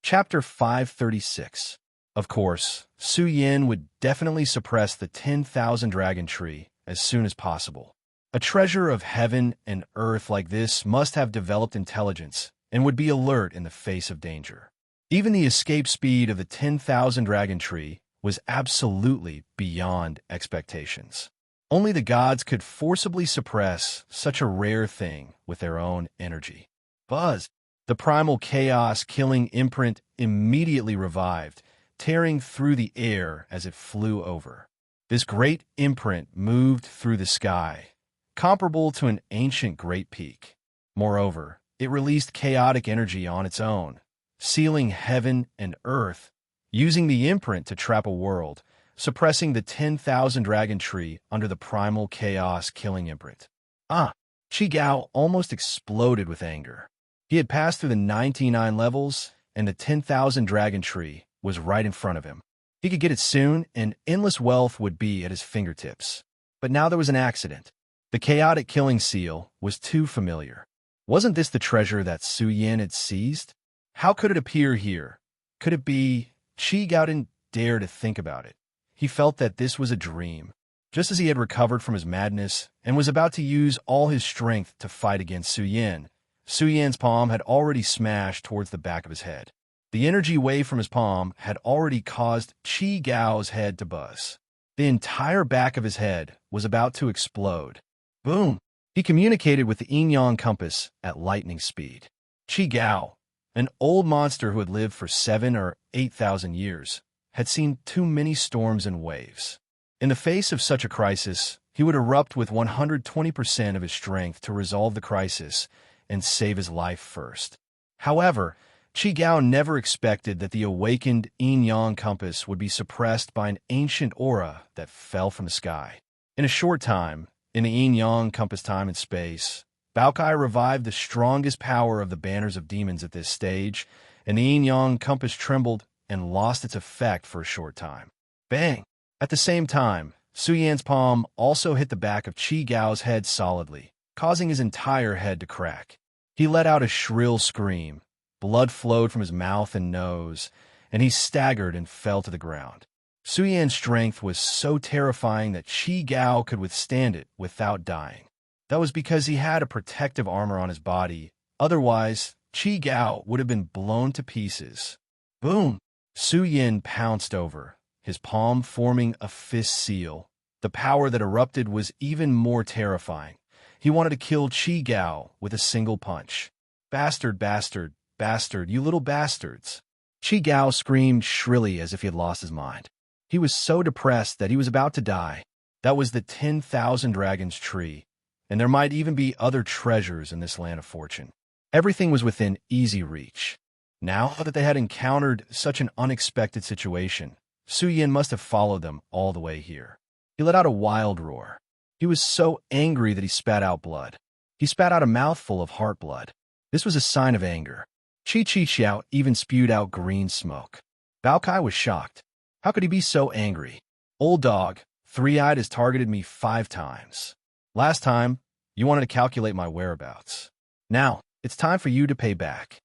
Chapter 536. Of course, Su Yin would definitely suppress the 10,000 dragon tree as soon as possible. A treasure of heaven and earth like this must have developed intelligence and would be alert in the face of danger. Even the escape speed of the 10,000 dragon tree was absolutely beyond expectations. Only the gods could forcibly suppress such a rare thing with their own energy. Buzz! The primal chaos-killing imprint immediately revived, tearing through the air as it flew over. This great imprint moved through the sky, comparable to an ancient great peak. Moreover, it released chaotic energy on its own, sealing heaven and earth, using the imprint to trap a world, suppressing the 10,000 dragon tree under the primal chaos-killing imprint. Qi Gao almost exploded with anger. He had passed through the 99 levels, and the 10,000 dragon tree was right in front of him. He could get it soon, and endless wealth would be at his fingertips. But now there was an accident. The chaotic killing seal was too familiar. Wasn't this the treasure that Su Yin had seized? How could it appear here? Could it be? Qi Gao didn't dare to think about it. He felt that this was a dream. Just as he had recovered from his madness and was about to use all his strength to fight against Su Yin's palm had already smashed towards the back of his head. The energy wave from his palm had already caused Qi Gao's head to buzz. The entire back of his head was about to explode. Boom! He communicated with the yin-yang compass at lightning speed. Qi Gao, an old monster who had lived for 7,000 or 8,000 years, had seen too many storms and waves. In the face of such a crisis, he would erupt with 120% of his strength to resolve the crisis and save his life first. However, Qi Gao never expected that the awakened yin-yang compass would be suppressed by an ancient aura that fell from the sky. In a short time, in the yin-yang compass time and space, Baokai revived the strongest power of the banners of demons at this stage, and the yin-yang compass trembled and lost its effect for a short time. Bang! At the same time, Su Yan's palm also hit the back of Qi Gao's head solidly, causing his entire head to crack. He let out a shrill scream. Blood flowed from his mouth and nose, and he staggered and fell to the ground. Su Yan's strength was so terrifying that Qi Gao could withstand it without dying. That was because he had a protective armor on his body. Otherwise, Qi Gao would have been blown to pieces. Boom! Su Yin pounced over, his palm forming a fist seal. The power that erupted was even more terrifying. He wanted to kill Qi Gao with a single punch. Bastard, bastard, bastard, you little bastards! Qi Gao screamed shrilly as if he had lost his mind. He was so depressed that he was about to die. That was the 10,000 dragons tree, and there might even be other treasures in this land of fortune. Everything was within easy reach. Now that they had encountered such an unexpected situation, Su Yin must have followed them all the way here. He let out a wild roar. He was so angry that he spat out blood. He spat out a mouthful of heart blood. This was a sign of anger. Qi Xiao even spewed out green smoke. Baokai was shocked. How could he be so angry? Old dog, Three-Eyed has targeted me 5 times. Last time, you wanted to calculate my whereabouts. Now, it's time for you to pay back.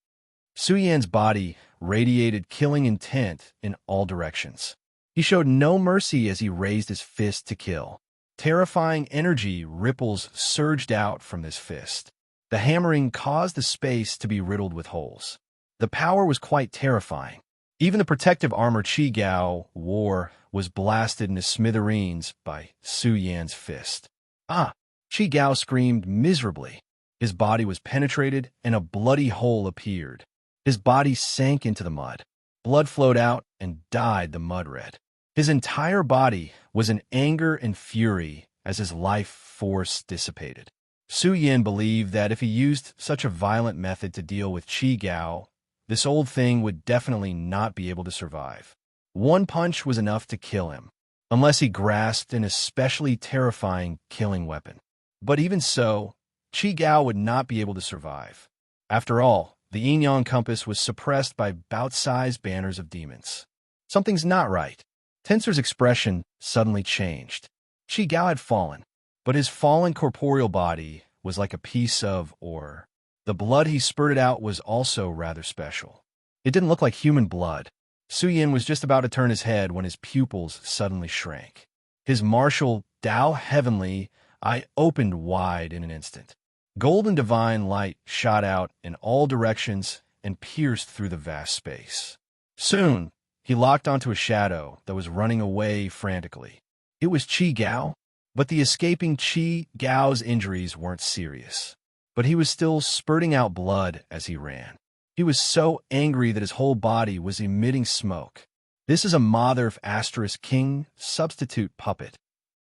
Su Yan's body radiated killing intent in all directions. He showed no mercy as he raised his fist to kill. Terrifying energy ripples surged out from this fist. The hammering caused the space to be riddled with holes. The power was quite terrifying. Even the protective armor Qi Gao wore was blasted into smithereens by Su Yan's fist. Qi Gao screamed miserably. His body was penetrated and a bloody hole appeared. His body sank into the mud. Blood flowed out and dyed the mud red. His entire body was in anger and fury as his life force dissipated. Su Yin believed that if he used such a violent method to deal with Qi Gao, this old thing would definitely not be able to survive. One punch was enough to kill him, unless he grasped an especially terrifying killing weapon. But even so, Qi Gao would not be able to survive. After all, the yin-yang compass was suppressed by bout-sized banners of demons. Something's not right. Tensor's expression suddenly changed. Qi Gao had fallen, but his fallen corporeal body was like a piece of ore. The blood he spurted out was also rather special. It didn't look like human blood. Su Yin was just about to turn his head when his pupils suddenly shrank. His martial, Tao heavenly eye opened wide in an instant. Golden divine light shot out in all directions and pierced through the vast space. Soon, he locked onto a shadow that was running away frantically. It was Qi Gao, but the escaping Qi Gao's injuries weren't serious. But he was still spurting out blood as he ran. He was so angry that his whole body was emitting smoke. This is a mother of asterisk king substitute puppet.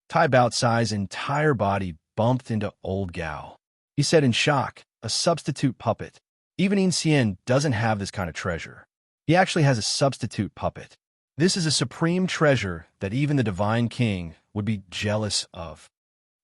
Tai Bao's entire body bumped into old Gao. He said in shock, a substitute puppet. Even Yin Xian doesn't have this kind of treasure. He actually has a substitute puppet. This is a supreme treasure that even the divine king would be jealous of.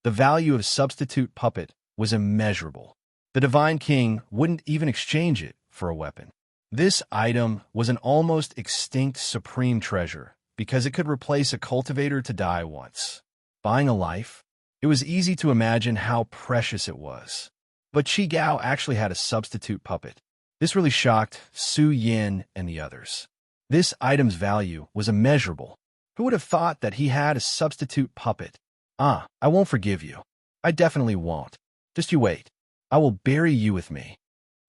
The value of a substitute puppet was immeasurable. The divine king wouldn't even exchange it for a weapon. This item was an almost extinct supreme treasure because it could replace a cultivator to die once. Buying a life? It was easy to imagine how precious it was. But Qi Gao actually had a substitute puppet. This really shocked Su Yin and the others. This item's value was immeasurable. Who would have thought that he had a substitute puppet? I won't forgive you. I definitely won't. Just you wait. I will bury you with me.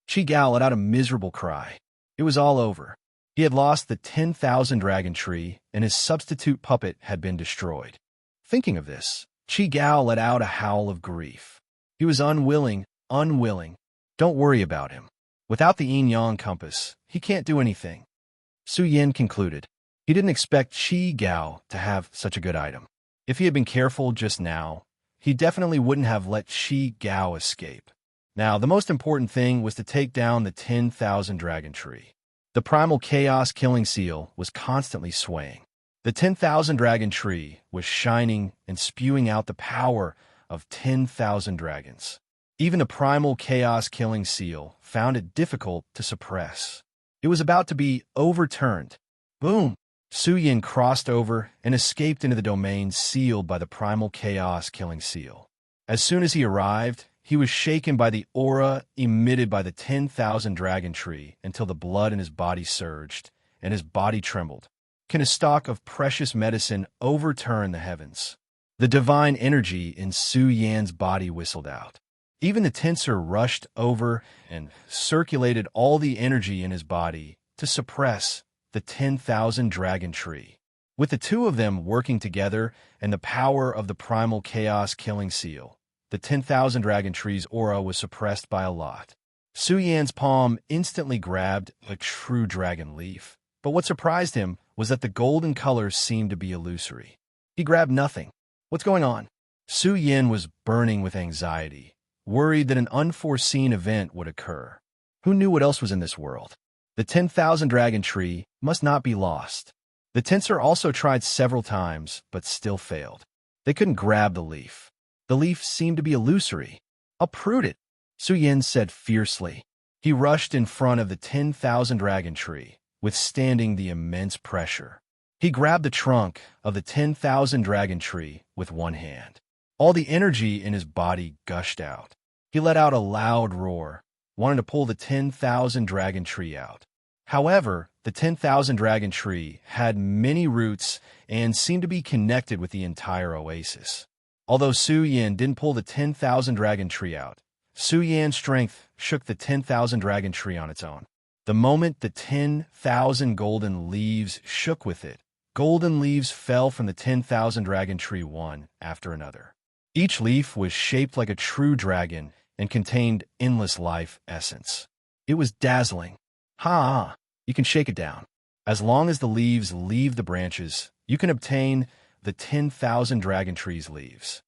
Qi Gao let out a miserable cry. It was all over. He had lost the 10,000 dragon tree, and his substitute puppet had been destroyed. Thinking of this, Qi Gao let out a howl of grief. He was unwilling. Don't worry about him. Without the yin-yang compass, he can't do anything. Su Yin concluded. He didn't expect Qi Gao to have such a good item. If he had been careful just now, he definitely wouldn't have let Qi Gao escape. Now, the most important thing was to take down the 10,000 dragon tree. The primal chaos killing seal was constantly swaying. The 10,000 dragon tree was shining and spewing out the power of 10,000 dragons. Even the primal chaos killing seal found it difficult to suppress. It was about to be overturned. Boom! Su Yin crossed over and escaped into the domain sealed by the primal chaos killing seal. As soon as he arrived, he was shaken by the aura emitted by the 10,000 dragon tree until the blood in his body surged and his body trembled. Can a stalk of precious medicine overturn the heavens? The divine energy in Su Yan's body whistled out. Even the tensor rushed over and circulated all the energy in his body to suppress the 10,000 dragon tree. With the two of them working together and the power of the primal chaos killing seal, the 10,000 dragon tree's aura was suppressed by a lot. Su Yan's palm instantly grabbed a true dragon leaf. But what surprised him was that the golden colors seemed to be illusory. He grabbed nothing. What's going on? Su Yin was burning with anxiety, worried that an unforeseen event would occur. Who knew what else was in this world? The 10,000 dragon tree must not be lost. The tensor also tried several times, but still failed. They couldn't grab the leaf. The leaf seemed to be illusory. Uproot it, Su Yin said fiercely. He rushed in front of the 10,000 dragon tree, withstanding the immense pressure. He grabbed the trunk of the 10,000 dragon tree with one hand. All the energy in his body gushed out. He let out a loud roar, wanting to pull the 10,000 dragon tree out. However, the 10,000 dragon tree had many roots and seemed to be connected with the entire oasis. Although Su Yin didn't pull the 10,000 dragon tree out, Su Yan's strength shook the 10,000 dragon tree on its own. The moment the 10,000 golden leaves shook with it, golden leaves fell from the 10,000 dragon tree one after another. Each leaf was shaped like a true dragon and contained endless life essence. It was dazzling. You can shake it down. As long as the leaves leave the branches, you can obtain the 10,000 dragon tree's leaves.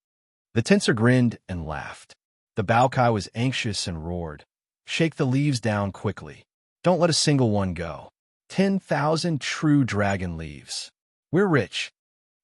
The tensor grinned and laughed. The Baokai was anxious and roared. Shake the leaves down quickly. Don't let a single one go. 10,000 true dragon leaves. We're rich.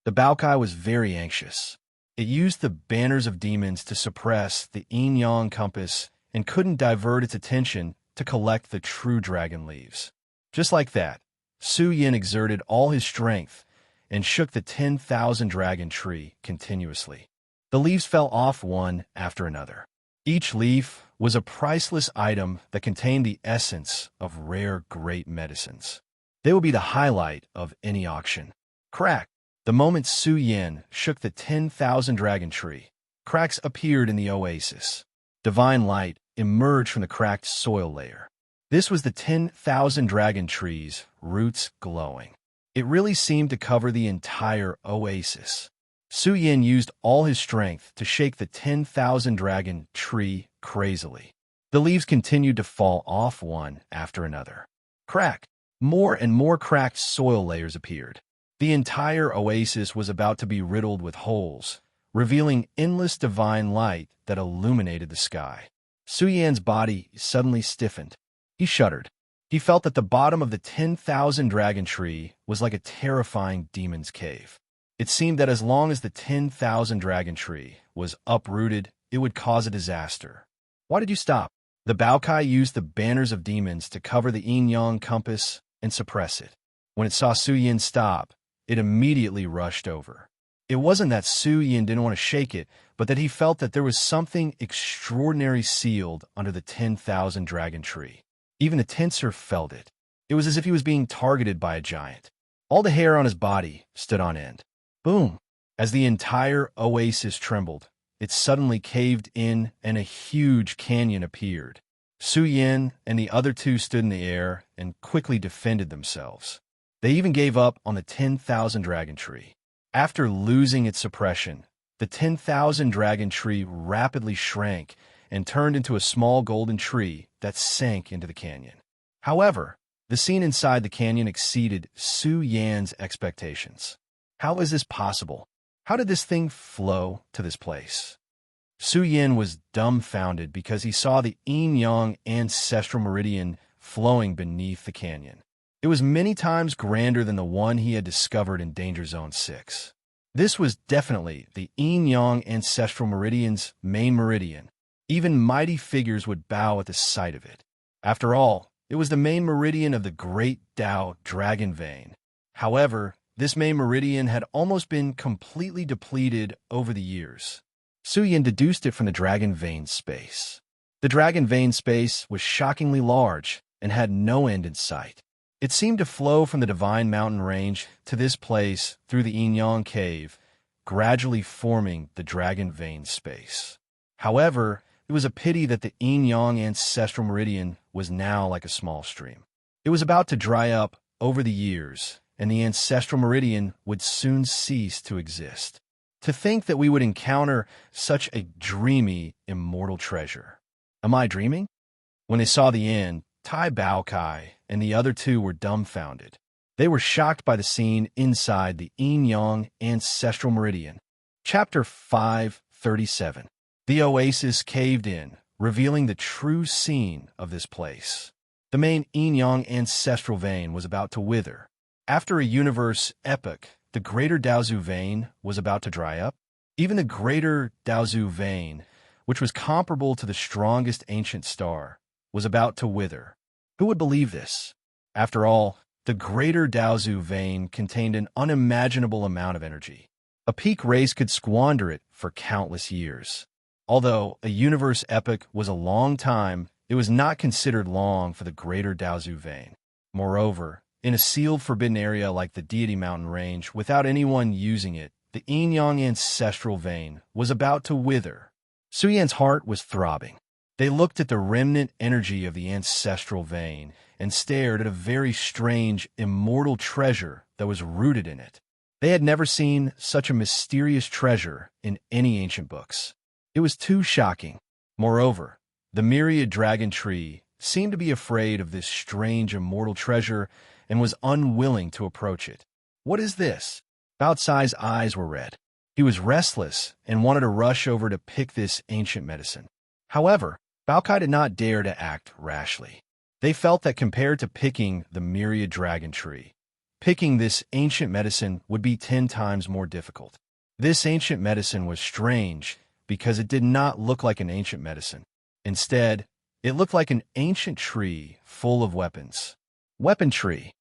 The Baokai was very anxious. It used the banners of demons to suppress the yin-yang compass and couldn't divert its attention to collect the true dragon leaves. Just like that, Su Yin exerted all his strength and shook the 10,000 dragon tree continuously. The leaves fell off one after another. Each leaf was a priceless item that contained the essence of rare great medicines. They would be the highlight of any auction. Crack! The moment Su Yin shook the 10,000 dragon tree, cracks appeared in the oasis. Divine light emerged from the cracked soil layer. This was the 10,000 dragon tree's roots glowing. It really seemed to cover the entire oasis. Su Yin used all his strength to shake the 10,000 dragon tree crazily. The leaves continued to fall off one after another. Crack! More and more cracked soil layers appeared. The entire oasis was about to be riddled with holes, revealing endless divine light that illuminated the sky. Su Yan's body suddenly stiffened. He shuddered. He felt that the bottom of the 10,000 dragon tree was like a terrifying demon's cave. It seemed that as long as the 10,000 dragon tree was uprooted, it would cause a disaster. Why did you stop? The Baokai used the banners of demons to cover the yin-yang compass and suppress it. When it saw Su Yin stop, it immediately rushed over. It wasn't that Su Yin didn't want to shake it, but that he felt that there was something extraordinary sealed under the 10,000 dragon tree. Even the Tensor felt it. It was as if he was being targeted by a giant. All the hair on his body stood on end. Boom! As the entire oasis trembled, it suddenly caved in and a huge canyon appeared. Su Yin and the other two stood in the air and quickly defended themselves. They even gave up on the 10,000 dragon tree. After losing its suppression, the 10,000 dragon tree rapidly shrank and turned into a small golden tree that sank into the canyon. However, the scene inside the canyon exceeded Su Yan's expectations. How is this possible? How did this thing flow to this place? Su Yin was dumbfounded because he saw the yin-yang ancestral meridian flowing beneath the canyon. It was many times grander than the one he had discovered in Danger Zone 6. This was definitely the yin-yang ancestral meridian's main meridian. Even mighty figures would bow at the sight of it. After all, it was the main meridian of the great Tao dragon vein. However, this main meridian had almost been completely depleted over the years. Su Yin deduced it from the dragon vein space. The dragon vein space was shockingly large and had no end in sight. It seemed to flow from the divine mountain range to this place through the yin-yang cave, gradually forming the dragon vein space. However, it was a pity that the yin-yang ancestral meridian was now like a small stream. It was about to dry up over the years, and the ancestral meridian would soon cease to exist. To think that we would encounter such a dreamy, immortal treasure. Am I dreaming? When they saw the end, Tai Baokai and the other two were dumbfounded. They were shocked by the scene inside the yin-yang ancestral meridian. Chapter 537. The oasis caved in, revealing the true scene of this place. The main yin-yang ancestral vein was about to wither. After a universe epoch, the greater Daozu vein was about to dry up. Even the greater Daozu vein, which was comparable to the strongest ancient star, was about to wither. Who would believe this? After all, the greater Daozu vein contained an unimaginable amount of energy. A peak race could squander it for countless years. Although a universe epoch was a long time, it was not considered long for the greater Daozu vein. Moreover, in a sealed forbidden area like the Deity Mountain Range, without anyone using it, the yin-yang ancestral vein was about to wither. Su Yan's heart was throbbing. They looked at the remnant energy of the ancestral vein and stared at a very strange, immortal treasure that was rooted in it. They had never seen such a mysterious treasure in any ancient books. It was too shocking. Moreover, the myriad dragon tree seemed to be afraid of this strange, immortal treasure and was unwilling to approach it. What is this? Bao Cai's eyes were red. He was restless and wanted to rush over to pick this ancient medicine. However, Bao Cai did not dare to act rashly. They felt that compared to picking the myriad dragon tree, picking this ancient medicine would be 10 times more difficult. This ancient medicine was strange because it did not look like an ancient medicine. Instead, it looked like an ancient tree full of weapons. Weapon tree.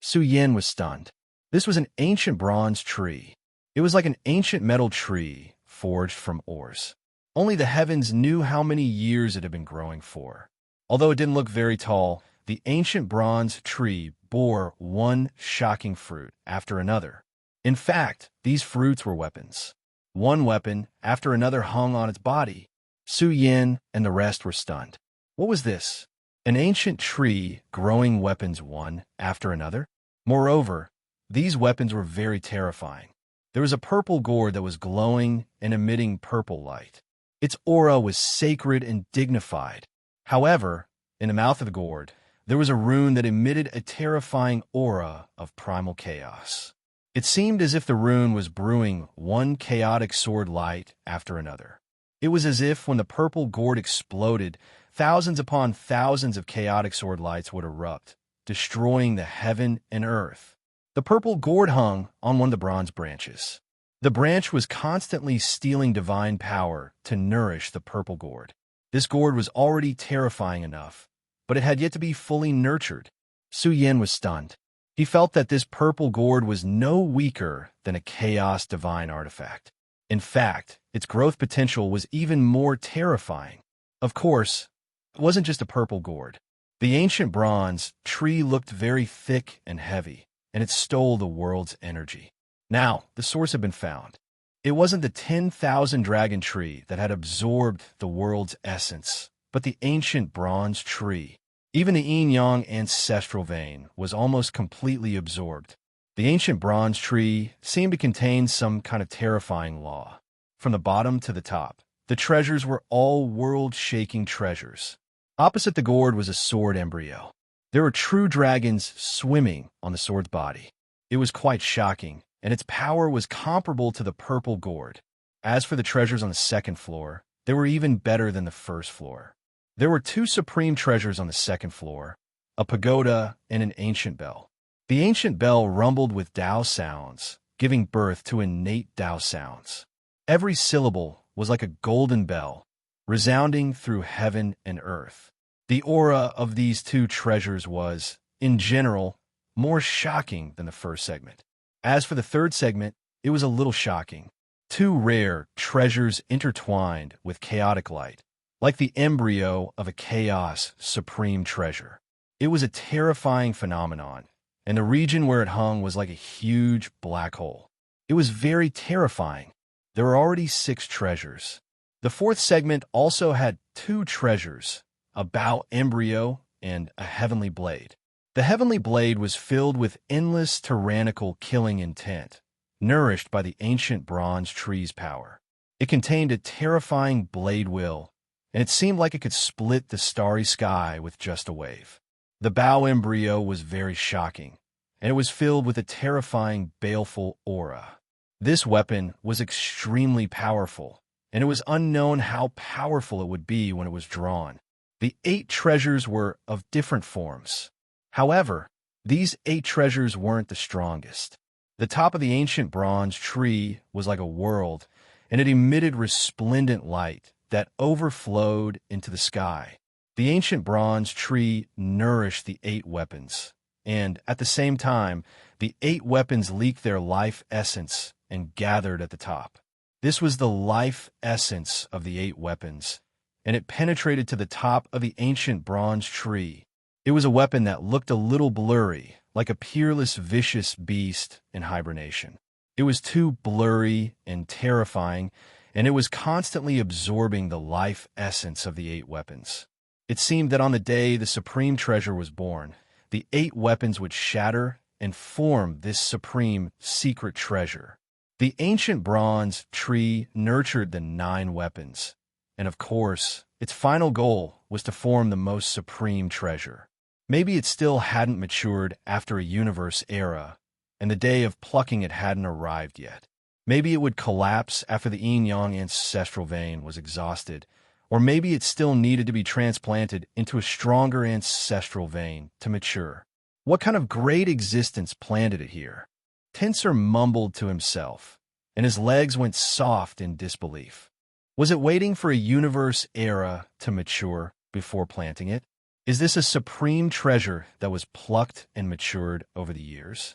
Su Yin was stunned. This was an ancient bronze tree. It was like an ancient metal tree forged from ores. Only the heavens knew how many years it had been growing for. Although it didn't look very tall, the ancient bronze tree bore one shocking fruit after another. In fact, these fruits were weapons. One weapon after another hung on its body. Su Yin and the rest were stunned. What was this? An ancient tree growing weapons one after another? Moreover, these weapons were very terrifying. There was a purple gourd that was glowing and emitting purple light. Its aura was sacred and dignified. However, in the mouth of the gourd, there was a rune that emitted a terrifying aura of primal chaos. It seemed as if the rune was brewing one chaotic sword light after another. It was as if when the purple gourd exploded, thousands upon thousands of chaotic sword lights would erupt, destroying the heaven and earth. The purple gourd hung on one of the bronze branches. The branch was constantly stealing divine power to nourish the purple gourd. This gourd was already terrifying enough, but it had yet to be fully nurtured. Su Yin was stunned. He felt that this purple gourd was no weaker than a chaos divine artifact. In fact, its growth potential was even more terrifying. Of course, it wasn't just a purple gourd. The ancient bronze tree looked very thick and heavy, and it stole the world's energy. Now, the source had been found. It wasn't the 10,000 dragon tree that had absorbed the world's essence, but the ancient bronze tree. Even the yin-yang ancestral vein was almost completely absorbed. The ancient bronze tree seemed to contain some kind of terrifying law. From the bottom to the top, the treasures were all world-shaking treasures. Opposite the gourd was a sword embryo. There were true dragons swimming on the sword's body. It was quite shocking, and its power was comparable to the purple gourd. As for the treasures on the second floor, they were even better than the first floor. There were two supreme treasures on the second floor, a pagoda and an ancient bell. The ancient bell rumbled with Tao sounds, giving birth to innate Tao sounds. Every syllable was like a golden bell, resounding through heaven and earth. The aura of these two treasures was, in general, more shocking than the first segment. As for the third segment, it was a little shocking. Two rare treasures intertwined with chaotic light, like the embryo of a chaos supreme treasure. It was a terrifying phenomenon, and the region where it hung was like a huge black hole. It was very terrifying. There were already 6 treasures. The fourth segment also had 2 treasures, a bow embryo and a heavenly blade. The heavenly blade was filled with endless tyrannical killing intent, nourished by the ancient bronze tree's power. It contained a terrifying blade will, and it seemed like it could split the starry sky with just a wave. The bow embryo was very shocking, and it was filled with a terrifying, baleful aura. This weapon was extremely powerful, and it was unknown how powerful it would be when it was drawn. The 8 treasures were of different forms. However, these 8 treasures weren't the strongest. The top of the ancient bronze tree was like a world, and it emitted resplendent light that overflowed into the sky. The ancient bronze tree nourished the 8 weapons, and at the same time, the 8 weapons leaked their life essence and gathered at the top. This was the life essence of the 8 weapons, and it penetrated to the top of the ancient bronze tree. It was a weapon that looked a little blurry, like a peerless, vicious beast in hibernation. It was too blurry and terrifying, and it was constantly absorbing the life essence of the 8 weapons. It seemed that on the day the supreme treasure was born, the 8 weapons would shatter and form this supreme secret treasure. The ancient bronze tree nurtured the 9 weapons, and of course, its final goal was to form the most supreme treasure. Maybe it still hadn't matured after a universe era, and the day of plucking it hadn't arrived yet. Maybe it would collapse after the yin-yang ancestral vein was exhausted, or maybe it still needed to be transplanted into a stronger ancestral vein to mature. What kind of great existence planted it here? Tensor mumbled to himself, and his legs went soft in disbelief. Was it waiting for a universe era to mature before planting it? Is this a supreme treasure that was plucked and matured over the years?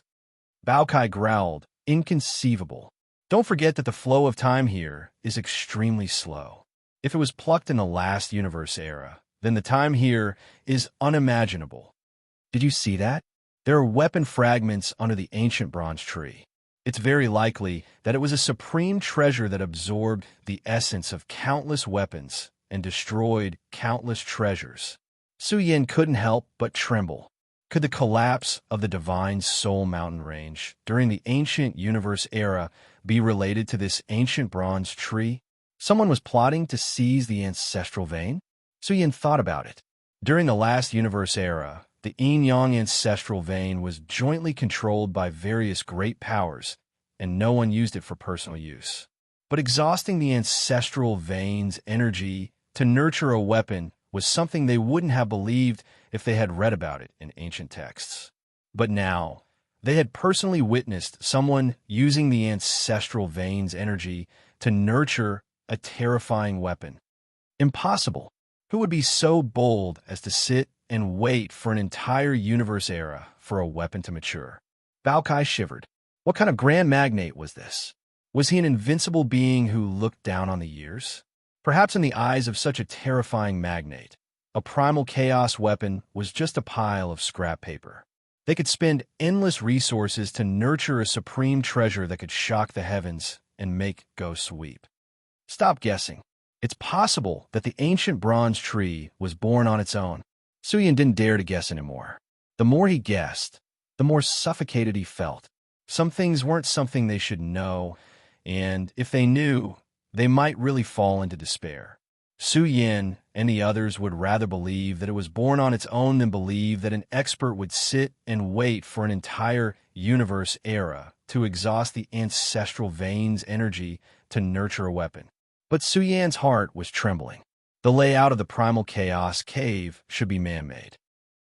Bao Kai growled, inconceivable. Don't forget that the flow of time here is extremely slow. If it was plucked in the last universe era, then the time here is unimaginable. Did you see that? There are weapon fragments under the ancient bronze tree. It's very likely that it was a supreme treasure that absorbed the essence of countless weapons and destroyed countless treasures. Su Yin couldn't help but tremble. Could the collapse of the divine Soul Mountain Range during the ancient universe era be related to this ancient bronze tree? Someone was plotting to seize the ancestral vein? Su Yin thought about it. During the last universe era, the yin-yang ancestral vein was jointly controlled by various great powers, and no one used it for personal use. But exhausting the ancestral vein's energy to nurture a weapon was something they wouldn't have believed if they had read about it in ancient texts. But now, they had personally witnessed someone using the ancestral vein's energy to nurture a terrifying weapon. Impossible. Who would be so bold as to sit and wait for an entire universe era for a weapon to mature? Bao Kai shivered. What kind of grand magnate was this? Was he an invincible being who looked down on the years? Perhaps in the eyes of such a terrifying magnate, a primal chaos weapon was just a pile of scrap paper. They could spend endless resources to nurture a supreme treasure that could shock the heavens and make ghosts weep. Stop guessing. It's possible that the ancient bronze tree was born on its own. Su Yin didn't dare to guess anymore. The more he guessed, the more suffocated he felt. Some things weren't something they should know, and if they knew, they might really fall into despair. Su Yin and the others would rather believe that it was born on its own than believe that an expert would sit and wait for an entire universe era to exhaust the ancestral vein's energy to nurture a weapon. But Su Yan's heart was trembling. The layout of the primal chaos cave should be man-made.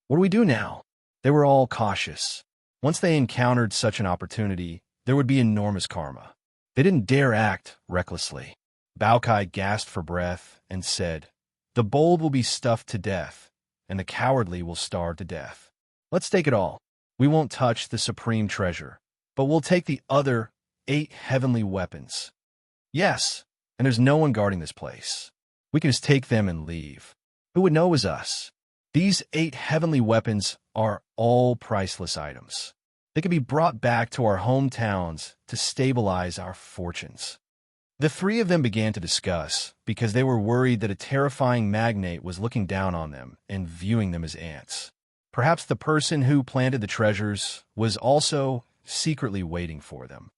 What do we do now? They were all cautious. Once they encountered such an opportunity, there would be enormous karma. They didn't dare act recklessly. Bao Kai gasped for breath and said, "The bold will be stuffed to death, and the cowardly will starve to death. Let's take it all. We won't touch the supreme treasure, but we'll take the other 8 heavenly weapons. Yes, and there's no one guarding this place. We can just take them and leave. Who would know it was us? These 8 heavenly weapons are all priceless items. They can be brought back to our hometowns to stabilize our fortunes." The 3 of them began to discuss because they were worried that a terrifying magnate was looking down on them and viewing them as ants. Perhaps the person who planted the treasures was also secretly waiting for them.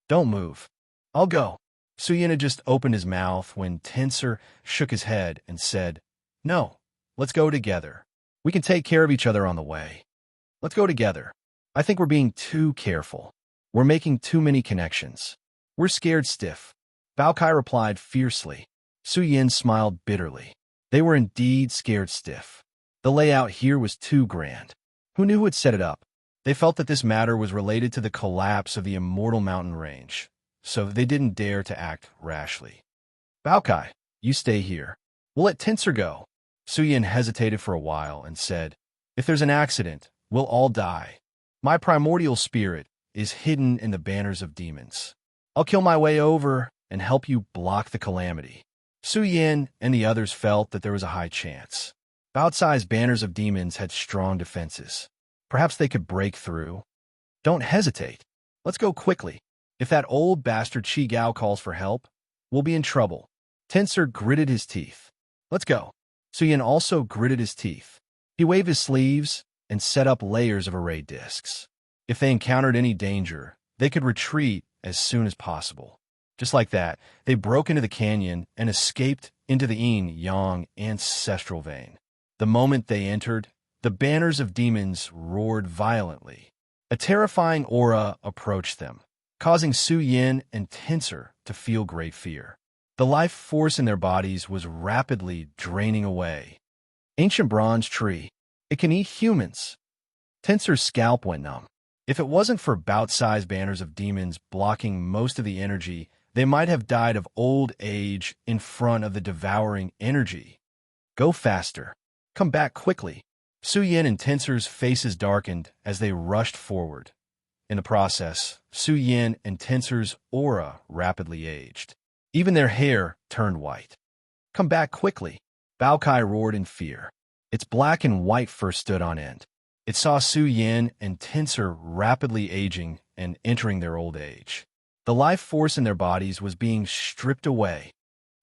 "Don't move. I'll go." Su Yin had just opened his mouth when Tensor shook his head and said, "No, let's go together. We can take care of each other on the way. Let's go together. I think we're being too careful. We're making too many connections. We're scared stiff." Bao Kai replied fiercely. Su Yin smiled bitterly. They were indeed scared stiff. The layout here was too grand. Who knew who had set it up? They felt that this matter was related to the collapse of the immortal mountain range, so they didn't dare to act rashly. "Bao Kai, you stay here. We'll let Tensor go." Su Yin hesitated for a while and said, "If there's an accident, we'll all die. My primordial spirit is hidden in the banners of demons. I'll kill my way over and help you block the calamity." Su Yin and the others felt that there was a high chance. Bao-Cai's banners of demons had strong defenses. Perhaps they could break through. "Don't hesitate. Let's go quickly. If that old bastard Qi Gao calls for help, we'll be in trouble." Tensor gritted his teeth. "Let's go." Su Yin also gritted his teeth. He waved his sleeves and set up layers of array discs. If they encountered any danger, they could retreat as soon as possible. Just like that, they broke into the canyon and escaped into the yin-yang ancestral vein. The moment they entered, the banners of demons roared violently. A terrifying aura approached them, causing Su Yin and Tensor to feel great fear. The life force in their bodies was rapidly draining away. Ancient bronze tree. It can eat humans. Tensor's scalp went numb. If it wasn't for bout-sized banners of demons blocking most of the energy, they might have died of old age in front of the devouring energy. "Go faster. Come back quickly." Su Yin and Tensor's faces darkened as they rushed forward. In the process, Su Yin and Tensor's aura rapidly aged. Even their hair turned white. Come back quickly. Baokai roared in fear. Its black and white fur stood on end. It saw Su Yin and Tensor rapidly aging and entering their old age. The life force in their bodies was being stripped away.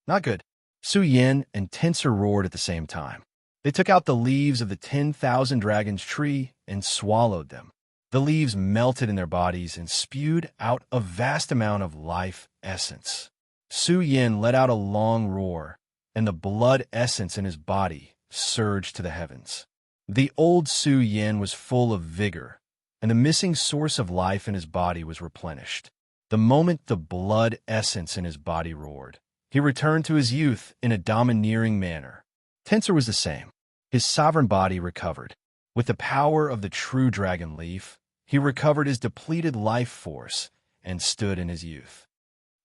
Not good. Su Yin and Tensor roared at the same time. They took out the leaves of the 10,000 Dragons tree and swallowed them. The leaves melted in their bodies and spewed out a vast amount of life essence. Su Yin let out a long roar, and the blood essence in his body surged to the heavens. The old Su Yin was full of vigor, and the missing source of life in his body was replenished. The moment the blood essence in his body roared, he returned to his youth in a domineering manner. Tensor was the same. His sovereign body recovered. With the power of the true dragon leaf, he recovered his depleted life force and stood in his youth.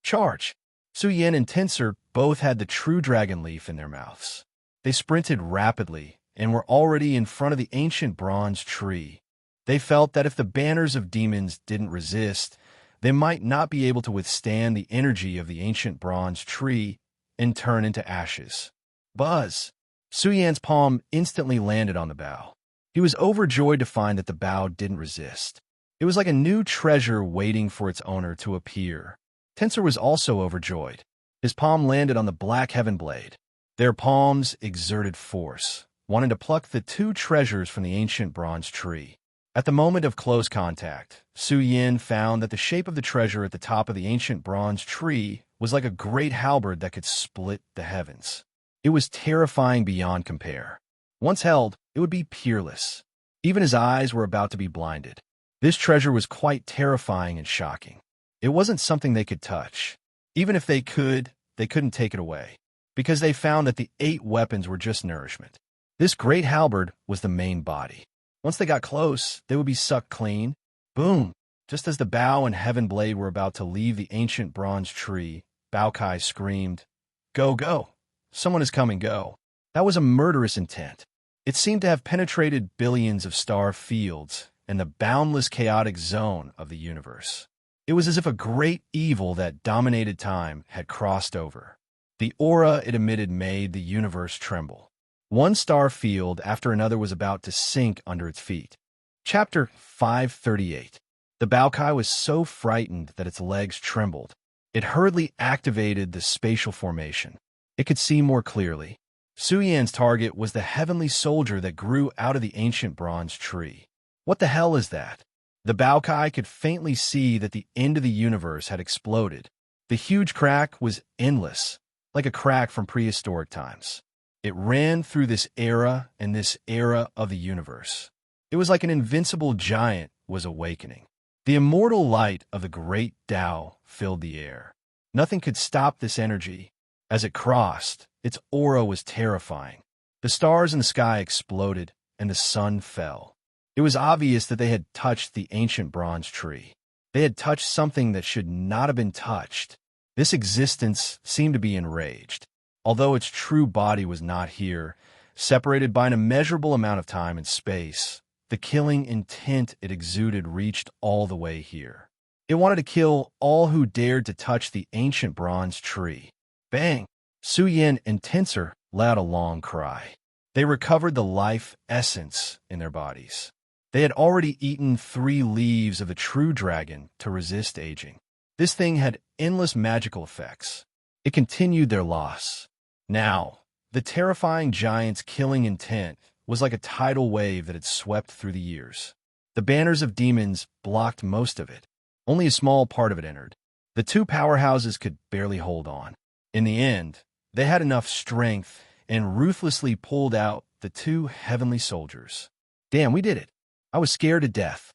Charge! Su Yin and Tensor both had the true dragon leaf in their mouths. They sprinted rapidly and were already in front of the ancient bronze tree. They felt that if the banners of demons didn't resist, they might not be able to withstand the energy of the ancient bronze tree and turn into ashes. Buzz! Su Yan's palm instantly landed on the bough. He was overjoyed to find that the bough didn't resist. It was like a new treasure waiting for its owner to appear. Tensor was also overjoyed. His palm landed on the black heaven blade. Their palms exerted force, wanting to pluck the two treasures from the ancient bronze tree. At the moment of close contact, Su Yin found that the shape of the treasure at the top of the ancient bronze tree was like a great halberd that could split the heavens. It was terrifying beyond compare. Once held, it would be peerless. Even his eyes were about to be blinded. This treasure was quite terrifying and shocking. It wasn't something they could touch. Even if they could, they couldn't take it away, because they found that the 8 weapons were just nourishment. This great halberd was the main body. Once they got close, they would be sucked clean. Boom! Just as the bow and heaven blade were about to leave the ancient bronze tree, Baokai screamed, "Go, go! Someone is coming, go!" That was a murderous intent. It seemed to have penetrated billions of star fields and the boundless chaotic zone of the universe. It was as if a great evil that dominated time had crossed over. The aura it emitted made the universe tremble. One star field after another was about to sink under its feet. Chapter 538. The Baokai was so frightened that its legs trembled. It hurriedly activated the spatial formation. It could see more clearly. Su Yan's target was the heavenly soldier that grew out of the ancient bronze tree. What the hell is that? The Baokai could faintly see that the end of the universe had exploded. The huge crack was endless, like a crack from prehistoric times. It ran through this era and this era of the universe. It was like an invincible giant was awakening. The immortal light of the great Tao filled the air. Nothing could stop this energy. As it crossed, its aura was terrifying. The stars in the sky exploded, and the sun fell. It was obvious that they had touched the ancient bronze tree. They had touched something that should not have been touched. This existence seemed to be enraged. Although its true body was not here, separated by an immeasurable amount of time and space, the killing intent it exuded reached all the way here. It wanted to kill all who dared to touch the ancient bronze tree. Bang! Su Yin and Tensor let out a long cry. They recovered the life essence in their bodies. They had already eaten 3 leaves of the true dragon to resist aging. This thing had endless magical effects. It continued their loss. Now, the terrifying giant's killing intent was like a tidal wave that had swept through the years. The banners of demons blocked most of it. Only a small part of it entered. The 2 powerhouses could barely hold on. In the end, they had enough strength and ruthlessly pulled out the 2 heavenly soldiers. Damn, we did it. I was scared to death.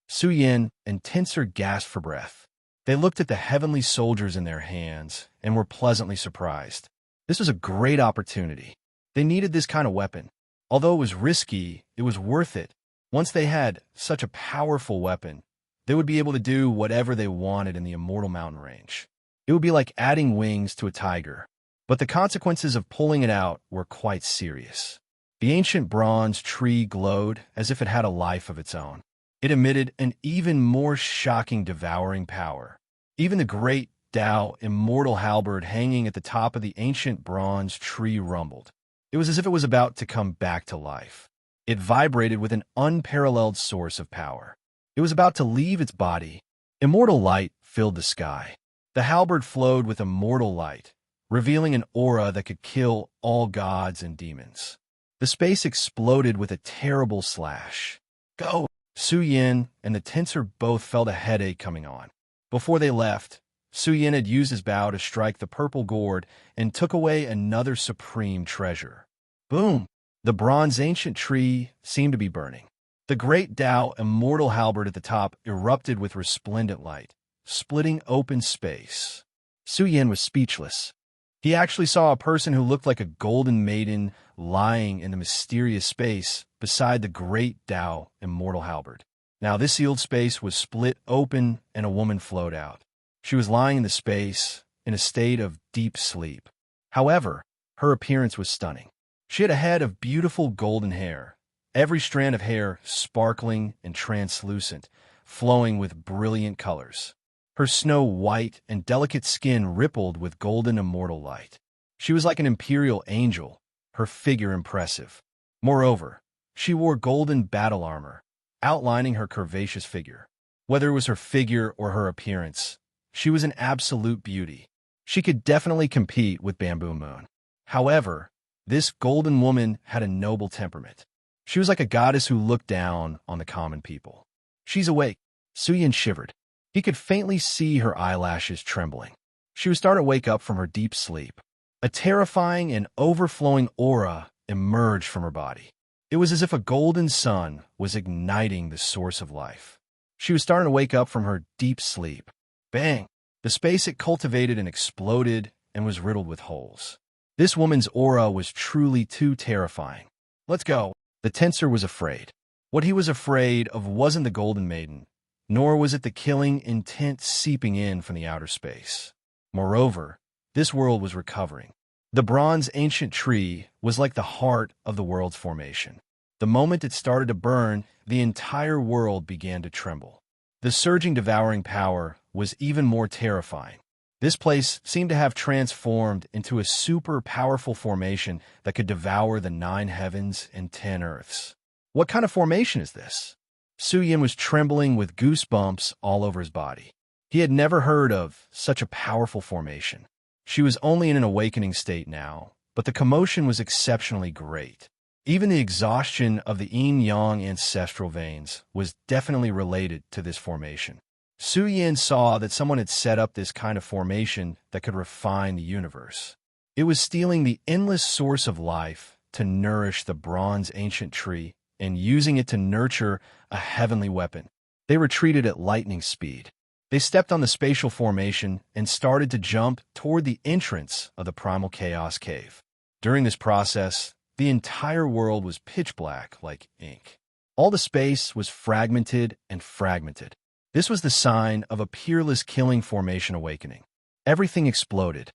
Su Yin and Tensor gasped for breath. They looked at the heavenly soldiers in their hands and were pleasantly surprised. This was a great opportunity. They needed this kind of weapon. Although it was risky, it was worth it. Once they had such a powerful weapon, they would be able to do whatever they wanted in the immortal mountain range. It would be like adding wings to a tiger. But the consequences of pulling it out were quite serious. The ancient bronze tree glowed as if it had a life of its own. It emitted an even more shocking devouring power. Even the great Tao immortal halberd hanging at the top of the ancient bronze tree rumbled. It was as if it was about to come back to life. It vibrated with an unparalleled source of power. It was about to leave its body. Immortal light filled the sky. The halberd flowed with immortal light, revealing an aura that could kill all gods and demons. The space exploded with a terrible slash. Go! Su Yin and the Tensor both felt a headache coming on. Before they left, Su Yin had used his bow to strike the purple gourd and took away another supreme treasure. Boom! The bronze ancient tree seemed to be burning. The great Tao immortal halberd at the top erupted with resplendent light, splitting open space. Su Yin was speechless. He actually saw a person who looked like a golden maiden lying in the mysterious space beside the great Tao immortal halberd. Now this sealed space was split open and a woman flowed out. She was lying in the space in a state of deep sleep. However, her appearance was stunning. She had a head of beautiful golden hair, every strand of hair sparkling and translucent, flowing with brilliant colors. Her snow-white and delicate skin rippled with golden immortal light. She was like an imperial angel, her figure impressive. Moreover, she wore golden battle armor, outlining her curvaceous figure. Whether it was her figure or her appearance, she was an absolute beauty. She could definitely compete with Bamboo Moon. However, this golden woman had a noble temperament. She was like a goddess who looked down on the common people. She's awake. Su Yin shivered. He could faintly see her eyelashes trembling. She was starting to wake up from her deep sleep. A terrifying and overflowing aura emerged from her body. It was as if a golden sun was igniting the source of life. She was starting to wake up from her deep sleep. Bang! The space it cultivated and exploded and was riddled with holes. This woman's aura was truly too terrifying. Let's go. The Tensor was afraid. What he was afraid of wasn't the Golden Maiden, nor was it the killing intent seeping in from the outer space. Moreover, this world was recovering. The bronze ancient tree was like the heart of the world's formation. The moment it started to burn, the entire world began to tremble. The surging devouring power was even more terrifying. This place seemed to have transformed into a super powerful formation that could devour the 9 heavens and 10 earths. What kind of formation is this? Su Yin was trembling with goosebumps all over his body. He had never heard of such a powerful formation. She was only in an awakening state now, but the commotion was exceptionally great. Even the exhaustion of the yin-yang ancestral veins was definitely related to this formation. Su Yin saw that someone had set up this kind of formation that could refine the universe. It was stealing the endless source of life to nourish the bronze ancient tree and using it to nurture a heavenly weapon. They retreated at lightning speed. They stepped on the spatial formation and started to jump toward the entrance of the primal chaos cave. During this process, the entire world was pitch black like ink. All the space was fragmented and fragmented. This was the sign of a peerless killing formation awakening. Everything exploded.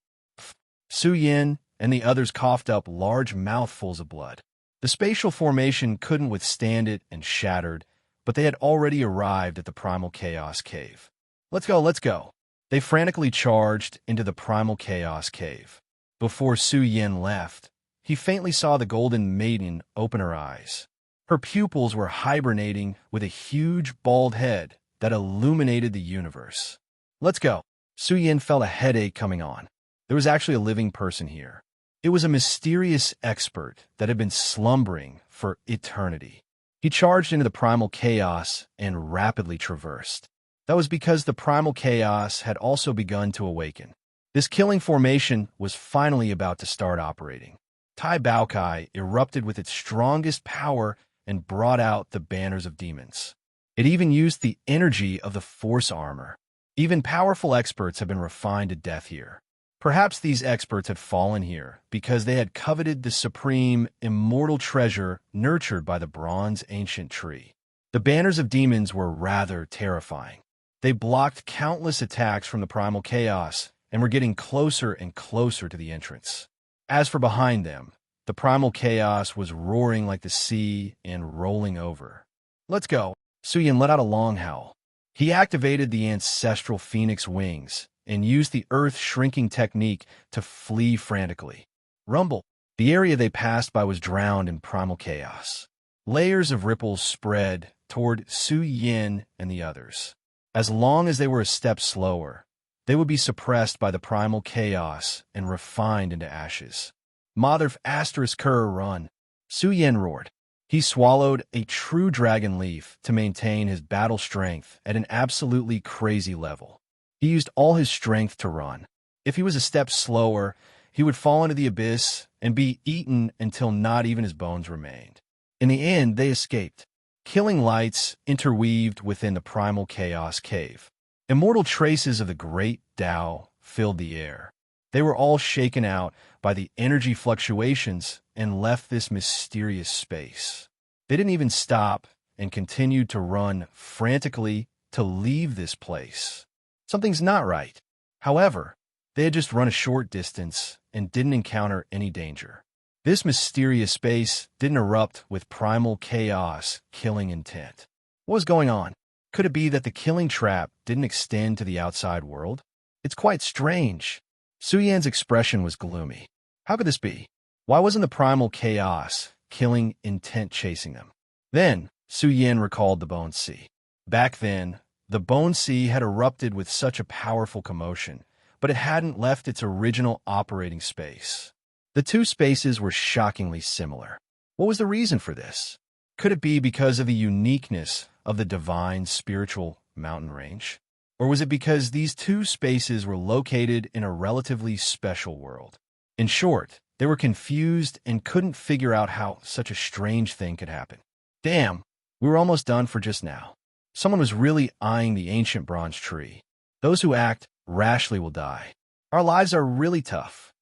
Su Yin and the others coughed up large mouthfuls of blood. The spatial formation couldn't withstand it and shattered, but they had already arrived at the primal chaos cave. Let's go, let's go. They frantically charged into the primal chaos cave. Before Su Yin left, he faintly saw the golden maiden open her eyes. Her pupils were hibernating with a huge bald head that illuminated the universe. Let's go. Su Yin felt a headache coming on. There was actually a living person here. It was a mysterious expert that had been slumbering for eternity. He charged into the primal chaos and rapidly traversed. That was because the primal chaos had also begun to awaken. This killing formation was finally about to start operating. Tai Baokai erupted with its strongest power and brought out the banners of demons. It even used the energy of the force armor. Even powerful experts have been refined to death here. Perhaps these experts had fallen here because they had coveted the supreme, immortal treasure nurtured by the bronze ancient tree. The banners of demons were rather terrifying. They blocked countless attacks from the primal chaos and were getting closer and closer to the entrance. As for behind them, the primal chaos was roaring like the sea and rolling over. Let's go. Su Yin let out a long howl. He activated the ancestral phoenix wings and used the earth-shrinking technique to flee frantically. Rumble. The area they passed by was drowned in primal chaos. Layers of ripples spread toward Su Yin and the others. As long as they were a step slower, they would be suppressed by the primal chaos and refined into ashes. Mother asterisk Kerr run. Su Yin roared. He swallowed a true dragon leaf to maintain his battle strength at an absolutely crazy level. He used all his strength to run. If he was a step slower, he would fall into the abyss and be eaten until not even his bones remained. In the end, they escaped. Killing lights interweaved within the primal chaos cave. Immortal traces of the great Tao filled the air. They were all shaken out by the energy fluctuations and left this mysterious space. They didn't even stop and continued to run frantically to leave this place. Something's not right. However, they had just run a short distance and didn't encounter any danger. This mysterious space didn't erupt with primal chaos killing intent. What was going on? Could it be that the killing trap didn't extend to the outside world? It's quite strange. Su Yan's expression was gloomy. How could this be? Why wasn't the primal chaos killing intent chasing them? Then, Su Yan recalled the Bone Sea. Back then, the Bone Sea had erupted with such a powerful commotion, but it hadn't left its original operating space. The two spaces were shockingly similar. What was the reason for this? Could it be because of the uniqueness of the divine spiritual mountain range? Or was it because these two spaces were located in a relatively special world? In short, they were confused and couldn't figure out how such a strange thing could happen. Damn, we were almost done for just now. Someone was really eyeing the ancient bronze tree. Those who act rashly will die. Our lives are really tough.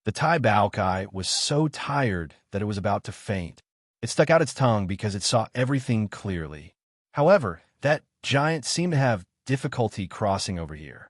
The Tai Baokai was so tired that it was about to faint. It stuck out its tongue because it saw everything clearly. However, that giant seemed to have difficulty crossing over here.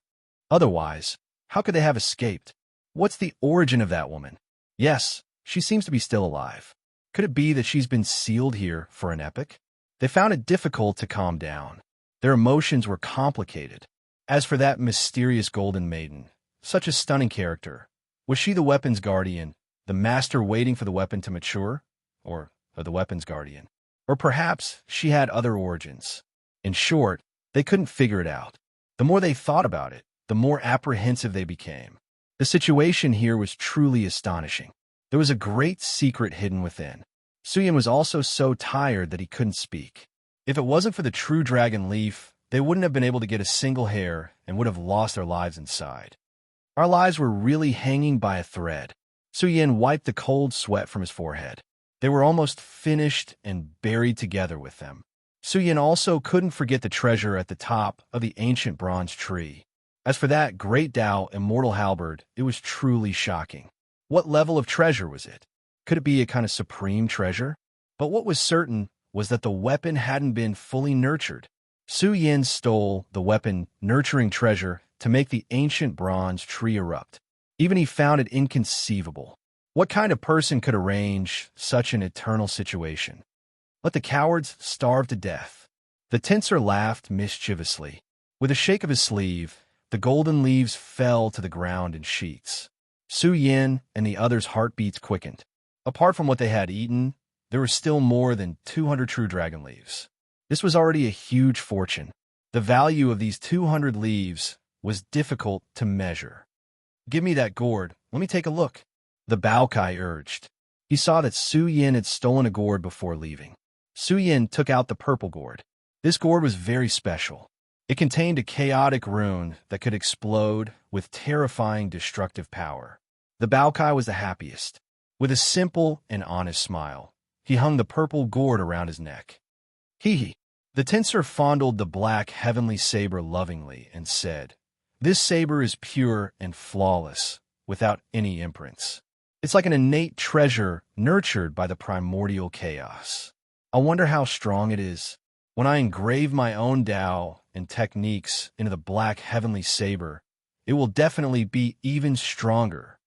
Otherwise, how could they have escaped? What's the origin of that woman? Yes, she seems to be still alive. Could it be that she's been sealed here for an epic? They found it difficult to calm down. Their emotions were complicated. As for that mysterious golden maiden, such a stunning character, was she the weapon's guardian, the master waiting for the weapon to mature? Or the weapon's guardian? Or perhaps she had other origins. In short, they couldn't figure it out. The more they thought about it, the more apprehensive they became. The situation here was truly astonishing. There was a great secret hidden within. Su Yan was also so tired that he couldn't speak. If it wasn't for the true dragon leaf, they wouldn't have been able to get a single hair and would have lost their lives inside. Our lives were really hanging by a thread. Su Yan wiped the cold sweat from his forehead. They were almost finished and buried together with them. Su Yan also couldn't forget the treasure at the top of the ancient bronze tree. As for that great Tao immortal halberd, it was truly shocking. What level of treasure was it? Could it be a kind of supreme treasure? But what was certain was that the weapon hadn't been fully nurtured. Su Yan stole the weapon nurturing treasure to make the ancient bronze tree erupt. Even he found it inconceivable. What kind of person could arrange such an eternal situation? Let the cowards starve to death. The tincer laughed mischievously. With a shake of his sleeve, the golden leaves fell to the ground in sheets. Su Yan and the others' heartbeats quickened. Apart from what they had eaten, there were still more than 200 true dragon leaves. This was already a huge fortune. The value of these 200 leaves was difficult to measure. Give me that gourd. Let me take a look. The Baokai urged. He saw that Su Yan had stolen a gourd before leaving. Su Yan took out the purple gourd. This gourd was very special. It contained a chaotic rune that could explode with terrifying destructive power. The Baokai was the happiest. With a simple and honest smile, he hung the purple gourd around his neck. Hee. The tincer fondled the black heavenly saber lovingly and said, "This saber is pure and flawless, without any imprints. It's like an innate treasure nurtured by the primordial chaos. I wonder how strong it is. When I engrave my own Tao and techniques into the black heavenly saber, it will definitely be even stronger."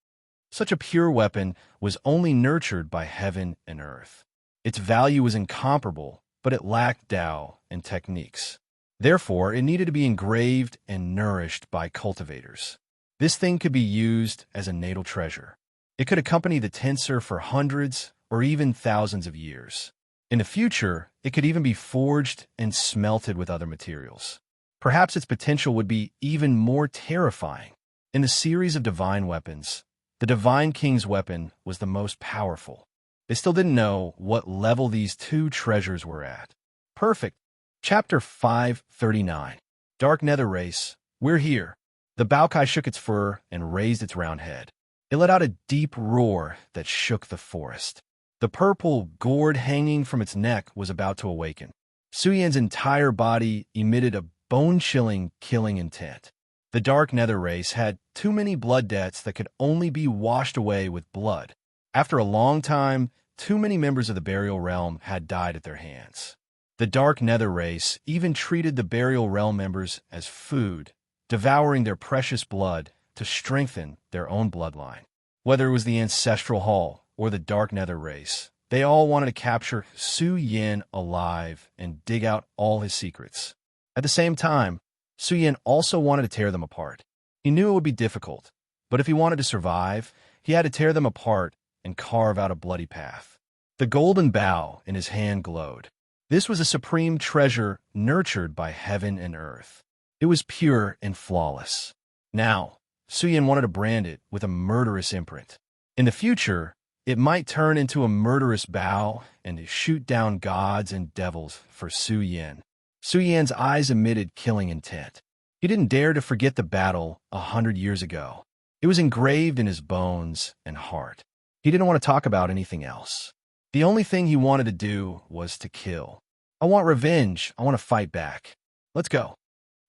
Such a pure weapon was only nurtured by heaven and earth. Its value was incomparable, but it lacked Tao and techniques. Therefore, it needed to be engraved and nourished by cultivators. This thing could be used as a natal treasure. It could accompany the tensor for hundreds or even thousands of years. In the future, it could even be forged and smelted with other materials. Perhaps its potential would be even more terrifying. In the series of divine weapons, the Divine King's weapon was the most powerful. They still didn't know what level these two treasures were at. Perfect. Chapter 539. Dark Nether Race. We're here. The Baokai shook its fur and raised its round head. It let out a deep roar that shook the forest. The purple gourd hanging from its neck was about to awaken. Suyen's entire body emitted a bone-chilling, killing intent. The Dark Nether Race had too many blood debts that could only be washed away with blood. After a long time, too many members of the Burial Realm had died at their hands. The Dark Nether Race even treated the Burial Realm members as food, devouring their precious blood to strengthen their own bloodline. Whether it was the Ancestral Hall or the Dark Nether Race, they all wanted to capture Su Yin alive and dig out all his secrets. At the same time, Su Yin also wanted to tear them apart. He knew it would be difficult, but if he wanted to survive, he had to tear them apart and carve out a bloody path. The golden bow in his hand glowed. This was a supreme treasure nurtured by heaven and earth. It was pure and flawless. Now, Su Yin wanted to brand it with a murderous imprint. In the future, it might turn into a murderous bow and shoot down gods and devils for Su Yin. Su Yan's eyes emitted killing intent. He didn't dare to forget the battle 100 years ago. It was engraved in his bones and heart. He didn't want to talk about anything else. The only thing he wanted to do was to kill. I want revenge. I want to fight back. Let's go.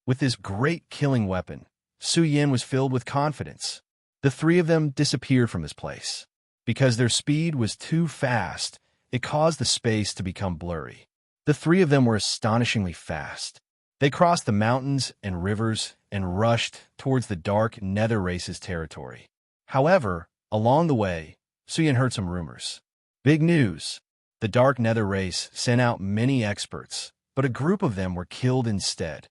With this great killing weapon, Su Yin was filled with confidence. The three of them disappeared from this place. Because their speed was too fast, it caused the space to become blurry. The three of them were astonishingly fast. They crossed the mountains and rivers and rushed towards the Dark Nether Race's territory. However, along the way, Su Yin heard some rumors. Big news! The Dark Nether Race sent out many experts, but a group of them were killed instead.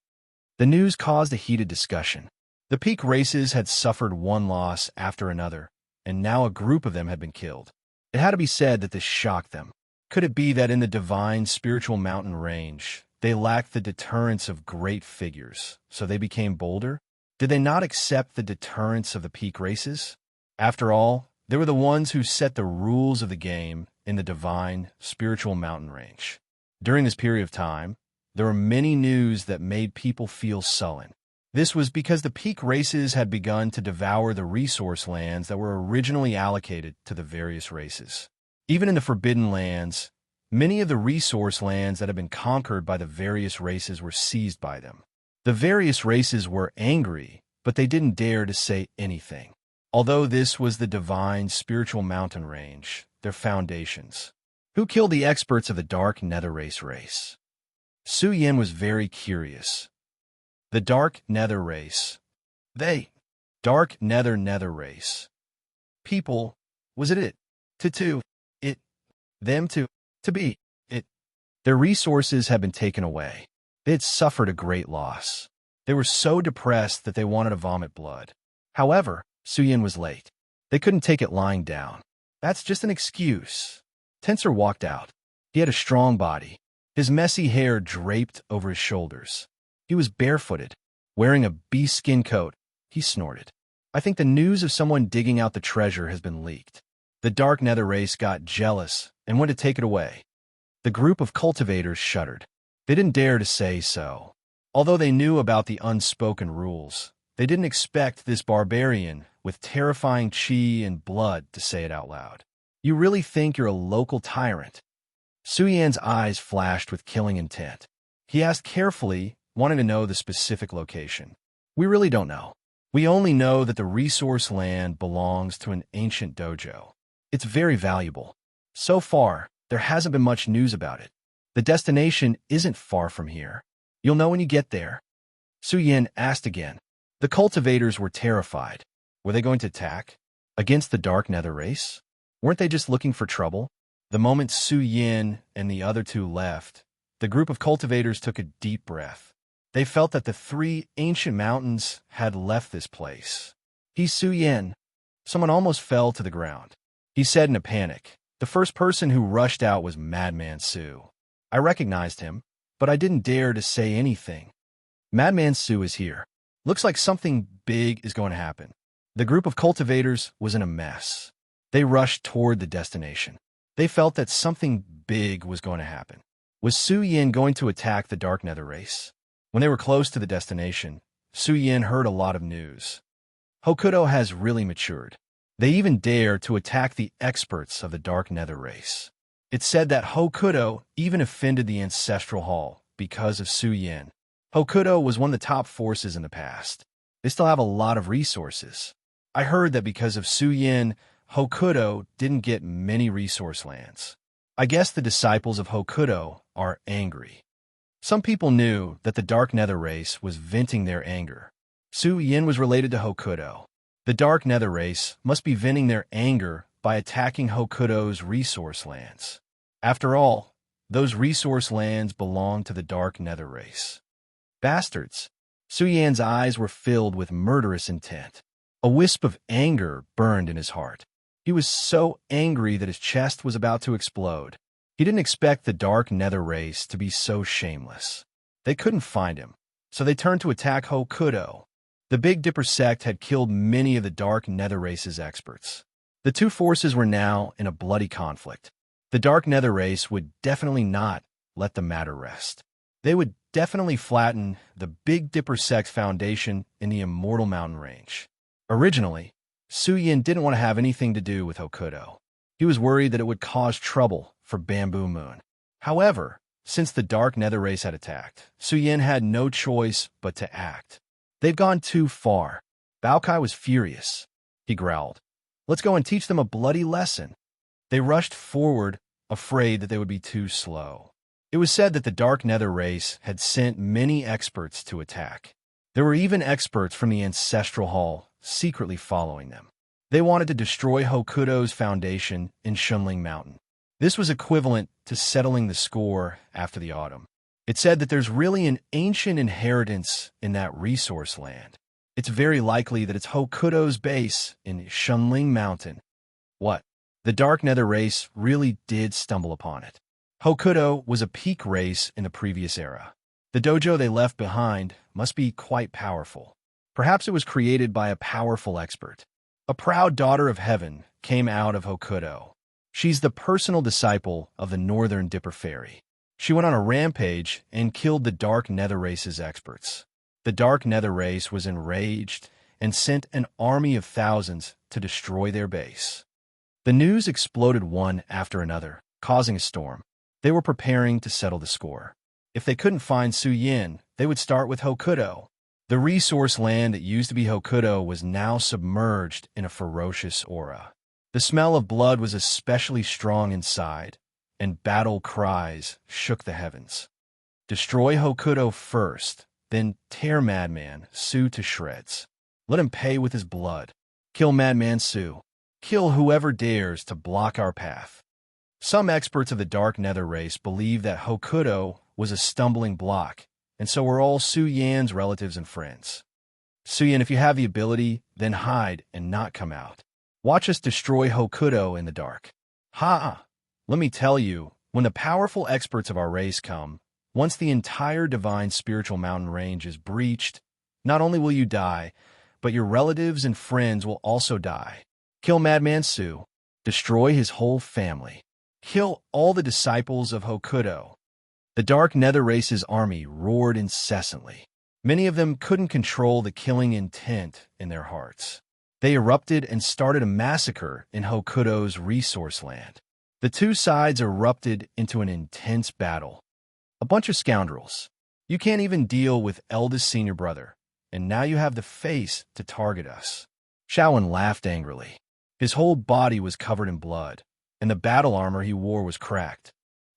The news caused a heated discussion. The peak races had suffered one loss after another, and now a group of them had been killed. It had to be said that this shocked them. Could it be that in the divine spiritual mountain range, they lacked the deterrence of great figures, so they became bolder? Did they not accept the deterrence of the peak races? After all, they were the ones who set the rules of the game in the divine spiritual mountain range. During this period of time, there were many news that made people feel sullen. This was because the peak races had begun to devour the resource lands that were originally allocated to the various races. Even in the Forbidden Lands, many of the resource lands that had been conquered by the various races were seized by them. The various races were angry, but they didn't dare to say anything. Although this was the divine spiritual mountain range, their foundations. Who killed the experts of the Dark Nether race? Su Yin was very curious. The Dark Nether Race. They. Dark Nether Race. People. Was it? To. It. Them to be. It. Their resources had been taken away. They had suffered a great loss. They were so depressed that they wanted to vomit blood. However, Su Yin was late. They couldn't take it lying down. That's just an excuse. Tensor walked out. He had a strong body. His messy hair draped over his shoulders. He was barefooted, wearing a bee skin coat. He snorted. I think the news of someone digging out the treasure has been leaked. The Dark Nether Race got jealous and went to take it away. The group of cultivators shuddered. They didn't dare to say so. Although they knew about the unspoken rules, they didn't expect this barbarian with terrifying chi and blood to say it out loud. You really think you're a local tyrant? Su Yan's eyes flashed with killing intent. He asked carefully, wanting to know the specific location. We really don't know. We only know that the resource land belongs to an ancient dojo. It's very valuable. So far, there hasn't been much news about it. The destination isn't far from here. You'll know when you get there. Su Yin asked again. The cultivators were terrified. Were they going to attack? Against the Dark Nether race? Weren't they just looking for trouble? The moment Su Yin and the other two left, the group of cultivators took a deep breath. They felt that the three ancient mountains had left this place. "He's Su Yin." Someone almost fell to the ground. He said in a panic. The first person who rushed out was Madman Su. I recognized him, but I didn't dare to say anything. "Madman Su is here. Looks like something big is going to happen." The group of cultivators was in a mess. They rushed toward the destination. They felt that something big was going to happen. Was Su Yin going to attack the Dark Nether race? When they were close to the destination, Su Yin heard a lot of news. Hokuto has really matured. They even dare to attack the experts of the Dark Nether race. It said that Hokuto even offended the Ancestral Hall because of Su Yin. Hokuto was one of the top forces in the past. They still have a lot of resources. I heard that because of Su Yin, Hokuto didn't get many resource lands. I guess the disciples of Hokuto are angry. Some people knew that the Dark Nether race was venting their anger. Su Yin was related to Hokuto. The Dark Nether race must be venting their anger by attacking Hokuto's resource lands. After all, those resource lands belong to the Dark Nether race. Bastards! Su Yan's eyes were filled with murderous intent. A wisp of anger burned in his heart. He was so angry that his chest was about to explode. He didn't expect the Dark Nether race to be so shameless. They couldn't find him, so they turned to attack Hokuto. The Big Dipper sect had killed many of the Dark Nether race's experts. The two forces were now in a bloody conflict. The Dark Nether race would definitely not let the matter rest. They would definitely flatten the Big Dipper sect foundation in the Immortal Mountain Range. Originally, Su Yin didn't want to have anything to do with Hokuto. He was worried that it would cause trouble for Bamboo Moon. However, since the Dark Nether race had attacked, Su Yin had no choice but to act. They've gone too far. Baokai was furious. He growled, "Let's go and teach them a bloody lesson." They rushed forward, afraid that they would be too slow. It was said that the Dark Nether race had sent many experts to attack. There were even experts from the Ancestral Hall secretly following them. They wanted to destroy Hokuto's foundation in Shunling Mountain. This was equivalent to settling the score after the autumn. It said that there's really an ancient inheritance in that resource land. It's very likely that it's Hokuto's base in Shunling Mountain. What? The Dark Nether race really did stumble upon it. Hokuto was a peak race in the previous era. The dojo they left behind must be quite powerful. Perhaps it was created by a powerful expert. A proud daughter of heaven came out of Hokuto. She's the personal disciple of the Northern Dipper Fairy. She went on a rampage and killed the Dark Nether race's experts. The Dark Nether race was enraged and sent an army of thousands to destroy their base. The news exploded one after another, causing a storm. They were preparing to settle the score. If they couldn't find Su Yin, they would start with Hokuto. The resource land that used to be Hokuto was now submerged in a ferocious aura. The smell of blood was especially strong inside, and battle cries shook the heavens. Destroy Hokuto first, then tear Madman Su to shreds. Let him pay with his blood. Kill Madman Su. Kill whoever dares to block our path. Some experts of the Dark Nether race believe that Hokuto was a stumbling block, and so were all Su Yan's relatives and friends. Su Yan, if you have the ability, then hide and not come out. Watch us destroy Hokuto in the dark. Ha! Let me tell you, when the powerful experts of our race come, once the entire divine spiritual mountain range is breached, not only will you die, but your relatives and friends will also die. Kill Madman Su. Destroy his whole family. Kill all the disciples of Hokuto. The Dark Nether race's army roared incessantly. Many of them couldn't control the killing intent in their hearts. They erupted and started a massacre in Hokuto's resource land. The two sides erupted into an intense battle. A bunch of scoundrels. You can't even deal with eldest senior brother, and now you have the face to target us. Shaowen laughed angrily. His whole body was covered in blood, and the battle armor he wore was cracked.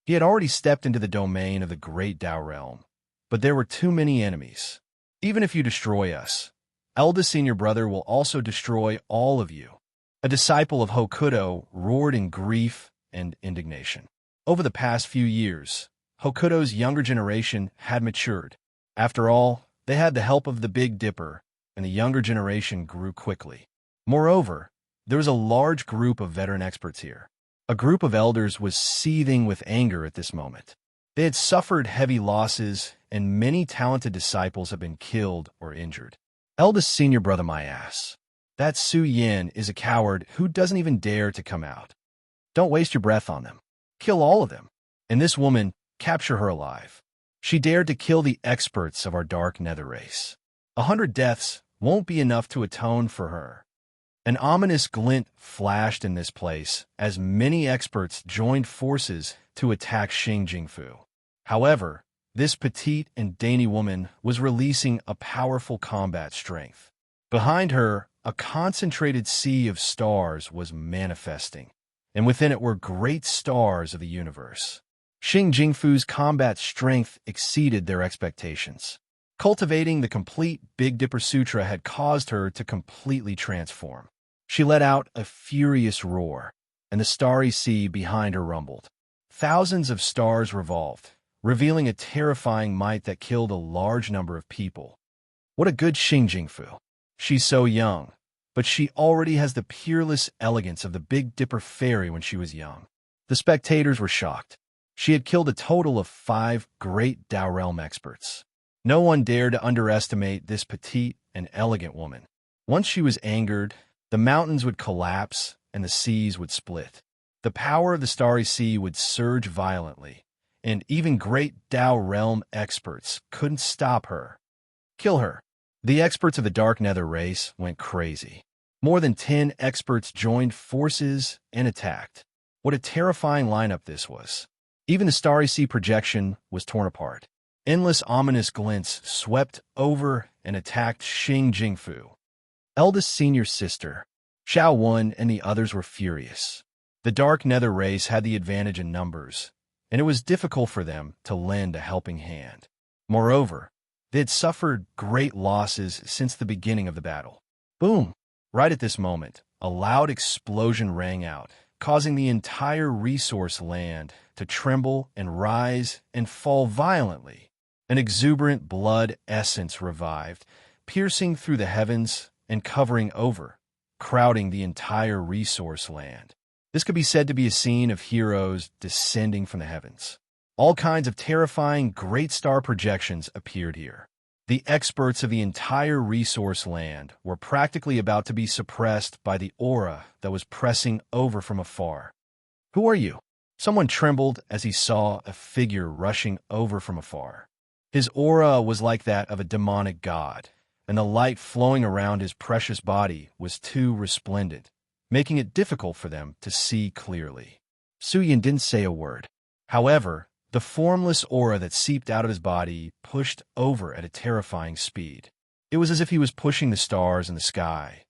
He had already stepped into the domain of the Great Dao Realm, but there were too many enemies. Even if you destroy us, eldest senior brother will also destroy all of you. A disciple of Hokuto roared in grief and indignation. Over the past few years, Hokuto's younger generation had matured. After all, they had the help of the Big Dipper, and the younger generation grew quickly. Moreover, there was a large group of veteran experts here. A group of elders was seething with anger at this moment. They had suffered heavy losses, and many talented disciples have been killed or injured. Eldest senior brother, my ass. That Su Yin is a coward who doesn't even dare to come out. Don't waste your breath on them. Kill all of them. And this woman, capture her alive. She dared to kill the experts of our dark nether race. 100 deaths won't be enough to atone for her. An ominous glint flashed in this place as many experts joined forces to attack Xing Jingfu. However, this petite and dainty woman was releasing a powerful combat strength. Behind her, a concentrated sea of stars was manifesting, and within it were great stars of the universe. Xing Jingfu's combat strength exceeded their expectations. Cultivating the complete Big Dipper Sutra had caused her to completely transform. She let out a furious roar, and the starry sea behind her rumbled. Thousands of stars revolved, revealing a terrifying might that killed a large number of people. What a good Xing Jingfu. She's so young, but she already has the peerless elegance of the Big Dipper fairy when she was young. The spectators were shocked. She had killed a total of 5 great Dao Realm experts. No one dared to underestimate this petite and elegant woman. Once she was angered, the mountains would collapse and the seas would split. The power of the starry sea would surge violently, and even great Dao Realm experts couldn't stop her. Kill her. The experts of the Dark Nether race went crazy. More than 10 experts joined forces and attacked. What a terrifying lineup this was. Even the starry sea projection was torn apart. Endless ominous glints swept over and attacked Xing Jingfu. Eldest senior sister, Xiao Wen, and the others were furious. The Dark Nether race had the advantage in numbers, and it was difficult for them to lend a helping hand. Moreover, they had suffered great losses since the beginning of the battle. Boom! Right at this moment, a loud explosion rang out, causing the entire resource land to tremble and rise and fall violently. An exuberant blood essence revived, piercing through the heavens and covering over, crowding the entire resource land. This could be said to be a scene of heroes descending from the heavens. All kinds of terrifying great star projections appeared here. The experts of the entire resource land were practically about to be suppressed by the aura that was pressing over from afar. Who are you? Someone trembled as he saw a figure rushing over from afar. His aura was like that of a demonic god, and the light flowing around his precious body was too resplendent, making it difficult for them to see clearly. Su Yin didn't say a word. However, the formless aura that seeped out of his body pushed over at a terrifying speed. It was as if he was pushing the stars in the sky,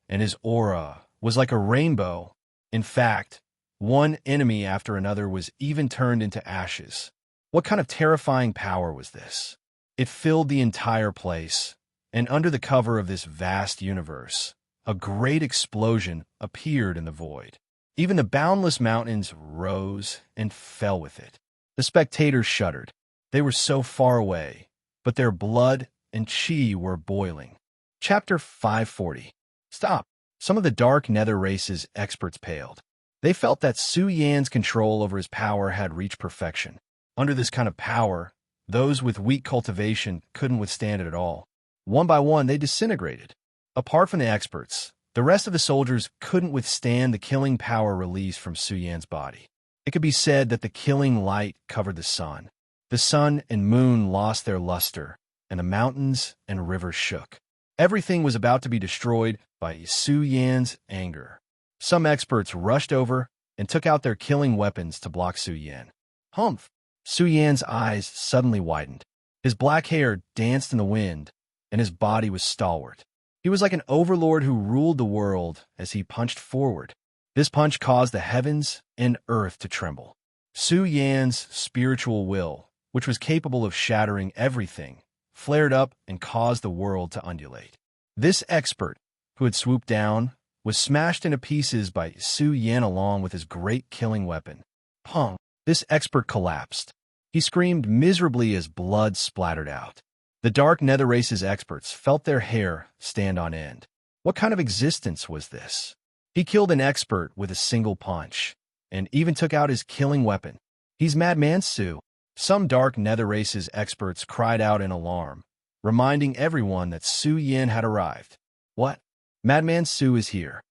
and his aura was like a rainbow. In fact, one enemy after another was even turned into ashes. What kind of terrifying power was this? It filled the entire place, and under the cover of this vast universe, a great explosion appeared in the void. Even the boundless mountains rose and fell with it. The spectators shuddered. They were so far away, but their blood and chi were boiling. Chapter 540. Stop. Some of the Dark Nether race's experts paled. They felt that Su Yan's control over his power had reached perfection. Under this kind of power, those with weak cultivation couldn't withstand it at all. One by one, they disintegrated. Apart from the experts, the rest of the soldiers couldn't withstand the killing power released from Su Yan's body. It could be said that the killing light covered the sun. The sun and moon lost their luster, and the mountains and rivers shook. Everything was about to be destroyed by Su Yan's anger. Some experts rushed over and took out their killing weapons to block Su Yan. Humph! Su Yan's eyes suddenly widened. His black hair danced in the wind, and his body was stalwart. He was like an overlord who ruled the world as he punched forward. This punch caused the heavens and earth to tremble. Su Yan's spiritual will, which was capable of shattering everything, flared up and caused the world to undulate. This expert, who had swooped down, was smashed into pieces by Su Yan along with his great killing weapon. Pong! This expert collapsed. He screamed miserably as blood splattered out. The Dark Nether Race's experts felt their hair stand on end. What kind of existence was this? He killed an expert with a single punch, and even took out his killing weapon. He's Madman Su. Some Dark Nether Race's experts cried out in alarm, reminding everyone that Su Yin had arrived. What? Madman Su is here.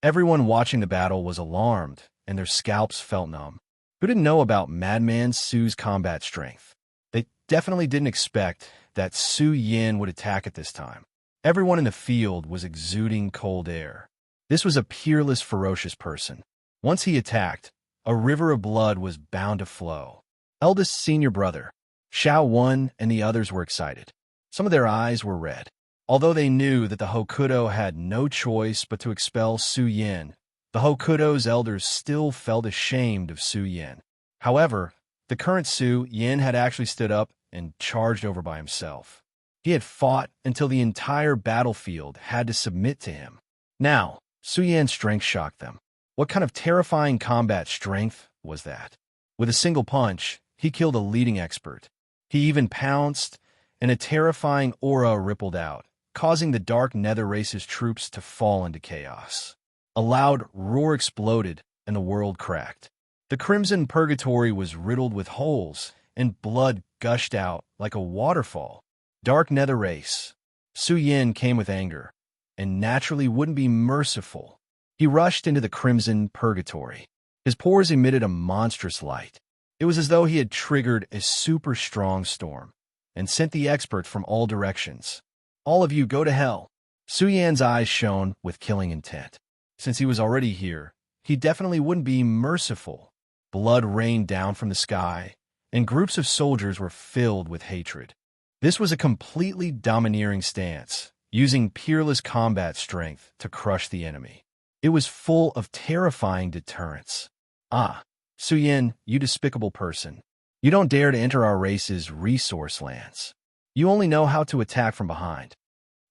Everyone watching the battle was alarmed, and their scalps felt numb. Who didn't know about Madman Su's combat strength? They definitely didn't expect that Su Yin would attack at this time. Everyone in the field was exuding cold air. This was a peerless, ferocious person. Once he attacked, a river of blood was bound to flow. Eldest senior brother, Xiao Wen, and the others were excited. Some of their eyes were red. Although they knew that the Hokuto had no choice but to expel Su Yin, the Hokuto's elders still felt ashamed of Su Yin. However, the current Su Yin had actually stood up and charged over by himself. He had fought until the entire battlefield had to submit to him. Now, Su Yin's strength shocked them. What kind of terrifying combat strength was that? With a single punch, he killed a leading expert. He even pounced, and a terrifying aura rippled out, causing the Dark Nether Race's troops to fall into chaos. A loud roar exploded, and the world cracked. The Crimson Purgatory was riddled with holes, and blood gushed out like a waterfall. Dark Nether Race. Su Yin came with anger, and naturally wouldn't be merciful. He rushed into the Crimson Purgatory. His pores emitted a monstrous light. It was as though he had triggered a super strong storm, and sent the expert from all directions. All of you go to hell. Su Yan's eyes shone with killing intent. Since he was already here, he definitely wouldn't be merciful. Blood rained down from the sky, and groups of soldiers were filled with hatred. This was a completely domineering stance, using peerless combat strength to crush the enemy. It was full of terrifying deterrence. Ah, Su Yin, you despicable person. You don't dare to enter our race's resource lands. You only know how to attack from behind.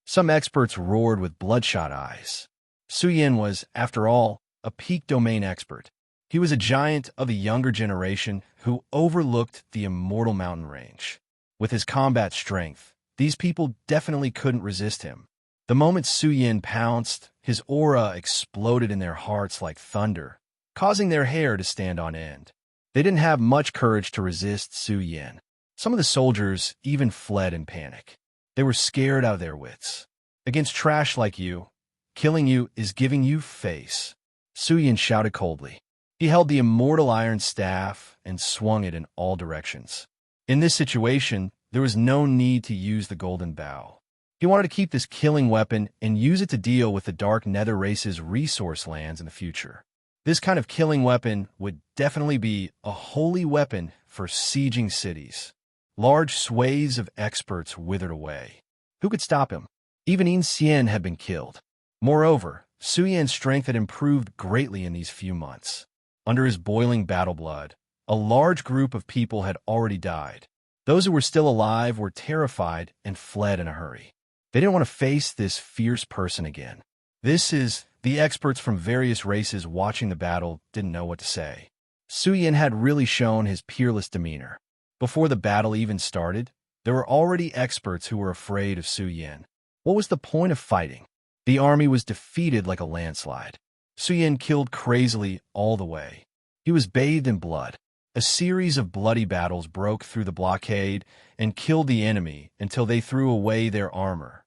Some experts roared with bloodshot eyes. Su Yin was, after all, a peak domain expert. He was a giant of a younger generation who overlooked the immortal mountain range. With his combat strength, these people definitely couldn't resist him. The moment Su Yin pounced, his aura exploded in their hearts like thunder, causing their hair to stand on end. They didn't have much courage to resist Su Yin. Some of the soldiers even fled in panic. They were scared out of their wits. Against trash like you, killing you is giving you face. Su Yin shouted coldly. He held the immortal iron staff and swung it in all directions. In this situation, there was no need to use the golden bow. He wanted to keep this killing weapon and use it to deal with the Dark Nether Race's resource lands in the future. This kind of killing weapon would definitely be a holy weapon for sieging cities. Large swathes of experts withered away. Who could stop him? Even Yin Xian had been killed. Moreover, Su Yan's strength had improved greatly in these few months. Under his boiling battle blood, a large group of people had already died. Those who were still alive were terrified and fled in a hurry. They didn't want to face this fierce person again. The experts from various races watching the battle didn't know what to say. Su Yin had really shown his peerless demeanor. Before the battle even started, there were already experts who were afraid of Su Yin. What was the point of fighting? The army was defeated like a landslide. Su Yin killed crazily all the way. He was bathed in blood. A series of bloody battles broke through the blockade and killed the enemy until they threw away their armor.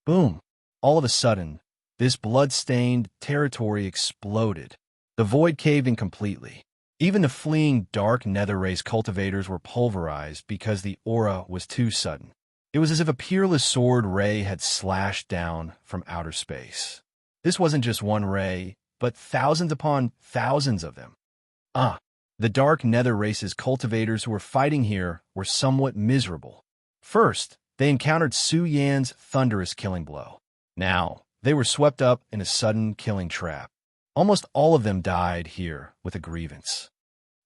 Boom! All of a sudden, this blood-stained territory exploded. The void caved in completely. Even the fleeing Dark Nether Race cultivators were pulverized because the aura was too sudden. It was as if a peerless sword ray had slashed down from outer space. This wasn't just one ray, but thousands upon thousands of them. The Dark Nether Race's cultivators who were fighting here were somewhat miserable. First, they encountered Su Yan's thunderous killing blow. Now, they were swept up in a sudden killing trap. Almost all of them died here with a grievance.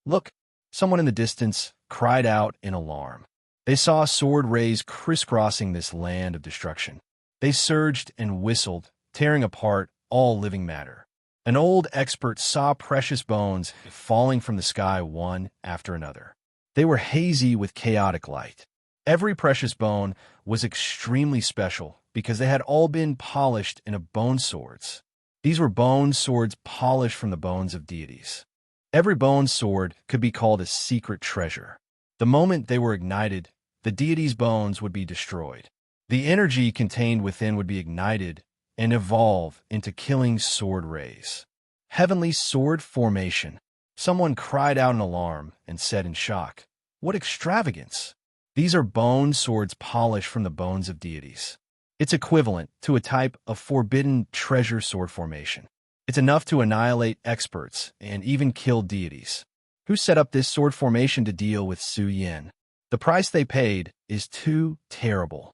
Look, someone in the distance cried out in alarm. They saw sword rays crisscrossing this land of destruction. They surged and whistled, tearing apart all living matter. An old expert saw precious bones falling from the sky one after another. They were hazy with chaotic light. Every precious bone was extremely special because they had all been polished into bone swords. These were bone swords polished from the bones of deities. Every bone sword could be called a secret treasure. The moment they were ignited, the deity's bones would be destroyed. The energy contained within would be ignited and evolve into killing sword rays. Heavenly sword formation. Someone cried out in alarm and said in shock, "What extravagance! These are bone swords polished from the bones of deities." It's equivalent to a type of forbidden treasure sword formation. It's enough to annihilate experts and even kill deities. Who set up this sword formation to deal with Su Yin? The price they paid is too terrible.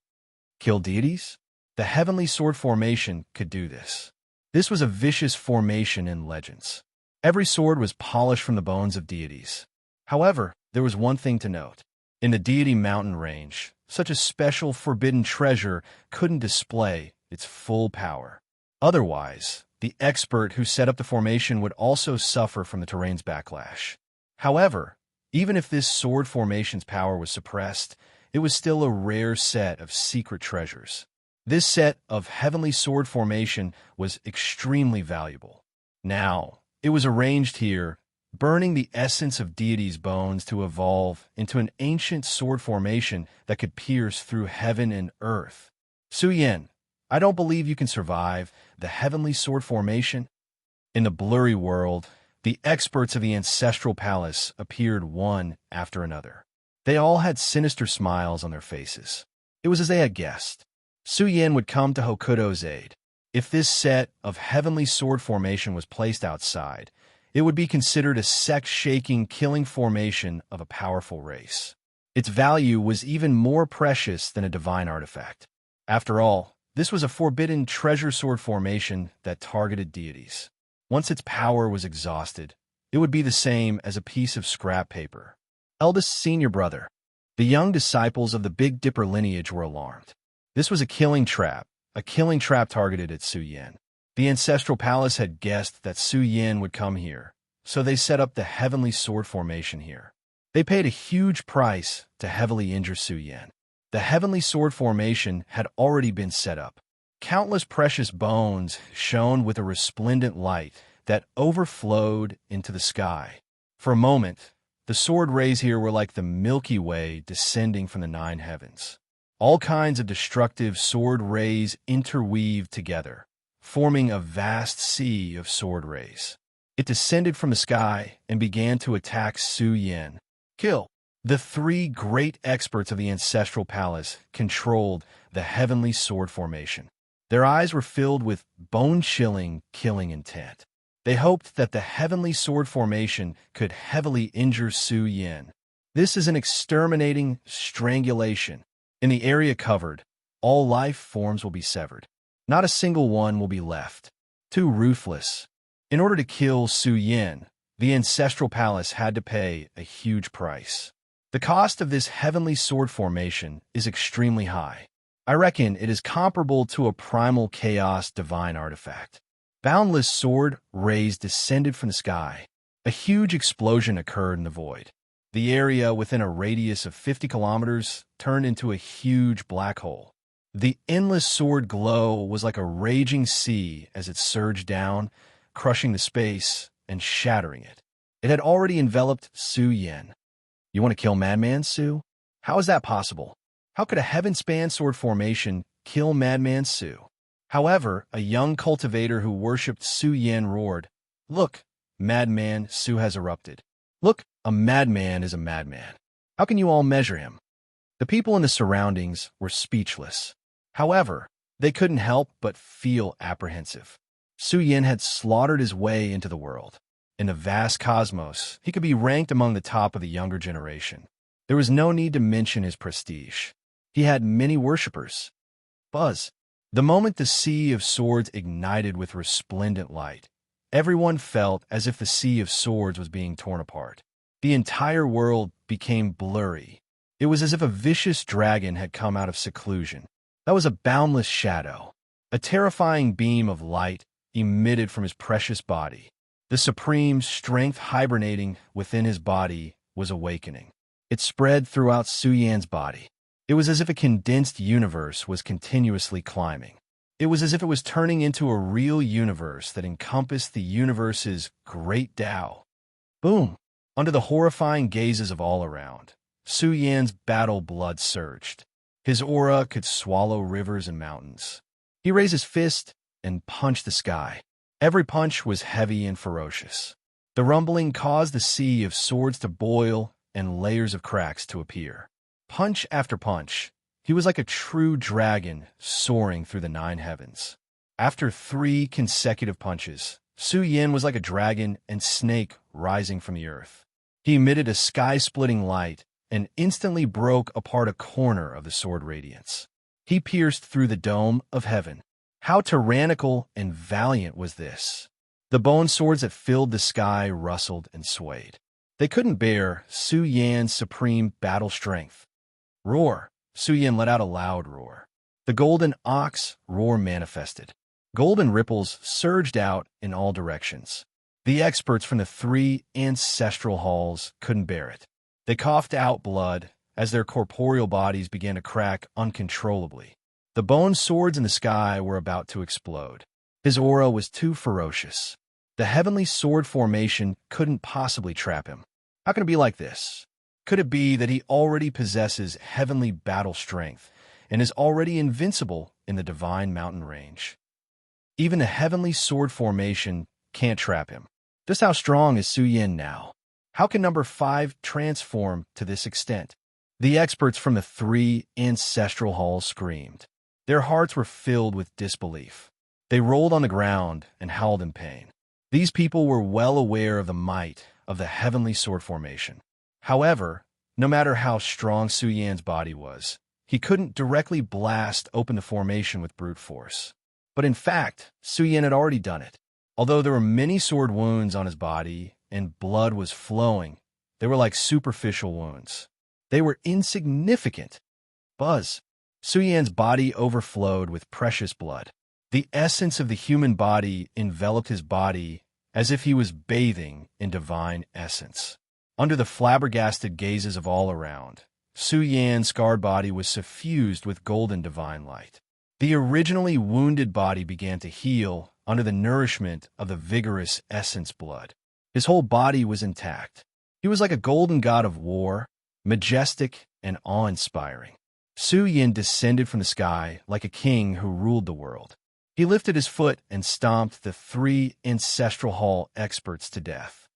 Kill deities? The heavenly sword formation could do this. This was a vicious formation in legends. Every sword was polished from the bones of deities. However, there was one thing to note. In the deity mountain range, such a special forbidden treasure couldn't display its full power. Otherwise, the expert who set up the formation would also suffer from the terrain's backlash. However, even if this sword formation's power was suppressed, it was still a rare set of secret treasures. This set of heavenly sword formation was extremely valuable. Now, it was arranged here, burning the essence of deity's bones to evolve into an ancient sword formation that could pierce through heaven and earth. Su Yin, I don't believe you can survive the heavenly sword formation. In the blurry world, the experts of the ancestral palace appeared one after another. They all had sinister smiles on their faces. It was as they had guessed. Su Yin would come to Hokuto's aid. If this set of heavenly sword formation was placed outside, it would be considered a sex-shaking, killing formation of a powerful race. Its value was even more precious than a divine artifact. After all, this was a forbidden treasure sword formation that targeted deities. Once its power was exhausted, it would be the same as a piece of scrap paper. Eldest senior brother. The young disciples of the Big Dipper lineage were alarmed. This was a killing trap targeted at Su Yin. The ancestral palace had guessed that Su Yin would come here, so they set up the heavenly sword formation here. They paid a huge price to heavily injure Su Yin. The heavenly sword formation had already been set up. Countless precious bones shone with a resplendent light that overflowed into the sky. For a moment, the sword rays here were like the Milky Way descending from the nine heavens. All kinds of destructive sword rays interweaved together, forming a vast sea of sword rays. It descended from the sky and began to attack Su Yin. Kill! The three great experts of the ancestral palace controlled the heavenly sword formation. Their eyes were filled with bone-chilling, killing intent. They hoped that the heavenly sword formation could heavily injure Su Yin. This is an exterminating strangulation. In the area covered, all life forms will be severed. Not a single one will be left. Too ruthless. In order to kill Su Yin, the ancestral palace had to pay a huge price. The cost of this heavenly sword formation is extremely high. I reckon it is comparable to a primal chaos divine artifact. Boundless sword rays descended from the sky. A huge explosion occurred in the void. The area within a radius of 50 kilometers turned into a huge black hole. The endless sword glow was like a raging sea as it surged down, crushing the space and shattering it. It had already enveloped Su Yin. You want to kill Madman Su? How is that possible? How could a heaven-span sword formation kill Madman Su? However, a young cultivator who worshipped Su Yin roared, "Look, Madman Su has erupted. Look, a madman is a madman. How can you all measure him?" The people in the surroundings were speechless. However, they couldn't help but feel apprehensive. Su Yin had slaughtered his way into the world. In the vast cosmos, he could be ranked among the top of the younger generation. There was no need to mention his prestige. He had many worshippers. Buzz. The moment the sea of swords ignited with resplendent light, everyone felt as if the sea of swords was being torn apart. The entire world became blurry. It was as if a vicious dragon had come out of seclusion. That was a boundless shadow. A terrifying beam of light emitted from his precious body. The supreme strength hibernating within his body was awakening. It spread throughout Su Yan's body. It was as if a condensed universe was continuously climbing. It was as if it was turning into a real universe that encompassed the universe's great Tao. Boom! Under the horrifying gazes of all around, Su Yan's battle blood surged. His aura could swallow rivers and mountains. He raised his fist and punched the sky. Every punch was heavy and ferocious. The rumbling caused the sea of swords to boil and layers of cracks to appear. Punch after punch, he was like a true dragon soaring through the 9 heavens. After 3 consecutive punches, Su Yan was like a dragon and snake rising from the earth. He emitted a sky-splitting light and instantly broke apart a corner of the sword radiance. He pierced through the dome of heaven. How tyrannical and valiant was this? The bone swords that filled the sky rustled and swayed. They couldn't bear Su Yan's supreme battle strength. Roar! Su Yan let out a loud roar. The golden ox roar manifested. Golden ripples surged out in all directions. The experts from the 3 ancestral halls couldn't bear it. They coughed out blood as their corporeal bodies began to crack uncontrollably. The bone swords in the sky were about to explode. His aura was too ferocious. The heavenly sword formation couldn't possibly trap him. How can it be like this? Could it be that he already possesses heavenly battle strength and is already invincible in the divine mountain range? Even the heavenly sword formation can't trap him. Just how strong is Su Yan now? How can number 5 transform to this extent? The experts from the 3 ancestral halls screamed. Their hearts were filled with disbelief. They rolled on the ground and howled in pain. These people were well aware of the might of the heavenly sword formation. However, no matter how strong Su Yan's body was, he couldn't directly blast open the formation with brute force. But in fact, Su Yan had already done it. Although there were many sword wounds on his body and blood was flowing, they were like superficial wounds. They were insignificant. Buzz! Su Yan's body overflowed with precious blood. The essence of the human body enveloped his body as if he was bathing in divine essence. Under the flabbergasted gazes of all around, Su Yan's scarred body was suffused with golden divine light. The originally wounded body began to heal under the nourishment of the vigorous essence blood. His whole body was intact. He was like a golden god of war, majestic and awe-inspiring. Su Yan descended from the sky like a king who ruled the world. He lifted his foot and stomped the 3 ancestral hall experts to death.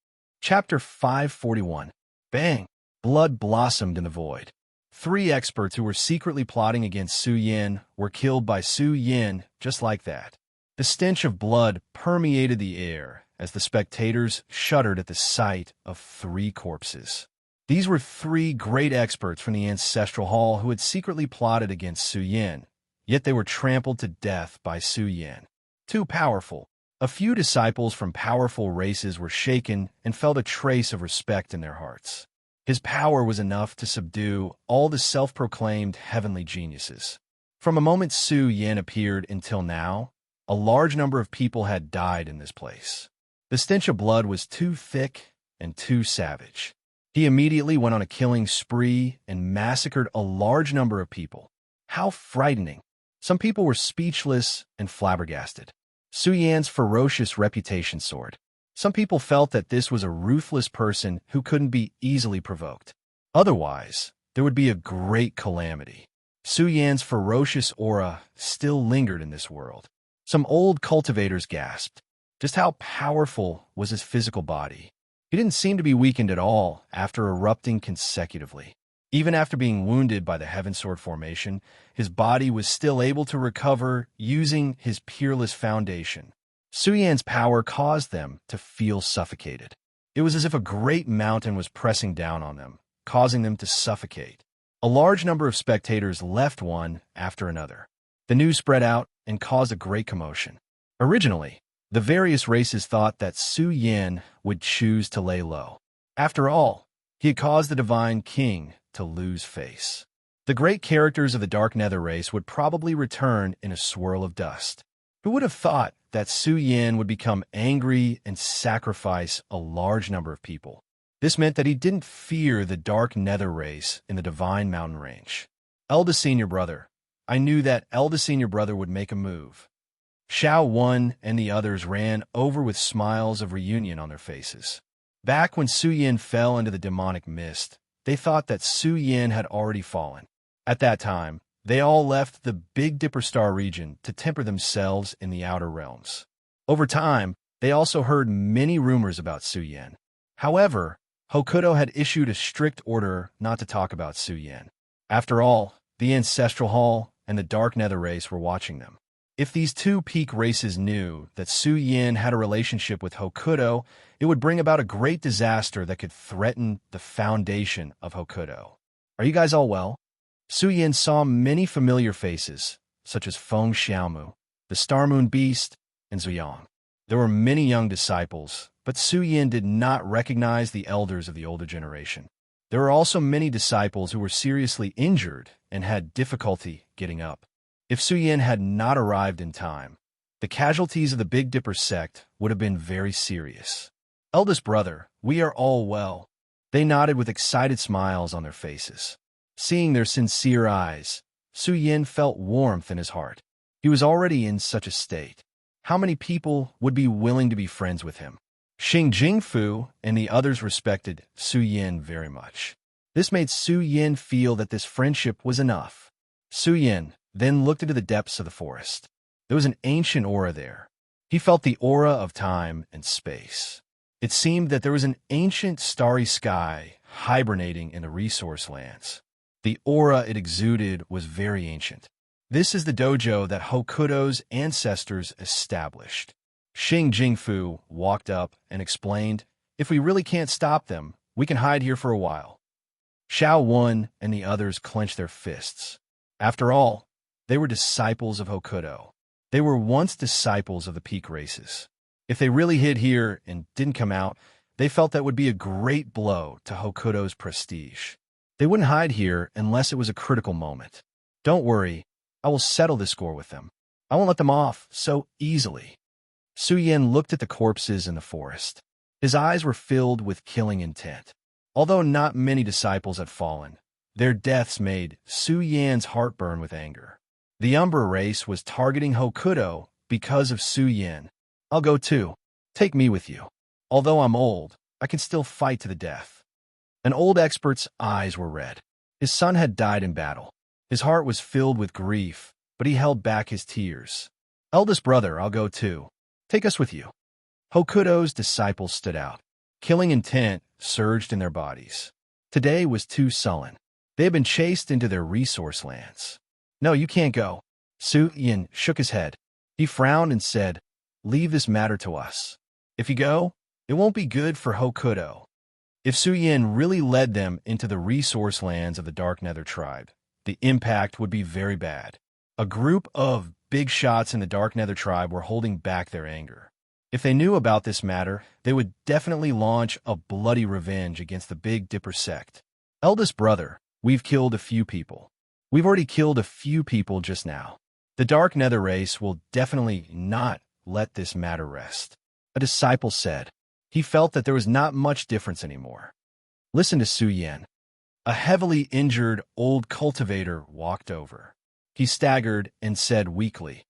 Chapter 541. Bang! Blood blossomed in the void. 3 experts who were secretly plotting against Su Yan were killed by Su Yan just like that. The stench of blood permeated the air as the spectators shuddered at the sight of 3 corpses. These were 3 great experts from the Ancestral Hall who had secretly plotted against Su Yan, yet they were trampled to death by Su Yan. Too powerful. A few disciples from powerful races were shaken and felt a trace of respect in their hearts. His power was enough to subdue all the self-proclaimed heavenly geniuses. From the moment Su Yan appeared until now, a large number of people had died in this place. The stench of blood was too thick and too savage. He immediately went on a killing spree and massacred a large number of people. How frightening! Some people were speechless and flabbergasted. Su Yan's ferocious reputation soared. Some people felt that this was a ruthless person who couldn't be easily provoked. Otherwise, there would be a great calamity. Su Yan's ferocious aura still lingered in this world. Some old cultivators gasped. Just how powerful was his physical body? He didn't seem to be weakened at all after erupting consecutively. Even after being wounded by the Heaven Sword formation, his body was still able to recover using his peerless foundation. Su Yan's power caused them to feel suffocated. It was as if a great mountain was pressing down on them, causing them to suffocate. A large number of spectators left one after another. The news spread out and caused a great commotion. Originally, the various races thought that Su Yan would choose to lay low. After all, he had caused the Divine King to lose face. The great characters of the Dark Nether race would probably return in a swirl of dust. Who would have thought that Su Yan would become angry and sacrifice a large number of people? This meant that he didn't fear the Dark Nether race in the Divine Mountain Range. Eldest senior brother. I knew that eldest senior brother would make a move. Xiao Wen and the others ran over with smiles of reunion on their faces. Back when Su Yin fell into the demonic mist, they thought that Su Yin had already fallen. At that time, they all left the Big Dipper Star region to temper themselves in the outer realms. Over time, they also heard many rumors about Su Yin. However, Hokuto had issued a strict order not to talk about Su Yin. After all, the Ancestral Hall and the Dark Nether race were watching them. If these two peak races knew that Su Yin had a relationship with Hokuto, it would bring about a great disaster that could threaten the foundation of Hokuto. Are you guys all well? Su Yin saw many familiar faces, such as Feng Xiaomu, the Star Moon Beast, and Zuyang. There were many young disciples, but Su Yin did not recognize the elders of the older generation. There were also many disciples who were seriously injured and had difficulty getting up. If Su Yin had not arrived in time, the casualties of the Big Dipper sect would have been very serious. Eldest brother, we are all well. They nodded with excited smiles on their faces. Seeing their sincere eyes, Su Yin felt warmth in his heart. He was already in such a state. How many people would be willing to be friends with him? Xing Jingfu and the others respected Su Yin very much. This made Su Yin feel that this friendship was enough. Su Yin then looked into the depths of the forest. There was an ancient aura there. He felt the aura of time and space. It seemed that there was an ancient starry sky hibernating in the resource lands. The aura it exuded was very ancient. This is the dojo that Hokuto's ancestors established. Xing Jingfu walked up and explained, "If we really can't stop them, we can hide here for a while." Xiao Wen and the others clenched their fists. After all, they were disciples of Hokuto. They were once disciples of the peak races. If they really hid here and didn't come out, they felt that would be a great blow to Hokuto's prestige. They wouldn't hide here unless it was a critical moment. Don't worry, I will settle this score with them. I won't let them off so easily. Su Yin looked at the corpses in the forest. His eyes were filled with killing intent. Although not many disciples had fallen, their deaths made Su Yin's heart burn with anger. The Umber race was targeting Hokuto because of Su Yin. I'll go too. Take me with you. Although I'm old, I can still fight to the death. An old expert's eyes were red. His son had died in battle. His heart was filled with grief, but he held back his tears. Eldest brother, I'll go too. Take us with you. Hokuto's disciples stood out. Killing intent surged in their bodies. Today was too sullen. They had been chased into their resource lands. No, you can't go. Su Yin shook his head. He frowned and said, "Leave this matter to us. If you go, it won't be good for Hokuto." If Su Yin really led them into the resource lands of the Dark Nether tribe, the impact would be very bad. A group of big shots in the Dark Nether tribe were holding back their anger. If they knew about this matter, they would definitely launch a bloody revenge against the Big Dipper sect. Eldest brother, we've killed a few people. We've already killed a few people just now. The Dark Nether race will definitely not let this matter rest. A disciple said. He felt that there was not much difference anymore. Listen to Su Yin. A heavily injured old cultivator walked over. He staggered and said weakly,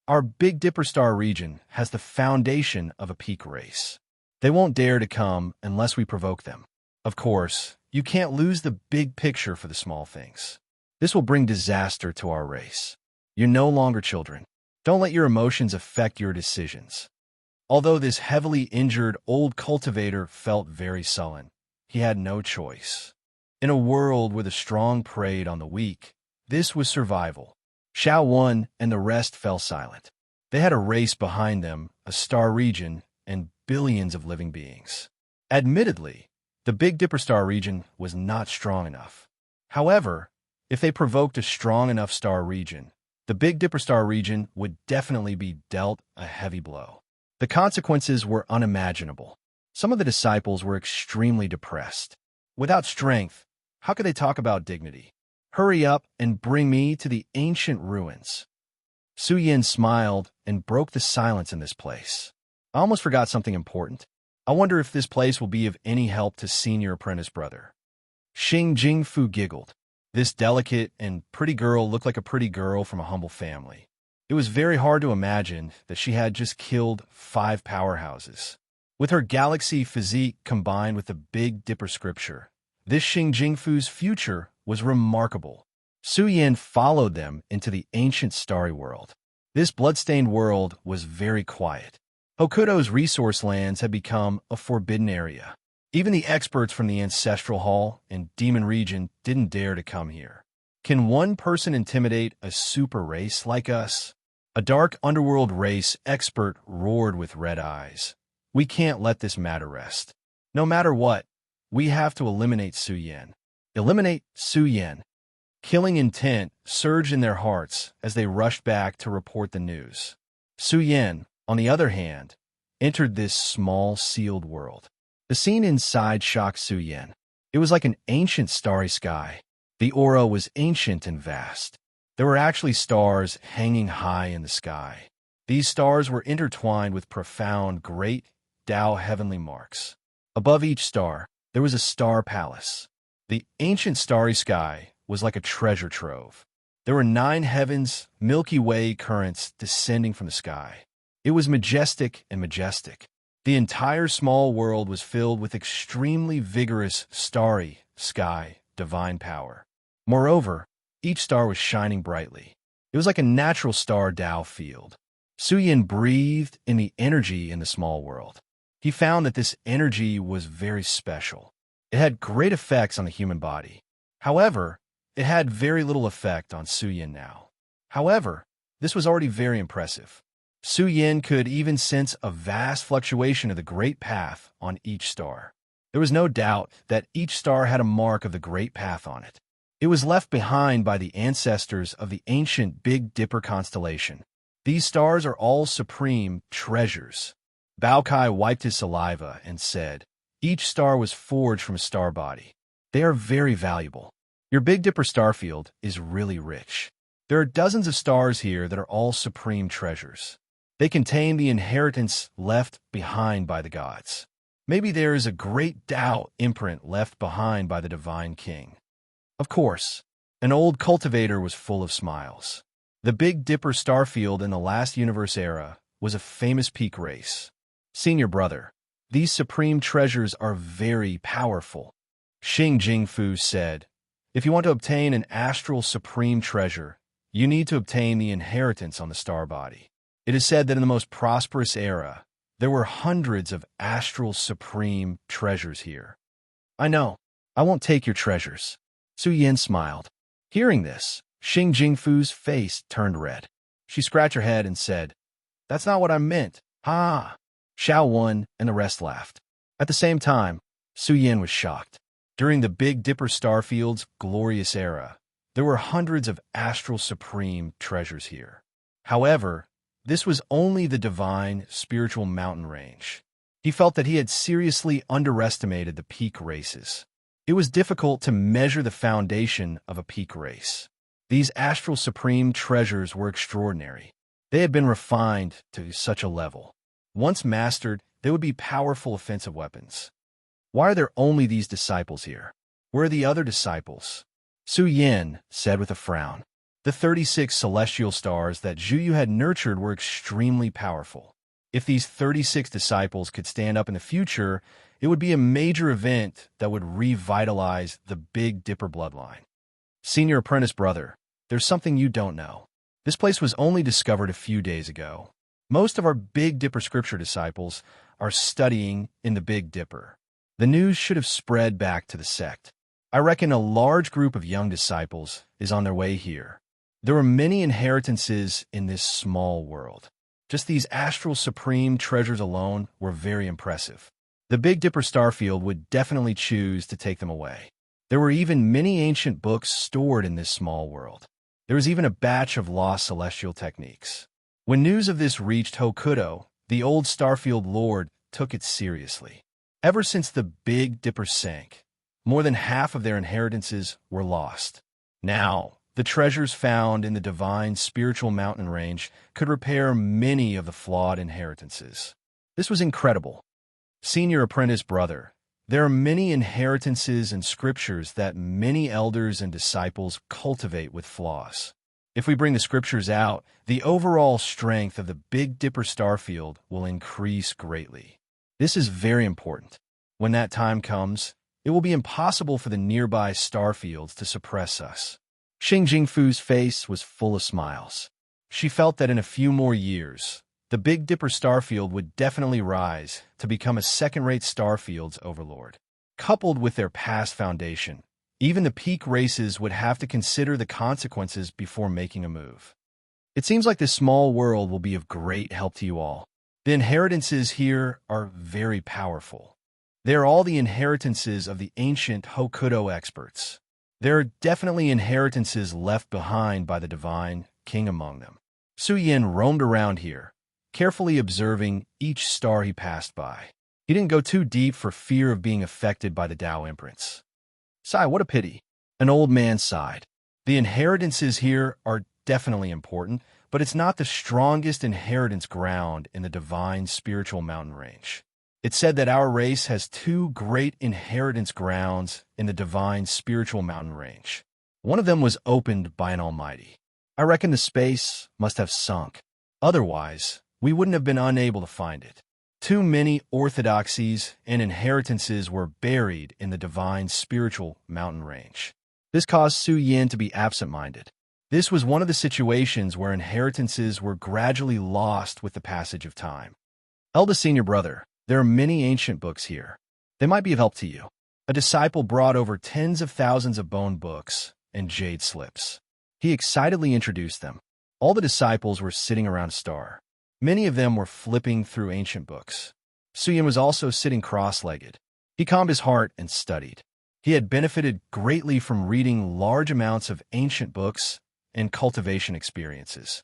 "Our Big Dipper Star region has the foundation of a peak race. They won't dare to come unless we provoke them. Of course, you can't lose the big picture for the small things. This will bring disaster to our race. You're no longer children. Don't let your emotions affect your decisions." Although this heavily injured old cultivator felt very sullen, he had no choice. In a world where the strong preyed on the weak, this was survival. Xiao Wen and the rest fell silent. They had a race behind them, a star region, and billions of living beings. Admittedly, the Big Dipper Star region was not strong enough. However, if they provoked a strong enough star region, the Big Dipper Star region would definitely be dealt a heavy blow. The consequences were unimaginable. Some of the disciples were extremely depressed. Without strength, how could they talk about dignity? Hurry up and bring me to the ancient ruins. Su Yin smiled and broke the silence in this place. I almost forgot something important. I wonder if this place will be of any help to senior apprentice brother. Xing Jingfu giggled. This delicate and pretty girl looked like a pretty girl from a humble family. It was very hard to imagine that she had just killed 5 powerhouses. With her galaxy physique combined with the Big Dipper scripture, this Xing Jingfu's future was remarkable. Su Yin followed them into the ancient starry world. This bloodstained world was very quiet. Hokuto's resource lands had become a forbidden area. Even the experts from the Ancestral Hall and Demon Region didn't dare to come here. Can one person intimidate a super race like us? A dark underworld race expert roared with red eyes. We can't let this matter rest. No matter what, we have to eliminate Su Yin. Eliminate Su Yin. Killing intent surged in their hearts as they rushed back to report the news. Su Yin, on the other hand, entered this small, sealed world. The scene inside shocked Su Yin. It was like an ancient starry sky. The aura was ancient and vast. There were actually stars hanging high in the sky. These stars were intertwined with profound, great Tao heavenly marks. Above each star, there was a star palace. The ancient starry sky was like a treasure trove. There were 9 heavens, Milky Way currents descending from the sky. It was majestic and majestic. The entire small world was filled with extremely vigorous, starry sky, divine power. Moreover, each star was shining brightly. It was like a natural star Tao field. Su Yin breathed in the energy in the small world. He found that this energy was very special. It had great effects on the human body. However, it had very little effect on Su Yin now. However, this was already very impressive. Su Yin could even sense a vast fluctuation of the Great Path on each star. There was no doubt that each star had a mark of the Great Path on it. It was left behind by the ancestors of the ancient Big Dipper constellation. These stars are all supreme treasures. Bao Kai wiped his saliva and said, "Each star was forged from a star body. They are very valuable. Your Big Dipper star field is really rich. There are dozens of stars here that are all supreme treasures. They contain the inheritance left behind by the gods. Maybe there is a great Tao imprint left behind by the Divine King." Of course, an old cultivator was full of smiles. The Big Dipper starfield in the last universe era was a famous peak race. Senior brother, these supreme treasures are very powerful. Xing Jingfu said, "If you want to obtain an astral supreme treasure, you need to obtain the inheritance on the star body. It is said that in the most prosperous era, there were hundreds of astral supreme treasures here." "I know. I won't take your treasures." Su Yin smiled. Hearing this, Xing Jingfu's face turned red. She scratched her head and said, "That's not what I meant. Ha!" Xiao Wen and the rest laughed. At the same time, Su Yin was shocked. During the Big Dipper starfield's glorious era, there were hundreds of astral supreme treasures here. However, this was only the divine spiritual mountain range. He felt that he had seriously underestimated the peak races. It was difficult to measure the foundation of a peak race. These astral supreme treasures were extraordinary. They had been refined to such a level. Once mastered, they would be powerful offensive weapons. Why are there only these disciples here? Where are the other disciples? Su Yin said with a frown. The 36 celestial stars that Zhu Yu had nurtured were extremely powerful. If these 36 disciples could stand up in the future, it would be a major event that would revitalize the Big Dipper bloodline. Senior apprentice brother, there's something you don't know. This place was only discovered a few days ago. Most of our Big Dipper scripture disciples are studying in the Big Dipper. The news should have spread back to the sect. I reckon a large group of young disciples is on their way here. There are many inheritances in this small world. Just these astral supreme treasures alone were very impressive. The Big Dipper starfield would definitely choose to take them away. There were even many ancient books stored in this small world. There was even a batch of lost celestial techniques. When news of this reached Hokuto, the old starfield lord took it seriously. Ever since the Big Dipper sank, more than half of their inheritances were lost. Now, the treasures found in the divine spiritual mountain range could repair many of the flawed inheritances. This was incredible. Senior apprentice brother, There are many inheritances and scriptures that many elders and disciples cultivate with flaws. If we bring the scriptures out, the overall strength of the Big Dipper starfield will increase greatly. This is very important. When that time comes, it will be impossible for the nearby starfields to suppress us. Xing Jingfu's face was full of smiles. She felt that in a few more years, the Big Dipper starfield would definitely rise to become a second-rate starfield's overlord. Coupled with their past foundation, even the peak races would have to consider the consequences before making a move. It seems like this small world will be of great help to you all. The inheritances here are very powerful. They are all the inheritances of the ancient Hokuto experts. There are definitely inheritances left behind by the divine king among them. Su Yin roamed around here, carefully observing each star he passed by. He didn't go too deep for fear of being affected by the Tao imprints. Sigh, what a pity. An old man sighed. The inheritances here are definitely important, but it's not the strongest inheritance ground in the divine spiritual mountain range. It's said that our race has two great inheritance grounds in the divine spiritual mountain range. One of them was opened by an almighty. I reckon the space must have sunk. Otherwise, we wouldn't have been unable to find it. Too many orthodoxies and inheritances were buried in the divine spiritual mountain range. This caused Su Yin to be absent-minded. This was one of the situations where inheritances were gradually lost with the passage of time. Eldest senior brother, there are many ancient books here. They might be of help to you. A disciple brought over tens of thousands of bone books and jade slips. He excitedly introduced them. All the disciples were sitting around a star. Many of them were flipping through ancient books. Su Yin was also sitting cross-legged. He calmed his heart and studied. He had benefited greatly from reading large amounts of ancient books and cultivation experiences.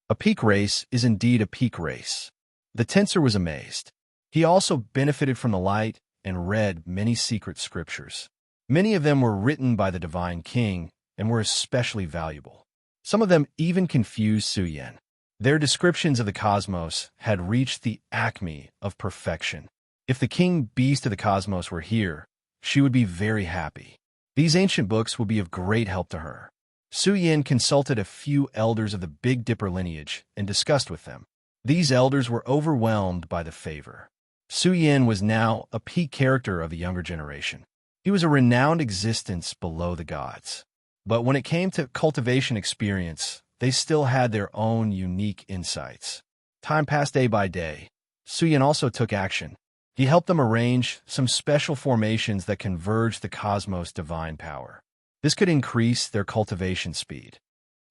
A peak race is indeed a peak race. The Tensor was amazed. He also benefited from the light and read many secret scriptures. Many of them were written by the Divine King and were especially valuable. Some of them even confused Su Yin. Their descriptions of the cosmos had reached the acme of perfection. If the king beast of the cosmos were here, she would be very happy. These ancient books would be of great help to her. Su Yin consulted a few elders of the Big Dipper lineage and discussed with them. These elders were overwhelmed by the favor. Su Yin was now a peak character of the younger generation. He was a renowned existence below the gods. But when it came to cultivation experience, they still had their own unique insights. Time passed day by day. Su Yin also took action. He helped them arrange some special formations that converged the cosmos' divine power. This could increase their cultivation speed.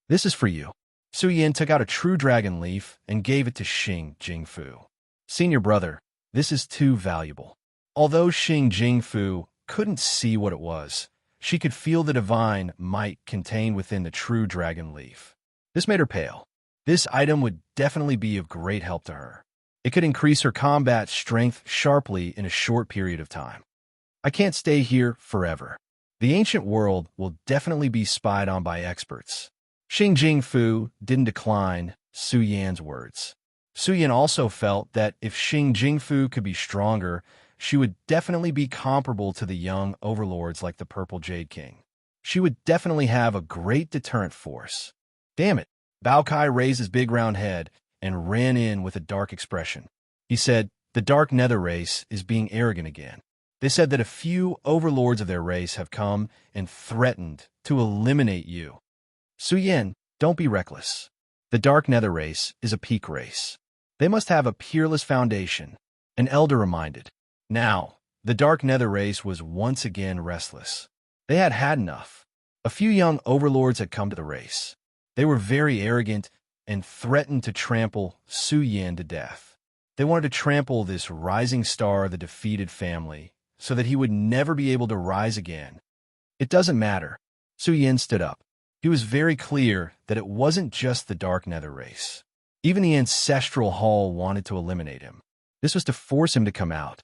This is for you. Su Yin took out a true dragon leaf and gave it to Xing Jingfu. Senior brother, this is too valuable. Although Xing Jingfu couldn't see what it was, she could feel the divine might contained within the true dragon leaf. This made her pale. This item would definitely be of great help to her. It could increase her combat strength sharply in a short period of time. I can't stay here forever. The ancient world will definitely be spied on by experts. Xing Jingfu didn't decline Su Yin's words. Su Yin also felt that if Xing Jingfu could be stronger, she would definitely be comparable to the young overlords like the Purple Jade King. She would definitely have a great deterrent force. Damn it. Bao Kai raised his big round head and ran in with a dark expression. He said, the Dark Nether race is being arrogant again. They said that a few overlords of their race have come and threatened to eliminate you. Su Yin, don't be reckless. The Dark Nether race is a peak race. They must have a peerless foundation, an elder reminded. Now, the Dark Nether race was once again restless. They had had enough. A few young overlords had come to the race. They were very arrogant and threatened to trample Su Yin to death. They wanted to trample this rising star of the defeated family so that he would never be able to rise again. It doesn't matter. Su Yin stood up. He was very clear that it wasn't just the Dark Nether race. Even the Ancestral Hall wanted to eliminate him. This was to force him to come out.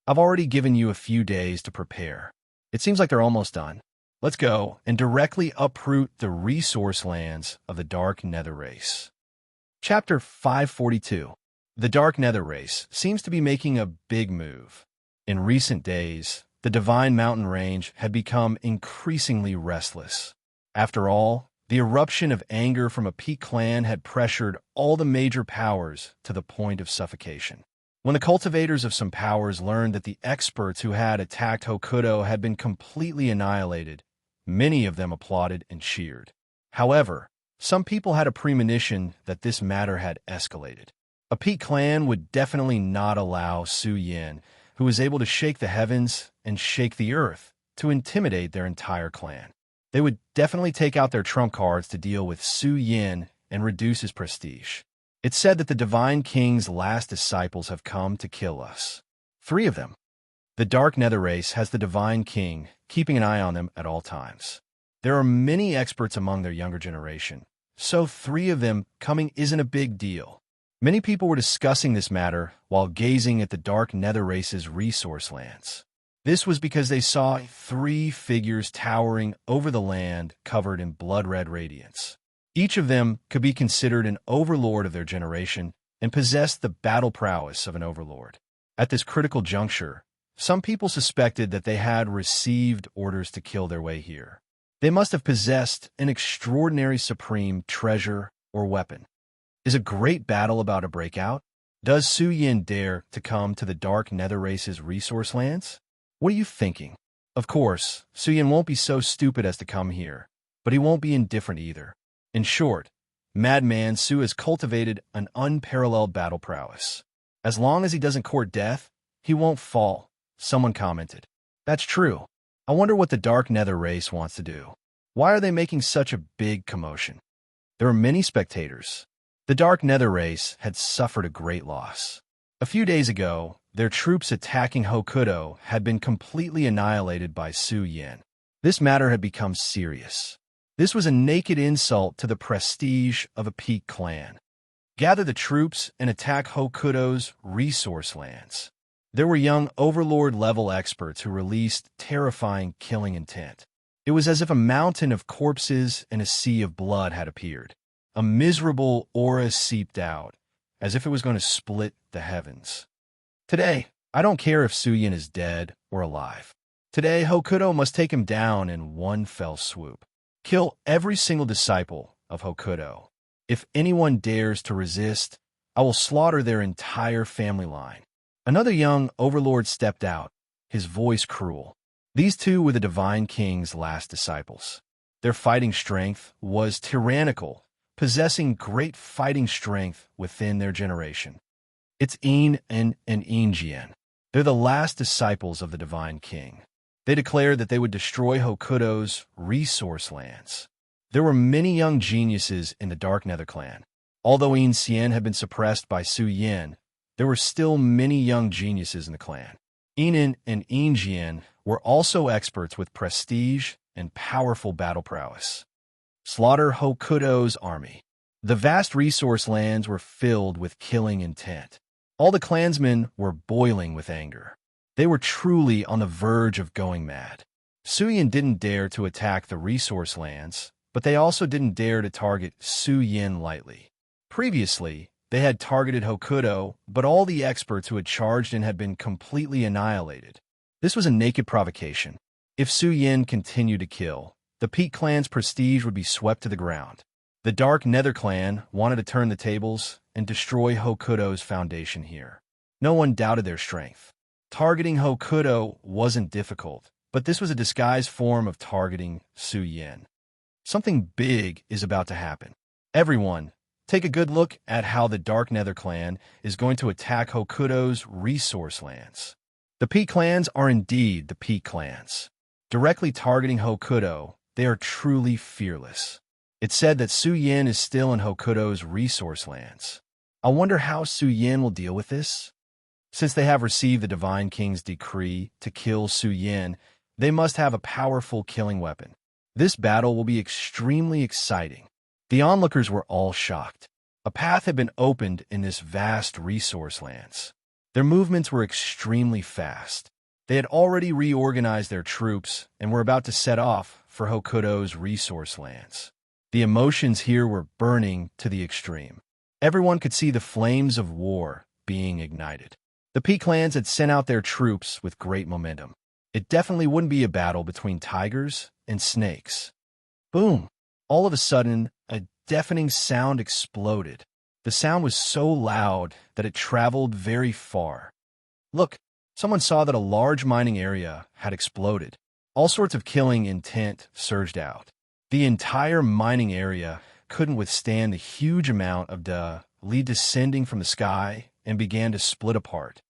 I've already given you a few days to prepare. It seems like they're almost done. Let's go and directly uproot the resource lands of the Dark Nether race. Chapter 542. The Dark Nether race seems to be making a big move. In recent days, the Divine Mountain Range had become increasingly restless. After all, the eruption of anger from a peak clan had pressured all the major powers to the point of suffocation. When the cultivators of some powers learned that the experts who had attacked Hokuto had been completely annihilated, many of them applauded and cheered. However, some people had a premonition that this matter had escalated. A peak clan would definitely not allow Su Yin, who was able to shake the heavens and shake the earth, to intimidate their entire clan. They would definitely take out their trump cards to deal with Su Yin and reduce his prestige. It's said that the Divine King's last disciples have come to kill us. 3 of them. The Dark Nether race has the Divine King keeping an eye on them at all times. There are many experts among their younger generation, so 3 of them coming isn't a big deal. Many people were discussing this matter while gazing at the Dark Nether race's resource lands. This was because they saw 3 figures towering over the land covered in blood-red radiance. Each of them could be considered an overlord of their generation and possessed the battle prowess of an overlord. At this critical juncture, some people suspected that they had received orders to kill their way here. They must have possessed an extraordinary supreme treasure or weapon. Is a great battle about to break out? Does Su Yin dare to come to the Dark Nether race's resource lands? What are you thinking? Of course, Su Yin won't be so stupid as to come here, but he won't be indifferent either. In short, Madman Su has cultivated an unparalleled battle prowess. As long as he doesn't court death, he won't fall, someone commented. That's true. I wonder what the Dark Nether race wants to do. Why are they making such a big commotion? There are many spectators. The Dark Nether race had suffered a great loss. A few days ago, their troops attacking Hokuto had been completely annihilated by Su Yin. This matter had become serious. This was a naked insult to the prestige of a peak clan. Gather the troops and attack Hokuto's resource lands. There were young Overlord-level experts who released terrifying killing intent. It was as if a mountain of corpses and a sea of blood had appeared. A miserable aura seeped out, as if it was going to split the heavens. Today, I don't care if Su Yin is dead or alive. Today, Hokuto must take him down in one fell swoop. Kill every single disciple of Hokuto. If anyone dares to resist, I will slaughter their entire family line. Another young overlord stepped out, his voice cruel. These 2 were the Divine King's last disciples. Their fighting strength was tyrannical, possessing great fighting strength within their generation. It's Yin and Jian. They're the last disciples of the Divine King. They declared that they would destroy Hokuto's resource lands. There were many young geniuses in the Dark Nether clan. Although Yin Xian had been suppressed by Su Yin, there were still many young geniuses in the clan. Yin and Jian were also experts with prestige and powerful battle prowess. Slaughter Hokuto's army. The vast resource lands were filled with killing intent. All the clansmen were boiling with anger. They were truly on the verge of going mad. Su Yin didn't dare to attack the resource lands, but they also didn't dare to target Su Yin lightly. Previously, they had targeted Hokuto, but all the experts who had charged in had been completely annihilated. This was a naked provocation. If Su Yin continued to kill, the Peak clan's prestige would be swept to the ground. The Dark Nether clan wanted to turn the tables and destroy Hokuto's foundation here. No one doubted their strength. Targeting Hokuto wasn't difficult, but this was a disguised form of targeting Su Yin. Something big is about to happen. Everyone, take a good look at how the Dark Nether clan is going to attack Hokuto's resource lands. The Peak clans are indeed the Peak clans. Directly targeting Hokuto, they are truly fearless. It's said that Su Yin is still in Hokuto's resource lands. I wonder how Su Yin will deal with this? Since they have received the Divine King's decree to kill Su Yin, they must have a powerful killing weapon. This battle will be extremely exciting. The onlookers were all shocked. A path had been opened in this vast resource lands. Their movements were extremely fast. They had already reorganized their troops and were about to set off for Hokuto's resource lands. The emotions here were burning to the extreme. Everyone could see the flames of war being ignited. The Peak clans had sent out their troops with great momentum. It definitely wouldn't be a battle between tigers and snakes. Boom! All of a sudden, a deafening sound exploded. The sound was so loud that it traveled very far. Look, someone saw that a large mining area had exploded. All sorts of killing intent surged out. The entire mining area couldn't withstand the huge amount of lead descending from the sky and began to split apart.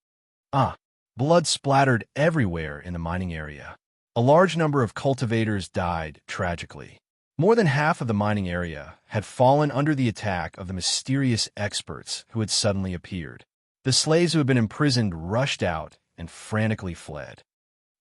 Blood splattered everywhere in the mining area. A large number of cultivators died tragically. More than half of the mining area had fallen under the attack of the mysterious experts who had suddenly appeared. The slaves who had been imprisoned rushed out and frantically fled.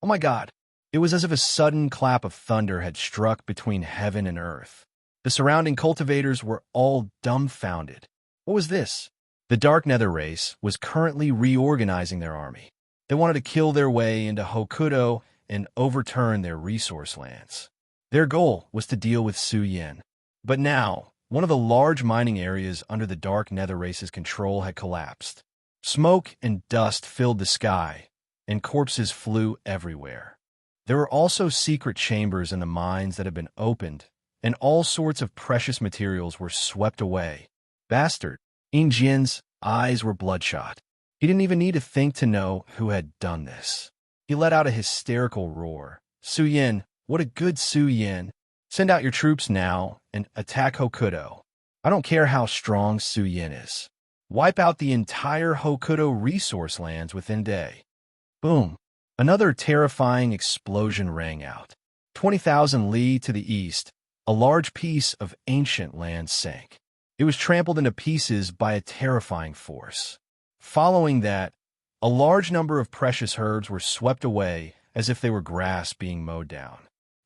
Oh my God! It was as if a sudden clap of thunder had struck between heaven and earth. The surrounding cultivators were all dumbfounded. What was this? The Dark Nether race was currently reorganizing their army. They wanted to kill their way into Hokuto and overturn their resource lands. Their goal was to deal with Su Yin. But now, one of the large mining areas under the Dark Nether race's control had collapsed. Smoke and dust filled the sky, and corpses flew everywhere. There were also secret chambers in the mines that had been opened, and all sorts of precious materials were swept away. Bastard! Jin's eyes were bloodshot. He didn't even need to think to know who had done this. He let out a hysterical roar. Su Yin, what a good Su Yin! Send out your troops now and attack Hokuto. I don't care how strong Su Yin is. Wipe out the entire Hokuto resource lands within a day. Boom! Another terrifying explosion rang out. 20,000 li to the east, a large piece of ancient land sank. It was trampled into pieces by a terrifying force. Following that, a large number of precious herbs were swept away as if they were grass being mowed down.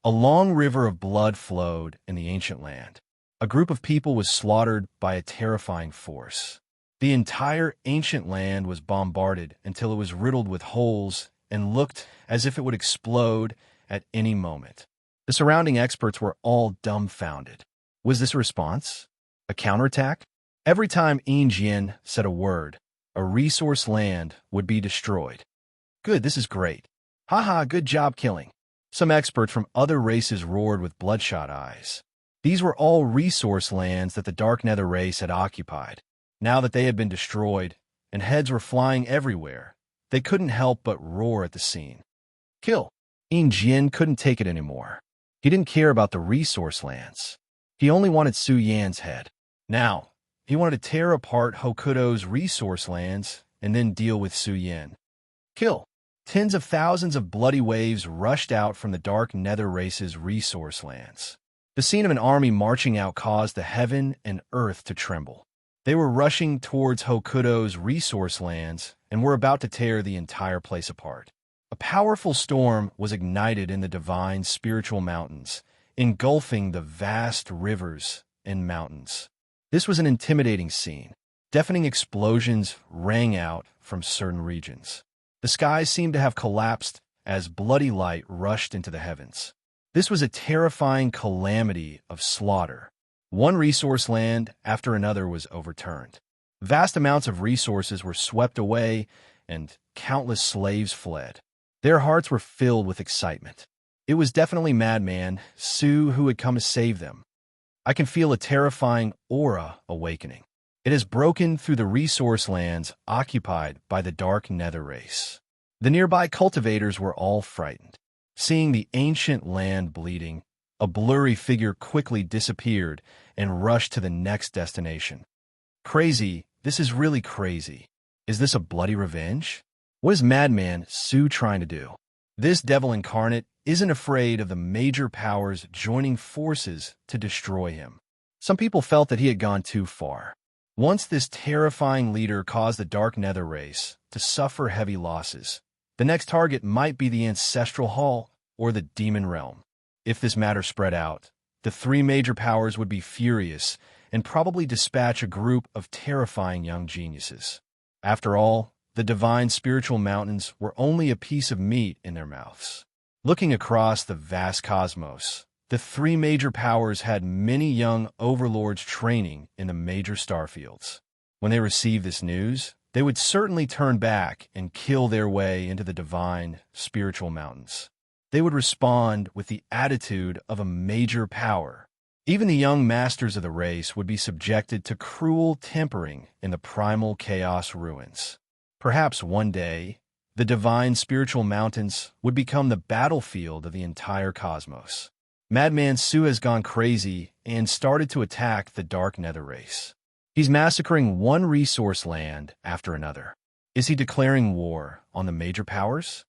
A long river of blood flowed in the ancient land. A group of people was slaughtered by a terrifying force. The entire ancient land was bombarded until it was riddled with holes and looked as if it would explode at any moment. The surrounding experts were all dumbfounded. Was this a response? A counterattack? Every time Jin said a word, a resource land would be destroyed. Good, this is great. Haha, good job killing. Some experts from other races roared with bloodshot eyes. These were all resource lands that the Dark Nether race had occupied. Now that they had been destroyed, and heads were flying everywhere, they couldn't help but roar at the scene. Kill! Jin couldn't take it anymore. He didn't care about the resource lands. He only wanted Su Yan's head. Now, he wanted to tear apart Hokuto's resource lands and then deal with Su Yin. Kill! Tens of thousands of bloody waves rushed out from the Dark Nether race's resource lands. The scene of an army marching out caused the heaven and earth to tremble. They were rushing towards Hokuto's resource lands and were about to tear the entire place apart. A powerful storm was ignited in the divine spiritual mountains, engulfing the vast rivers and mountains. This was an intimidating scene. Deafening explosions rang out from certain regions. The skies seemed to have collapsed as bloody light rushed into the heavens. This was a terrifying calamity of slaughter. One resource land after another was overturned. Vast amounts of resources were swept away, and countless slaves fled. Their hearts were filled with excitement. It was definitely Madman Su who had come to save them. I can feel a terrifying aura awakening. It has broken through the resource lands occupied by the Dark Nether race. The nearby cultivators were all frightened. Seeing the ancient land bleeding, a blurry figure quickly disappeared and rushed to the next destination. Crazy, this is really crazy. Is this a bloody revenge? What is Madman Su trying to do? This devil incarnate isn't afraid of the major powers joining forces to destroy him. Some people felt that he had gone too far. Once this terrifying leader caused the Dark Nether race to suffer heavy losses, the next target might be the Ancestral Hall or the Demon Realm. If this matter spread out, the three major powers would be furious and probably dispatch a group of terrifying young geniuses. After all, the divine spiritual mountains were only a piece of meat in their mouths. Looking across the vast cosmos, the three major powers had many young overlords training in the major starfields. When they received this news, they would certainly turn back and kill their way into the divine, spiritual mountains. They would respond with the attitude of a major power. Even the young masters of the race would be subjected to cruel tempering in the primal chaos ruins. Perhaps one day, the divine spiritual mountains would become the battlefield of the entire cosmos. Madman Su has gone crazy and started to attack the Dark Nether race. He's massacring one resource land after another. Is he declaring war on the major powers?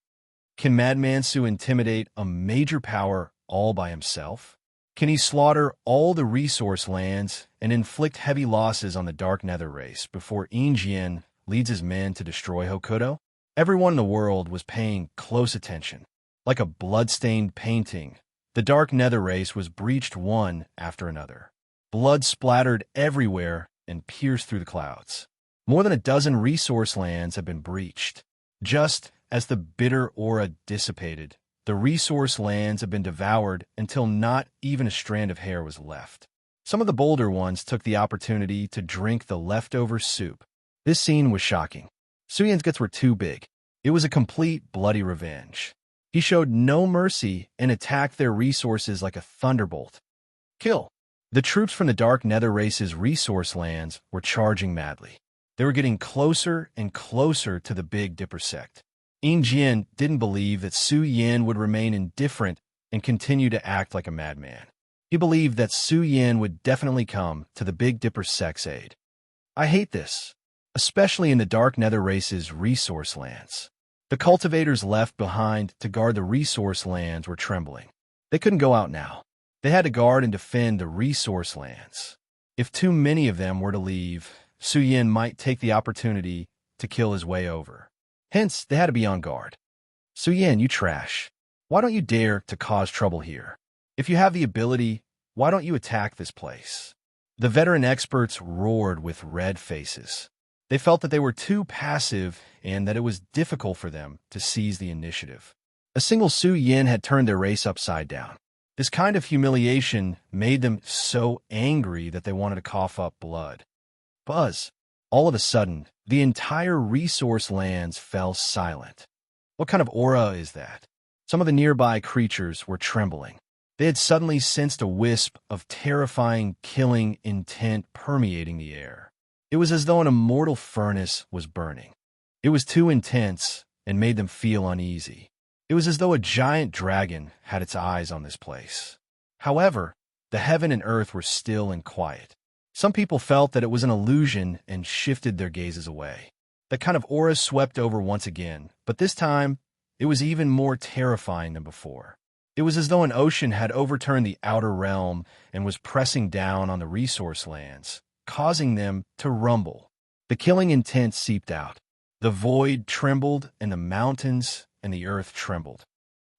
Can Madman Su intimidate a major power all by himself? Can he slaughter all the resource lands and inflict heavy losses on the Dark Nether race before Jian leads his men to destroy Hokuto? Everyone in the world was paying close attention. Like a blood-stained painting, the Dark Nether race was breached one after another. Blood splattered everywhere and pierced through the clouds. More than a dozen resource lands had been breached. Just as the bitter aura dissipated, the resource lands had been devoured until not even a strand of hair was left. Some of the bolder ones took the opportunity to drink the leftover soup. This scene was shocking. Suyan's guts were too big. It was a complete bloody revenge. He showed no mercy and attacked their resources like a thunderbolt. Kill! The troops from the Dark Nether race's resource lands were charging madly. They were getting closer and closer to the Big Dipper sect. Jian didn't believe that Su Yin would remain indifferent and continue to act like a madman. He believed that Su Yin would definitely come to the Big Dipper sect's aid. I hate this, especially in the Dark Nether race's resource lands. The cultivators left behind to guard the resource lands were trembling. They couldn't go out now. They had to guard and defend the resource lands. If too many of them were to leave, Su Yin might take the opportunity to kill his way over. Hence, they had to be on guard. Su Yin, you trash. Why don't you dare to cause trouble here? If you have the ability, why don't you attack this place? The veteran experts roared with red faces. They felt that they were too passive and that it was difficult for them to seize the initiative. A single Su Yin had turned their race upside down. This kind of humiliation made them so angry that they wanted to cough up blood. Buzz! All of a sudden, the entire resource lands fell silent. What kind of aura is that? Some of the nearby creatures were trembling. They had suddenly sensed a wisp of terrifying, killing intent permeating the air. It was as though an immortal furnace was burning. It was too intense and made them feel uneasy. It was as though a giant dragon had its eyes on this place. However, the heaven and earth were still and quiet. Some people felt that it was an illusion and shifted their gazes away. That kind of aura swept over once again, but this time, it was even more terrifying than before. It was as though an ocean had overturned the outer realm and was pressing down on the resource lands, causing them to rumble. The killing intent seeped out. The void trembled, and the mountains and the earth trembled.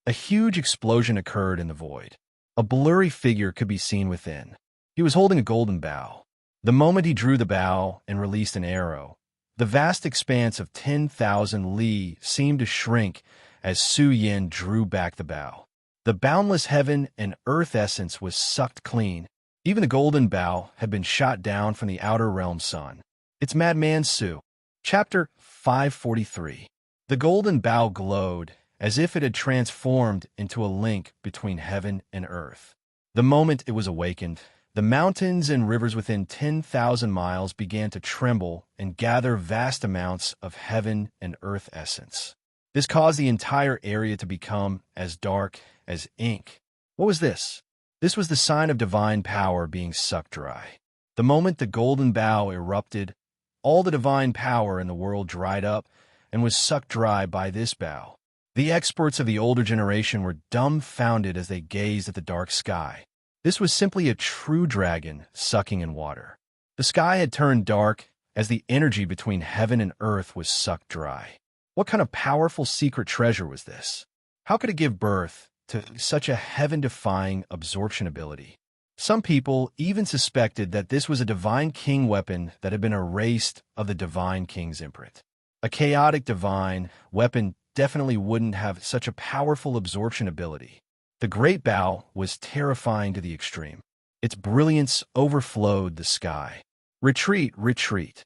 A huge explosion occurred in the void. A blurry figure could be seen within. He was holding a golden bow. The moment he drew the bow and released an arrow, the vast expanse of 10,000 li seemed to shrink as Su Yin drew back the bow. The boundless heaven and earth essence was sucked clean. Even the golden bow had been shot down from the outer realm sun. It's Madman Su. Chapter 543. The golden bow glowed as if it had transformed into a link between heaven and earth. The moment it was awakened, the mountains and rivers within 10,000 miles began to tremble and gather vast amounts of heaven and earth essence. This caused the entire area to become as dark as ink. What was this? This was the sign of divine power being sucked dry. The moment the golden bow erupted, all the divine power in the world dried up and was sucked dry by this bow. The experts of the older generation were dumbfounded as they gazed at the dark sky. This was simply a true dragon sucking in water. The sky had turned dark as the energy between heaven and earth was sucked dry. What kind of powerful secret treasure was this? How could it give birth to such a heaven-defying absorption ability? Some people even suspected that this was a divine king weapon that had been erased of the divine king's imprint. A chaotic divine weapon definitely wouldn't have such a powerful absorption ability. The great bow was terrifying to the extreme. Its brilliance overflowed the sky. Retreat, retreat.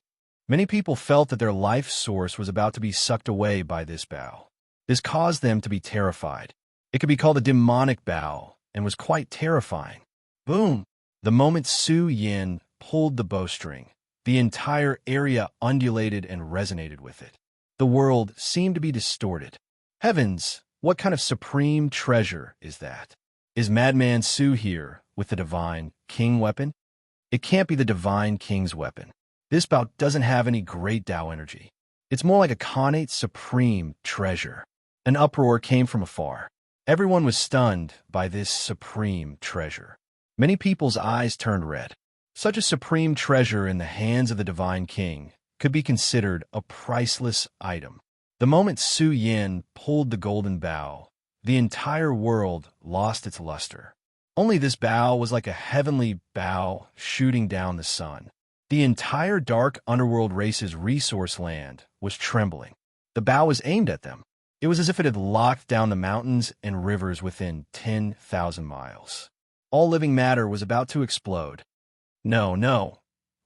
Many people felt that their life source was about to be sucked away by this bow. This caused them to be terrified. It could be called a demonic bow and was quite terrifying. Boom! The moment Su Yin pulled the bowstring, the entire area undulated and resonated with it. The world seemed to be distorted. Heavens, what kind of supreme treasure is that? Is Madman Su here with the Divine King weapon? It can't be the Divine King's weapon. This bout doesn't have any great Tao energy. It's more like a connate supreme treasure. An uproar came from afar. Everyone was stunned by this supreme treasure. Many people's eyes turned red. Such a supreme treasure in the hands of the Divine King could be considered a priceless item. The moment Su Yin pulled the golden bow, the entire world lost its luster. Only this bow was like a heavenly bow shooting down the sun. The entire dark underworld race's resource land was trembling. The bow was aimed at them. It was as if it had locked down the mountains and rivers within 10,000 miles. All living matter was about to explode. No.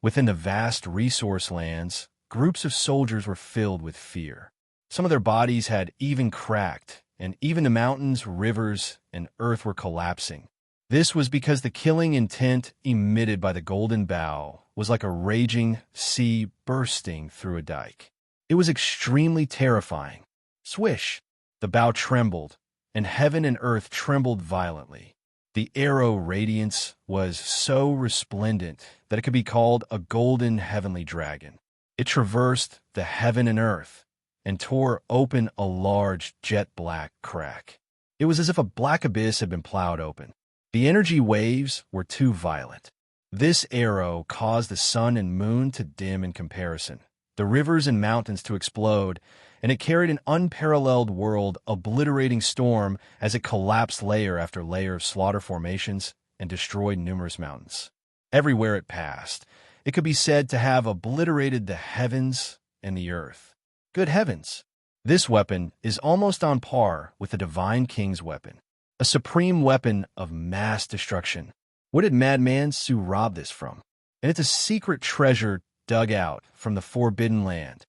Within the vast resource lands, groups of soldiers were filled with fear. Some of their bodies had even cracked, and even the mountains, rivers, and earth were collapsing. This was because the killing intent emitted by the golden bow was like a raging sea bursting through a dike. It was extremely terrifying. Swish! The bow trembled, and heaven and earth trembled violently. The arrow radiance was so resplendent that it could be called a golden heavenly dragon. It traversed the heaven and earth and tore open a large jet-black crack. It was as if a black abyss had been plowed open. The energy waves were too violent. This arrow caused the sun and moon to dim in comparison, the rivers and mountains to explode, and it carried an unparalleled world-obliterating storm as it collapsed layer after layer of slaughter formations and destroyed numerous mountains. Everywhere it passed, it could be said to have obliterated the heavens and the earth. Good heavens! This weapon is almost on par with the Divine King's weapon, a supreme weapon of mass destruction. Where did Madman Su rob this from? And it's a secret treasure dug out from the Forbidden Land.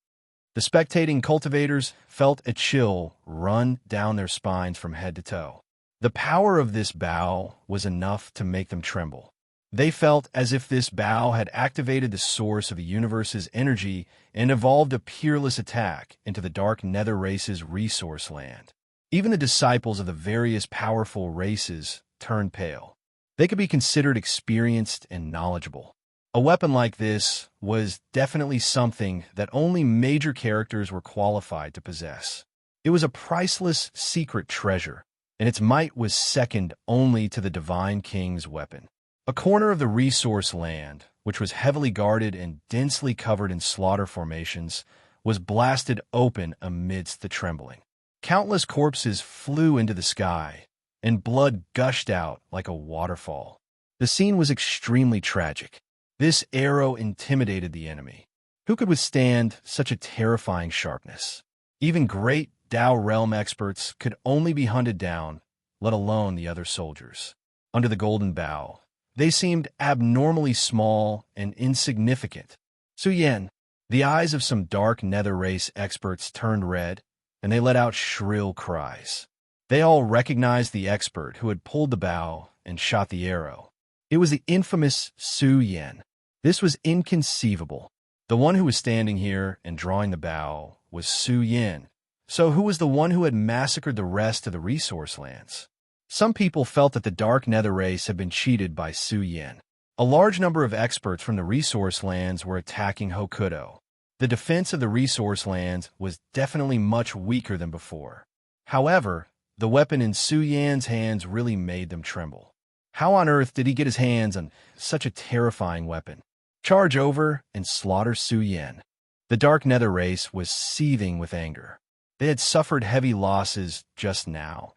The spectating cultivators felt a chill run down their spines from head to toe. The power of this bow was enough to make them tremble. They felt as if this bow had activated the source of the universe's energy and evolved a peerless attack into the dark nether race's resource land. Even the disciples of the various powerful races turned pale. They could be considered experienced and knowledgeable. A weapon like this was definitely something that only major characters were qualified to possess. It was a priceless secret treasure, and its might was second only to the Divine King's weapon. A corner of the resource land, which was heavily guarded and densely covered in slaughter formations, was blasted open amidst the trembling. Countless corpses flew into the sky, and blood gushed out like a waterfall. The scene was extremely tragic. This arrow intimidated the enemy. Who could withstand such a terrifying sharpness? Even great Tao realm experts could only be hunted down, let alone the other soldiers. Under the golden bow, they seemed abnormally small and insignificant. Su Yin, the eyes of some dark nether race experts turned red, and they let out shrill cries. They all recognized the expert who had pulled the bow and shot the arrow. It was the infamous Su Yin. This was inconceivable. The one who was standing here and drawing the bow was Su Yin. So who was the one who had massacred the rest of the resource lands? Some people felt that the dark nether race had been cheated by Su Yin. A large number of experts from the resource lands were attacking Hokuto. The defense of the resource lands was definitely much weaker than before. However, the weapon in Su Yin's hands really made them tremble. How on earth did he get his hands on such a terrifying weapon? Charge over and slaughter Su Yin. The dark nether race was seething with anger. They had suffered heavy losses just now,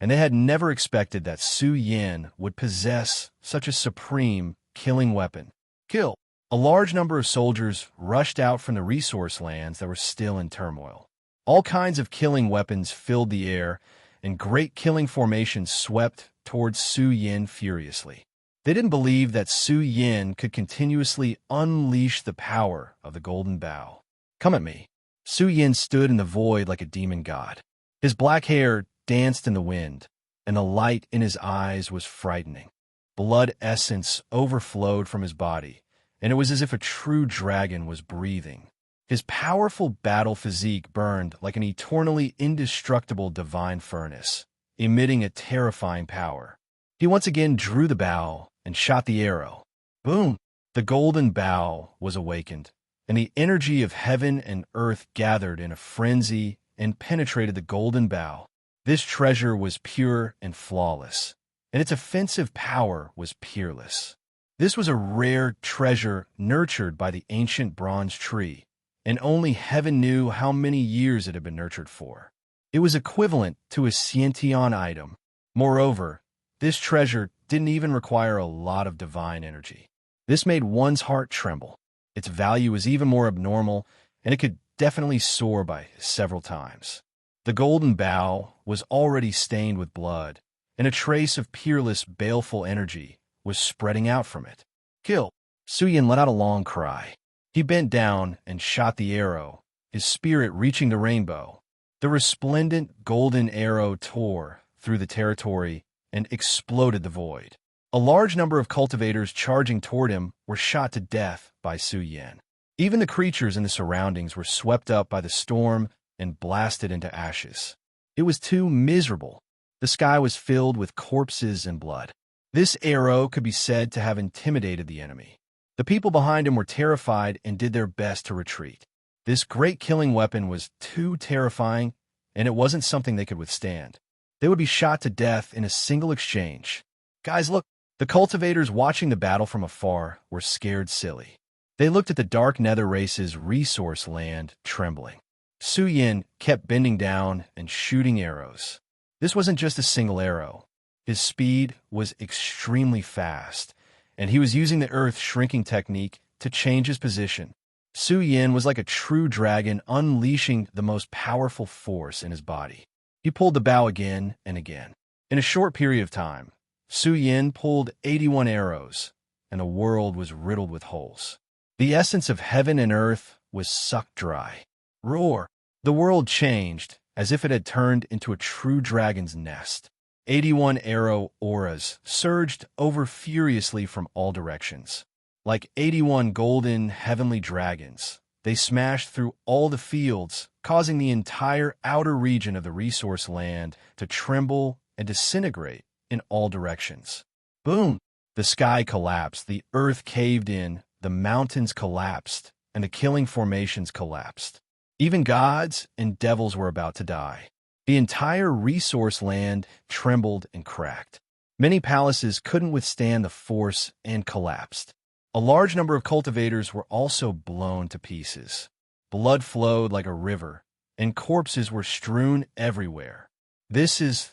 and they had never expected that Su Yin would possess such a supreme killing weapon. Kill! A large number of soldiers rushed out from the resource lands that were still in turmoil. All kinds of killing weapons filled the air, and great killing formations swept towards Su Yin furiously. They didn't believe that Su Yin could continuously unleash the power of the golden bow. Come at me. Su Yin stood in the void like a demon god. His black hair danced in the wind, and the light in his eyes was frightening. Blood essence overflowed from his body, and it was as if a true dragon was breathing. His powerful battle physique burned like an eternally indestructible divine furnace, emitting a terrifying power. He once again drew the bow and shot the arrow. Boom! The golden bow was awakened, and the energy of heaven and earth gathered in a frenzy and penetrated the golden bow. This treasure was pure and flawless, and its offensive power was peerless. This was a rare treasure nurtured by the ancient bronze tree, and only heaven knew how many years it had been nurtured for. It was equivalent to a Sciention item. Moreover, this treasure didn't even require a lot of divine energy. This made one's heart tremble. Its value was even more abnormal, and it could definitely soar by several times. The golden bow was already stained with blood, and a trace of peerless, baleful energy was spreading out from it. Kill! Su Yin let out a long cry. He bent down and shot the arrow, his spirit reaching the rainbow. The resplendent golden arrow tore through the territory and exploded the void. A large number of cultivators charging toward him were shot to death by Su Yin. Even the creatures in the surroundings were swept up by the storm and blasted into ashes. It was too miserable. The sky was filled with corpses and blood. This arrow could be said to have intimidated the enemy. The people behind him were terrified and did their best to retreat. This great killing weapon was too terrifying, and it wasn't something they could withstand. They would be shot to death in a single exchange. Guys, look! The cultivators watching the battle from afar were scared silly. They looked at the dark nether race's resource land, trembling. Su Yin kept bending down and shooting arrows. This wasn't just a single arrow. His speed was extremely fast, and he was using the earth shrinking technique to change his position. Su Yin was like a true dragon unleashing the most powerful force in his body. He pulled the bow again and again. In a short period of time, Su Yin pulled 81 arrows, and the world was riddled with holes. The essence of heaven and earth was sucked dry. Roar! The world changed, as if it had turned into a true dragon's nest. 81 arrow auras surged over furiously from all directions. Like 81 golden, heavenly dragons, they smashed through all the fields, causing the entire outer region of the resource land to tremble and disintegrate in all directions. Boom! The sky collapsed, the earth caved in, the mountains collapsed, and the killing formations collapsed. Even gods and devils were about to die. The entire resource land trembled and cracked. Many palaces couldn't withstand the force and collapsed. A large number of cultivators were also blown to pieces. Blood flowed like a river, and corpses were strewn everywhere.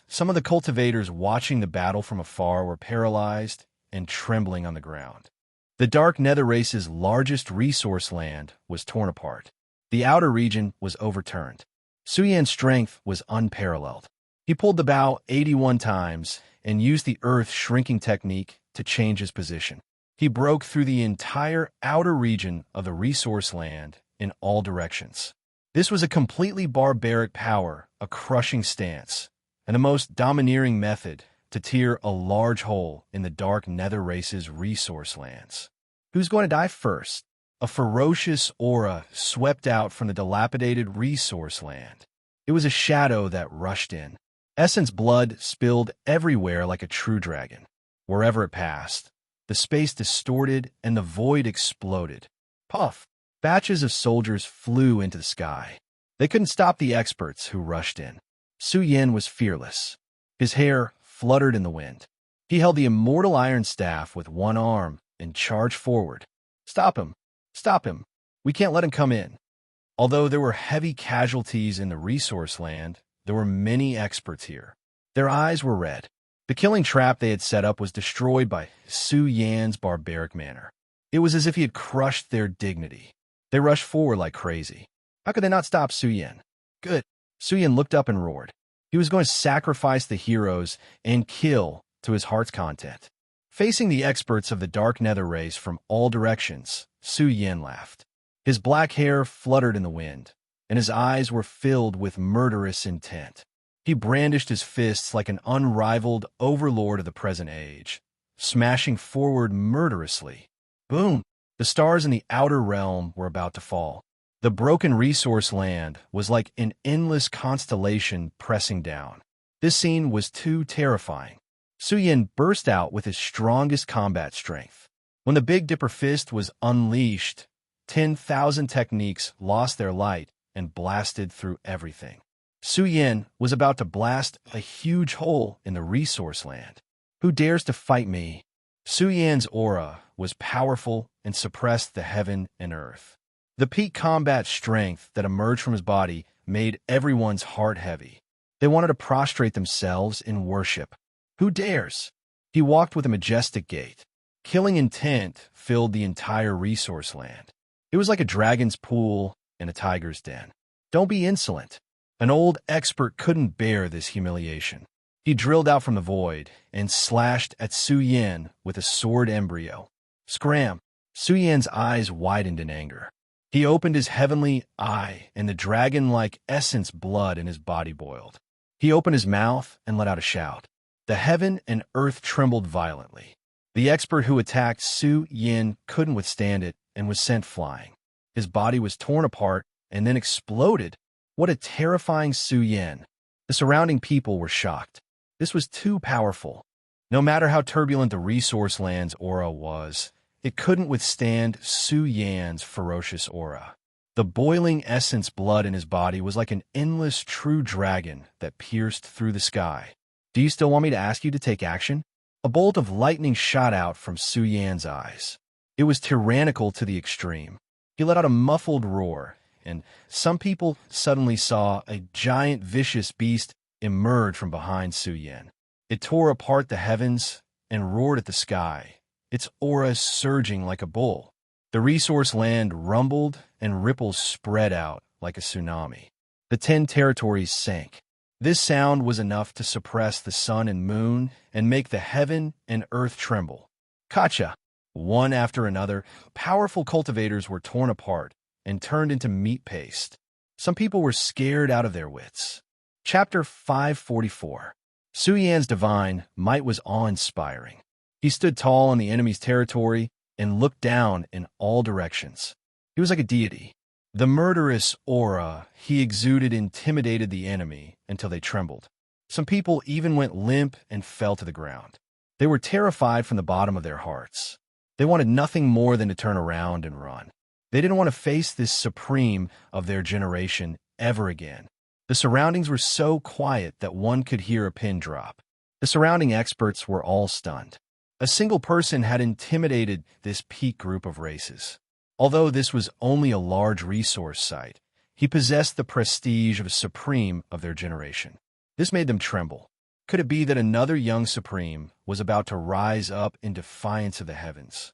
Some of the cultivators watching the battle from afar were paralyzed and trembling on the ground. The Dark Nether race's largest resource land was torn apart. The outer region was overturned. Su Yin's strength was unparalleled. He pulled the bow 81 times and used the earth shrinking technique to change his position. He broke through the entire outer region of the resource land in all directions. This was a completely barbaric power, a crushing stance, and the most domineering method to tear a large hole in the Dark Nether race's resource lands. Who's going to die first? A ferocious aura swept out from the dilapidated resource land. It was a shadow that rushed in. Essence blood spilled everywhere like a true dragon. Wherever it passed, the space distorted and the void exploded. Puff! Batches of soldiers flew into the sky. They couldn't stop the experts who rushed in. Su Yin was fearless. His hair fluttered in the wind. He held the immortal iron staff with one arm and charged forward. Stop him! Stop him! We can't let him come in. Although there were heavy casualties in the resource land, there were many experts here. Their eyes were red. The killing trap they had set up was destroyed by Su Yin's barbaric manner. It was as if he had crushed their dignity. They rushed forward like crazy. How could they not stop Su Yin? Good. Su Yin looked up and roared. He was going to sacrifice the heroes and kill to his heart's content. Facing the experts of the dark nether race from all directions, Su Yin laughed. His black hair fluttered in the wind, and his eyes were filled with murderous intent. He brandished his fists like an unrivaled overlord of the present age, smashing forward murderously. Boom! The stars in the outer realm were about to fall. The broken resource land was like an endless constellation pressing down. This scene was too terrifying. Su Yin burst out with his strongest combat strength. When the Big Dipper fist was unleashed, 10,000 techniques lost their light and blasted through everything. Su Yin was about to blast a huge hole in the resource land. Who dares to fight me? Su Yin's aura was powerful and suppressed the heaven and earth. The peak combat strength that emerged from his body made everyone's heart heavy. They wanted to prostrate themselves in worship. Who dares? He walked with a majestic gait. Killing intent filled the entire resource land. It was like a dragon's pool in a tiger's den. Don't be insolent. An old expert couldn't bear this humiliation. He drilled out from the void and slashed at Su Yin with a sword embryo. Scram! Su Yin's eyes widened in anger. He opened his heavenly eye, and the dragon-like essence blood in his body boiled. He opened his mouth and let out a shout. The heaven and earth trembled violently. The expert who attacked Su Yin couldn't withstand it and was sent flying. His body was torn apart and then exploded. What a terrifying Su Yin! The surrounding people were shocked. This was too powerful. No matter how turbulent the resource land's aura was, it couldn't withstand Su Yin's ferocious aura. The boiling essence blood in his body was like an endless true dragon that pierced through the sky. Do you still want me to ask you to take action? A bolt of lightning shot out from Su Yin's eyes. It was tyrannical to the extreme. He let out a muffled roar, and some people suddenly saw a giant vicious beast emerge from behind Su Yin. It tore apart the heavens and roared at the sky, its aura surging like a bull. The resource land rumbled and ripples spread out like a tsunami. The 10 territories sank. This sound was enough to suppress the sun and moon and make the heaven and earth tremble. Kacha! One after another, powerful cultivators were torn apart and turned into meat paste. Some people were scared out of their wits. Chapter 544. Su Yin's divine might was awe-inspiring. He stood tall in the enemy's territory and looked down in all directions. He was like a deity. The murderous aura he exuded intimidated the enemy until they trembled. Some people even went limp and fell to the ground. They were terrified from the bottom of their hearts. They wanted nothing more than to turn around and run. They didn't want to face this supreme of their generation ever again. The surroundings were so quiet that one could hear a pin drop. The surrounding experts were all stunned. A single person had intimidated this peak group of races. Although this was only a large resource site, he possessed the prestige of a supreme of their generation. This made them tremble. Could it be that another young supreme was about to rise up in defiance of the heavens?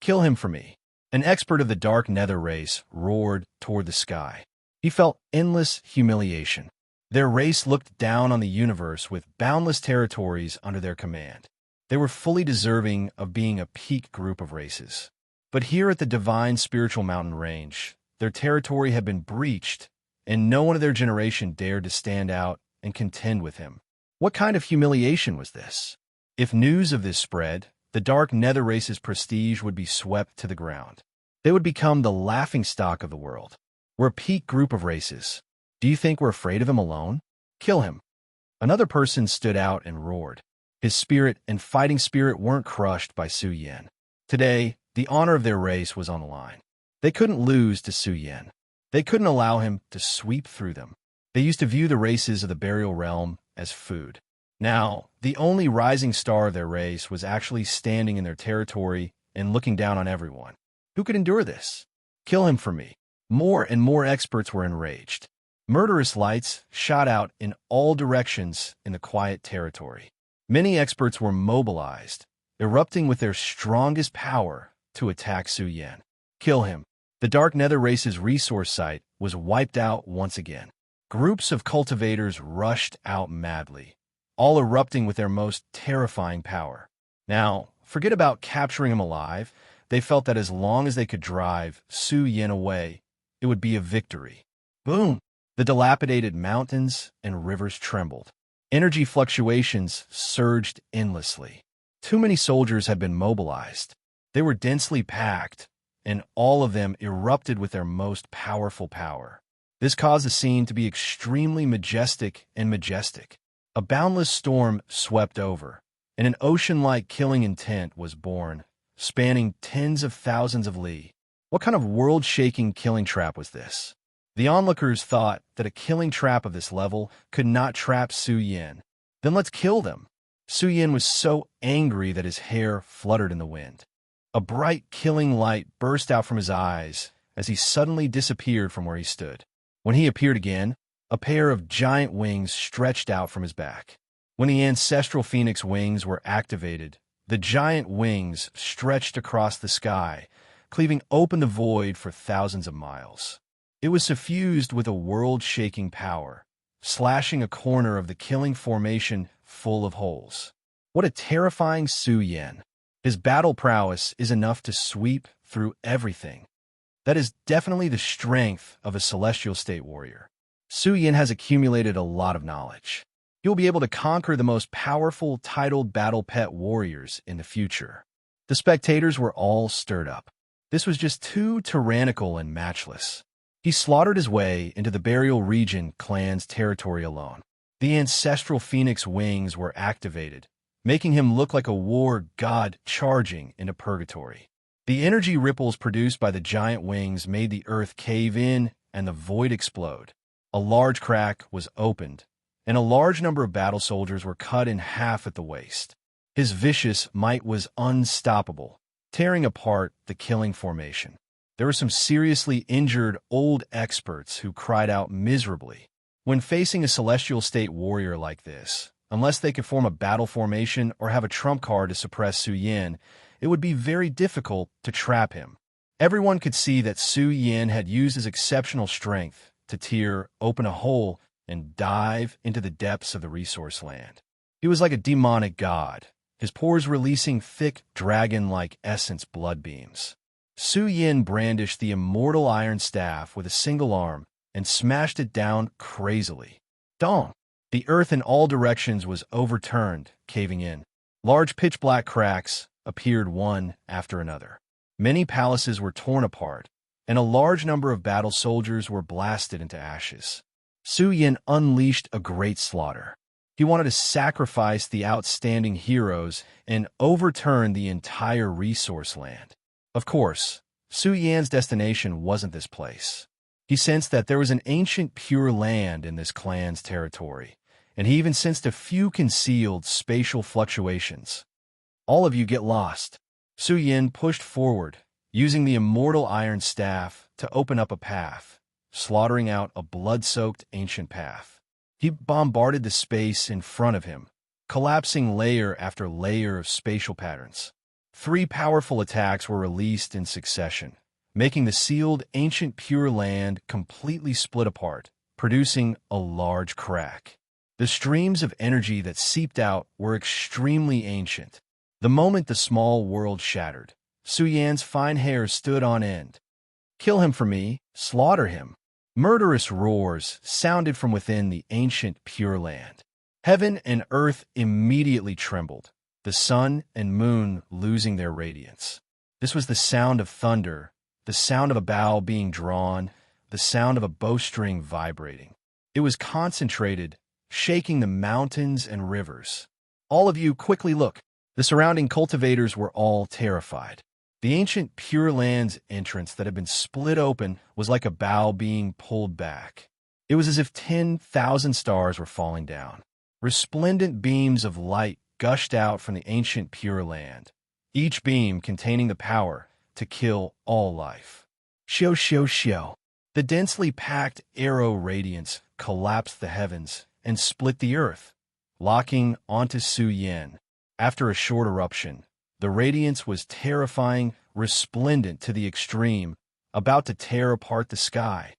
Kill him for me. An expert of the dark nether race roared toward the sky. He felt endless humiliation. Their race looked down on the universe with boundless territories under their command. They were fully deserving of being a peak group of races. But here at the divine spiritual mountain range, their territory had been breached, and no one of their generation dared to stand out and contend with him. What kind of humiliation was this? If news of this spread, the dark nether race's prestige would be swept to the ground. They would become the laughingstock of the world. We're a peak group of races. Do you think we're afraid of him alone? Kill him. Another person stood out and roared. His spirit and fighting spirit weren't crushed by Su Yin. Today, the honor of their race was on the line. They couldn't lose to Su Yin. They couldn't allow him to sweep through them. They used to view the races of the burial realm as food. Now, the only rising star of their race was actually standing in their territory and looking down on everyone. Who could endure this? Kill him for me. More and more experts were enraged. Murderous lights shot out in all directions in the quiet territory. Many experts were mobilized, erupting with their strongest power to attack Su Yin. Kill him. The Dark Nether race's resource site was wiped out once again. Groups of cultivators rushed out madly, all erupting with their most terrifying power. Now, forget about capturing him alive. They felt that as long as they could drive Su Yin away, it would be a victory. Boom! The dilapidated mountains and rivers trembled. Energy fluctuations surged endlessly. Too many soldiers had been mobilized. They were densely packed, and all of them erupted with their most powerful power. This caused the scene to be extremely majestic. A boundless storm swept over, and an ocean-like killing intent was born, spanning tens of thousands of li. What kind of world-shaking killing trap was this? The onlookers thought that a killing trap of this level could not trap Su Yin. Then let's kill them. Su Yin was so angry that his hair fluttered in the wind. A bright, killing light burst out from his eyes as he suddenly disappeared from where he stood. When he appeared again, a pair of giant wings stretched out from his back. When the ancestral phoenix wings were activated, the giant wings stretched across the sky, cleaving open the void for thousands of miles. It was suffused with a world-shaking power, slashing a corner of the killing formation full of holes. What a terrifying Su Yin! His battle prowess is enough to sweep through everything. That is definitely the strength of a celestial state warrior. Su Yin has accumulated a lot of knowledge. He will be able to conquer the most powerful titled battle pet warriors in the future. The spectators were all stirred up. This was just too tyrannical and matchless. He slaughtered his way into the burial region clan's territory alone. The ancestral phoenix wings were activated, making him look like a war god charging into purgatory. The energy ripples produced by the giant wings made the earth cave in and the void explode. A large crack was opened, and a large number of battle soldiers were cut in half at the waist. His vicious might was unstoppable, tearing apart the killing formation. There were some seriously injured old experts who cried out miserably. When facing a celestial state warrior like this, unless they could form a battle formation or have a trump card to suppress Su Yin, it would be very difficult to trap him. Everyone could see that Su Yin had used his exceptional strength to tear open a hole and dive into the depths of the resource land. He was like a demonic god, his pores releasing thick dragon-like essence blood beams. Su Yin brandished the immortal iron staff with a single arm and smashed it down crazily. Dong! The earth in all directions was overturned, caving in. Large pitch-black cracks appeared one after another. Many palaces were torn apart, and a large number of battle soldiers were blasted into ashes. Su Yin unleashed a great slaughter. He wanted to sacrifice the outstanding heroes and overturn the entire resource land. Of course, Su Yan's destination wasn't this place. He sensed that there was an ancient pure land in this clan's territory, and he even sensed a few concealed spatial fluctuations. All of you get lost. Su Yin pushed forward, using the immortal iron staff to open up a path, slaughtering out a blood-soaked ancient path. He bombarded the space in front of him, collapsing layer after layer of spatial patterns. 3 powerful attacks were released in succession, making the sealed ancient pure land completely split apart, producing a large crack. The streams of energy that seeped out were extremely ancient. The moment the small world shattered, Su Yan's fine hair stood on end. Kill him for me, slaughter him. Murderous roars sounded from within the ancient pure land. Heaven and earth immediately trembled, the sun and moon losing their radiance. This was the sound of thunder, the sound of a bow being drawn, the sound of a bowstring vibrating. It was concentrated, shaking the mountains and rivers. All of you quickly look. The surrounding cultivators were all terrified. The ancient Pure Land's entrance that had been split open was like a bow being pulled back. It was as if 10,000 stars were falling down. Resplendent beams of light gushed out from the ancient Pure Land, each beam containing the power to kill all life. Xiao. The densely packed arrow radiance collapsed the heavens and split the earth, locking onto Su Yin. After a short eruption, the radiance was terrifying, resplendent to the extreme, about to tear apart the sky.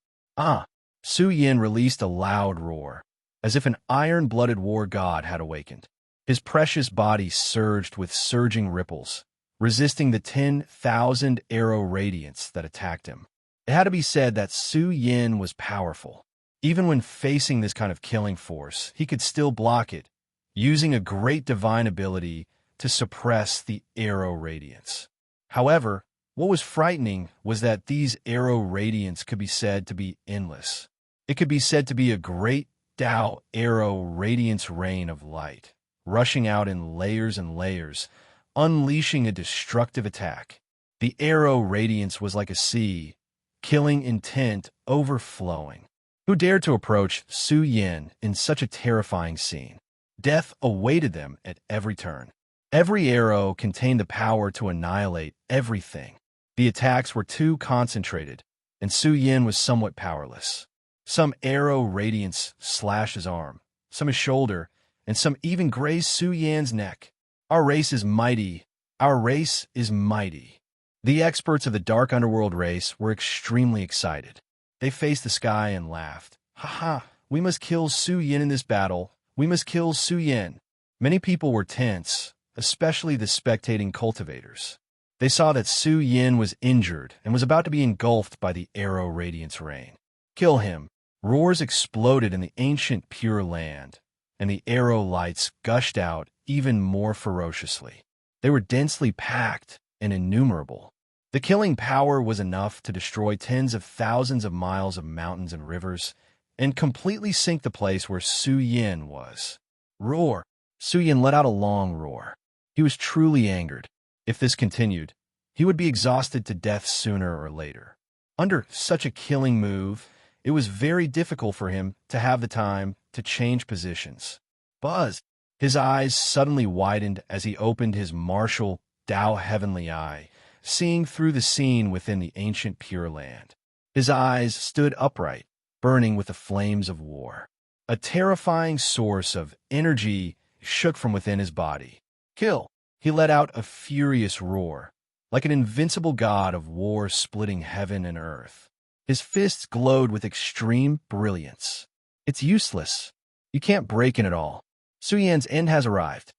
Su Yin released a loud roar, as if an iron-blooded war god had awakened. His precious body surged with surging ripples, resisting the 10,000 arrow radiance that attacked him. It had to be said that Su Yin was powerful. Even when facing this kind of killing force, he could still block it, using a great divine ability to suppress the arrow radiance. However, what was frightening was that these arrow radiance could be said to be endless. It could be said to be a great Tao arrow radiance rain of light, rushing out in layers and layers, unleashing a destructive attack. The arrow radiance was like a sea, killing intent overflowing. Who dared to approach Su Yin in such a terrifying scene? Death awaited them at every turn. Every arrow contained the power to annihilate everything. The attacks were too concentrated, and Su Yin was somewhat powerless. Some arrow radiance slashed his arm, some his shoulder, and some even grazed Su Yin's neck. Our race is mighty. Our race is mighty. The experts of the Dark Underworld race were extremely excited. They faced the sky and laughed. Ha ha, we must kill Su Yin in this battle. We must kill Su Yin. Many people were tense, especially the spectating cultivators. They saw that Su Yin was injured and was about to be engulfed by the arrow radiance rain. Kill him. Roars exploded in the ancient Pure Land, and the arrow lights gushed out even more ferociously. They were densely packed and innumerable. The killing power was enough to destroy tens of thousands of miles of mountains and rivers and completely sink the place where Su Yin was. Roar! Su Yin let out a long roar. He was truly angered. If this continued, he would be exhausted to death sooner or later. Under such a killing move, it was very difficult for him to have the time to change positions. Buzz! His eyes suddenly widened as he opened his martial Tao heavenly eye, seeing through the scene within the ancient Pure Land. His eyes stood upright, burning with the flames of war. A terrifying source of energy shook from within his body. Kill! He let out a furious roar, like an invincible god of war splitting heaven and earth. His fists glowed with extreme brilliance. It's useless. You can't break in at all. Su Yin's end has arrived.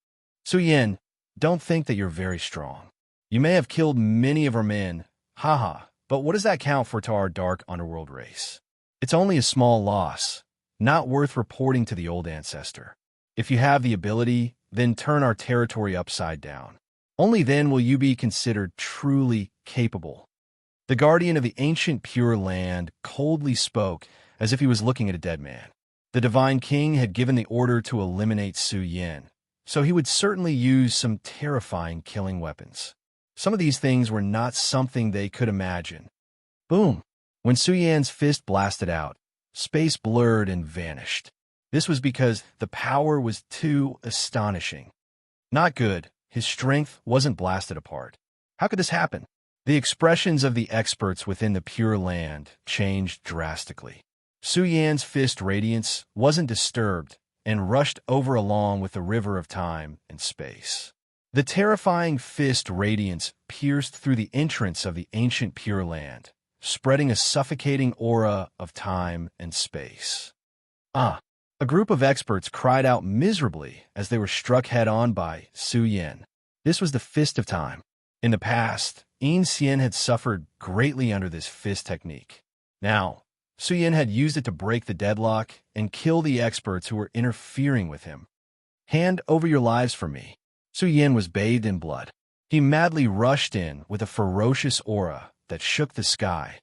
Su Yin, don't think that you're very strong. You may have killed many of our men, haha, but what does that count for to our Dark Underworld race? It's only a small loss, not worth reporting to the old ancestor. If you have the ability, then turn our territory upside down. Only then will you be considered truly capable. The guardian of the ancient Pure Land coldly spoke as if he was looking at a dead man. The Divine King had given the order to eliminate Su Yin, so he would certainly use some terrifying killing weapons. Some of these things were not something they could imagine. Boom! When Su Yin's fist blasted out, space blurred and vanished. This was because the power was too astonishing. Not good. His strength wasn't blasted apart. How could this happen? The expressions of the experts within the Pure Land changed drastically. Su Yin's fist radiance wasn't disturbed and rushed over along with the river of time and space. The terrifying fist radiance pierced through the entrance of the ancient Pure Land, spreading a suffocating aura of time and space. A group of experts cried out miserably as they were struck head-on by Su Yin. This was the Fist of Time. In the past, Yin Xian had suffered greatly under this fist technique. Now, Su Yin had used it to break the deadlock and kill the experts who were interfering with him. Hand over your lives for me. Su Yin was bathed in blood. He madly rushed in with a ferocious aura that shook the sky.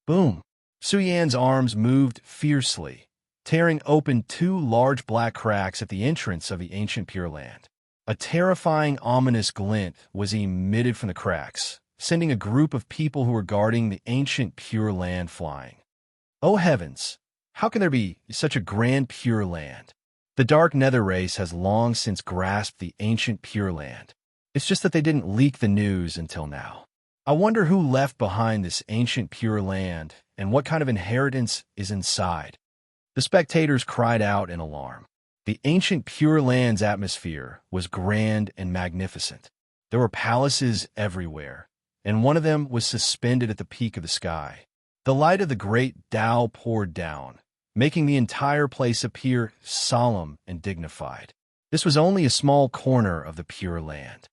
Boom! Su Yin's arms moved fiercely, tearing open two large black cracks at the entrance of the ancient Pure Land. A terrifying, ominous glint was emitted from the cracks, sending a group of people who were guarding the ancient Pure Land flying. Oh heavens! How can there be such a grand Pure Land? The Dark Nether race has long since grasped the ancient Pure Land. It's just that they didn't leak the news until now. I wonder who left behind this ancient Pure Land and what kind of inheritance is inside. The spectators cried out in alarm. The ancient Pure Land's atmosphere was grand and magnificent. There were palaces everywhere, and one of them was suspended at the peak of the sky. The light of the great Tao poured down, making the entire place appear solemn and dignified. This was only a small corner of the Pure Land.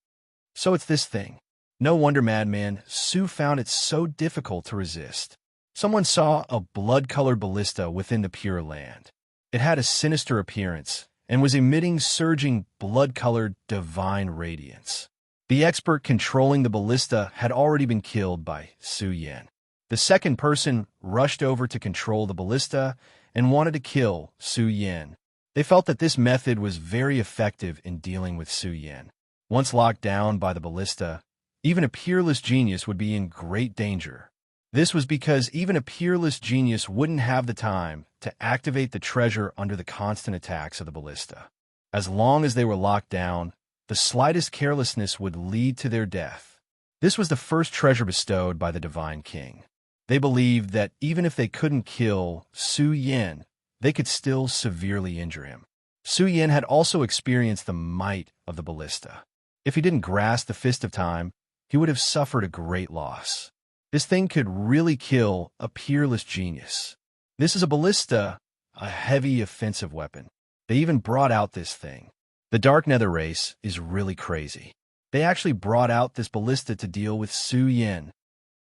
So it's this thing. No wonder Madman Sue found it so difficult to resist. Someone saw a blood-colored ballista within the Pure Land. It had a sinister appearance and was emitting surging blood-colored divine radiance. The expert controlling the ballista had already been killed by Su Yan. The second person rushed over to control the ballista and wanted to kill Su Yan. They felt that this method was very effective in dealing with Su Yan. Once locked down by the ballista, even a peerless genius would be in great danger. This was because even a peerless genius wouldn't have the time to activate the treasure under the constant attacks of the ballista. As long as they were locked down, the slightest carelessness would lead to their death. This was the first treasure bestowed by the Divine King. They believed that even if they couldn't kill Su Yan, they could still severely injure him. Su Yan had also experienced the might of the ballista. If he didn't grasp the fist of time, he would have suffered a great loss. This thing could really kill a peerless genius. This is a ballista, a heavy offensive weapon. They even brought out this thing. The Dark Nether race is really crazy. They actually brought out this ballista to deal with Su Yan.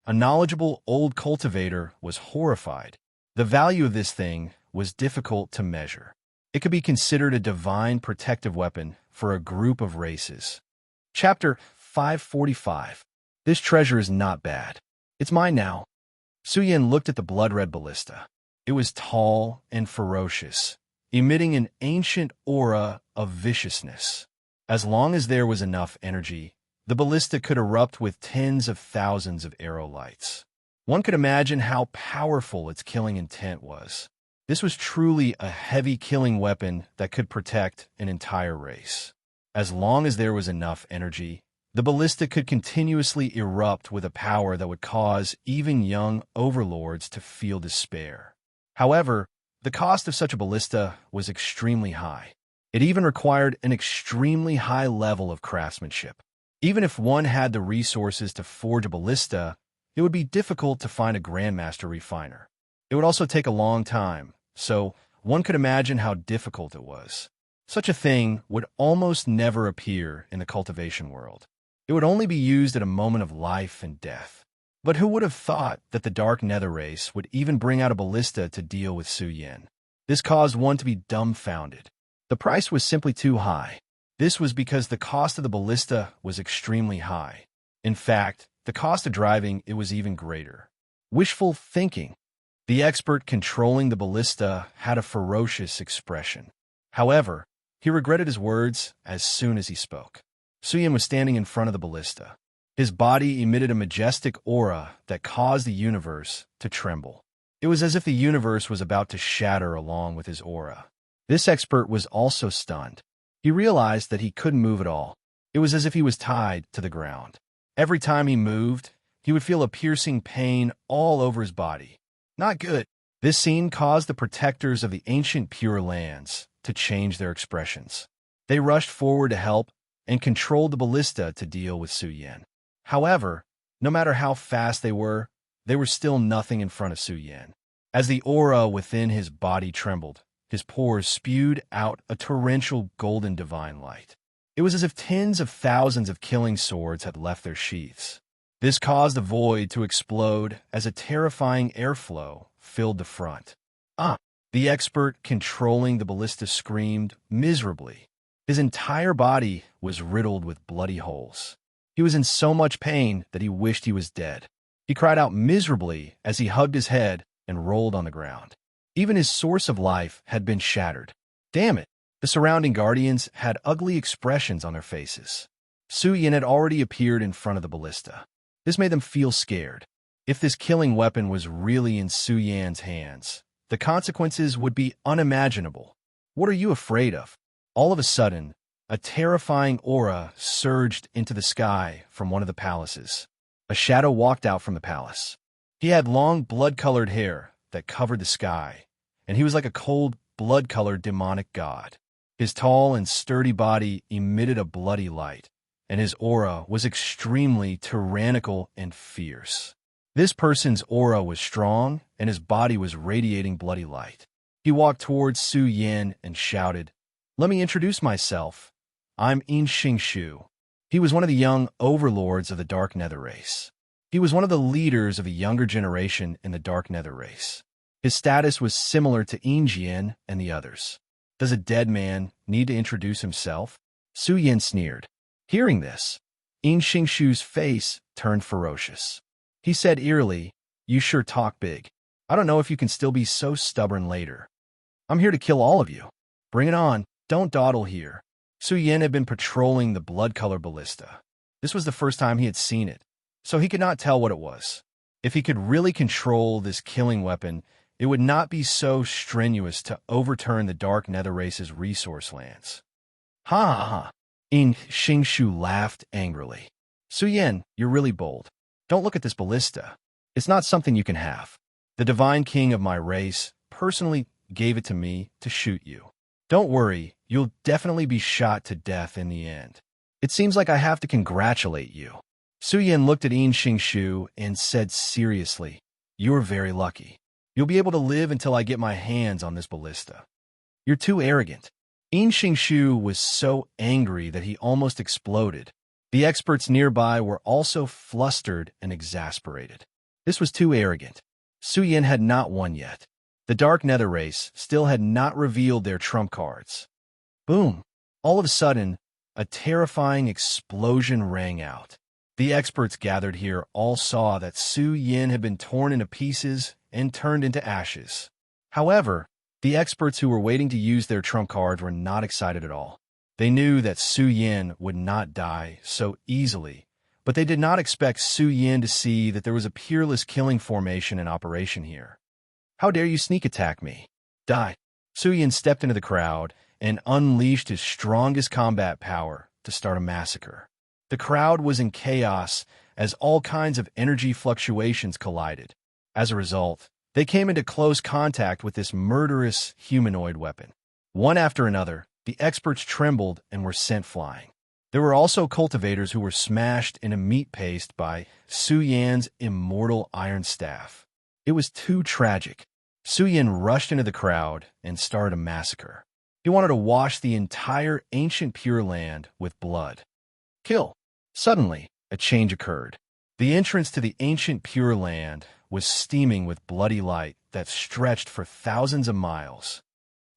A knowledgeable old cultivator was horrified. The value of this thing was difficult to measure. It could be considered a divine protective weapon for a group of races. Chapter 545. This treasure is not bad. It's mine now. Su Yan looked at the blood-red ballista. It was tall and ferocious, emitting an ancient aura of viciousness. As long as there was enough energy, the ballista could erupt with tens of thousands of arrow lights. One could imagine how powerful its killing intent was. This was truly a heavy killing weapon that could protect an entire race. As long as there was enough energy, the ballista could continuously erupt with a power that would cause even young overlords to feel despair. However, the cost of such a ballista was extremely high. It even required an extremely high level of craftsmanship. Even if one had the resources to forge a ballista, it would be difficult to find a grandmaster refiner. It would also take a long time, so one could imagine how difficult it was. Such a thing would almost never appear in the cultivation world. It would only be used at a moment of life and death. But who would have thought that the Dark Nether race would even bring out a ballista to deal with Su Yan? This caused one to be dumbfounded. The price was simply too high. This was because the cost of the ballista was extremely high. In fact, the cost of driving it was even greater. Wishful thinking. The expert controlling the ballista had a ferocious expression. However, he regretted his words as soon as he spoke. Su Yan was standing in front of the ballista. His body emitted a majestic aura that caused the universe to tremble. It was as if the universe was about to shatter along with his aura. This expert was also stunned. He realized that he couldn't move at all. It was as if he was tied to the ground. Every time he moved, he would feel a piercing pain all over his body. Not good. This scene caused the protectors of the ancient Pure Lands to change their expressions. They rushed forward to help and controlled the ballista to deal with Su Yan. However, no matter how fast they were still nothing in front of Su Yan. As the aura within his body trembled, his pores spewed out a torrential golden divine light. It was as if tens of thousands of killing swords had left their sheaths. This caused the void to explode as a terrifying airflow filled the front. The expert controlling the ballista screamed miserably. His entire body was riddled with bloody holes. He was in so much pain that he wished he was dead. He cried out miserably as he hugged his head and rolled on the ground. Even his source of life had been shattered. Damn it! The surrounding guardians had ugly expressions on their faces. Su Yan had already appeared in front of the ballista. This made them feel scared. If this killing weapon was really in Su Yan's hands, the consequences would be unimaginable. What are you afraid of? All of a sudden, a terrifying aura surged into the sky from one of the palaces. A shadow walked out from the palace. He had long blood-colored hair that covered the sky, and he was like a cold, blood-colored demonic god. His tall and sturdy body emitted a bloody light, and his aura was extremely tyrannical and fierce. This person's aura was strong, and his body was radiating bloody light. He walked towards Su Yan and shouted, Let me introduce myself. I'm Shu. He was one of the young overlords of the Dark Nether race. He was one of the leaders of a younger generation in the Dark Nether race. His status was similar to Jian and the others. Does a dead man need to introduce himself? Su Yin sneered. Hearing this, Shu's face turned ferocious. He said eerily, "You sure talk big. I don't know if you can still be so stubborn later. I'm here to kill all of you. Bring it on, don't dawdle here." Su Yin had been patrolling the blood-color ballista. This was the first time he had seen it, so he could not tell what it was. If he could really control this killing weapon, it would not be so strenuous to overturn the Dark Nether race's resource lands. Ha ha ha! Shu laughed angrily. Su Yin, you're really bold. Don't look at this ballista. It's not something you can have. The Divine King of my race personally gave it to me to shoot you. Don't worry, you'll definitely be shot to death in the end. It seems like I have to congratulate you. Su Yin looked at Shu and said seriously, "You're very lucky. You'll be able to live until I get my hands on this ballista. You're too arrogant." Shu was so angry that he almost exploded. The experts nearby were also flustered and exasperated. This was too arrogant. Su Yin had not won yet. The Dark Nether race still had not revealed their trump cards. Boom! All of a sudden, a terrifying explosion rang out. The experts gathered here all saw that Su Yin had been torn into pieces and turned into ashes. However, the experts who were waiting to use their trump cards were not excited at all. They knew that Su Yin would not die so easily, but they did not expect Su Yin to see that there was a peerless killing formation in operation here. "How dare you sneak attack me? Die!" Su Yin stepped into the crowd and unleashed his strongest combat power to start a massacre. The crowd was in chaos as all kinds of energy fluctuations collided. As a result, they came into close contact with this murderous humanoid weapon. One after another, the experts trembled and were sent flying. There were also cultivators who were smashed into meat paste by Su Yin's immortal iron staff. It was too tragic. Su Yin rushed into the crowd and started a massacre. He wanted to wash the entire ancient Pure Land with blood. Kill. Suddenly, a change occurred. The entrance to the ancient Pure Land was steaming with bloody light that stretched for thousands of miles.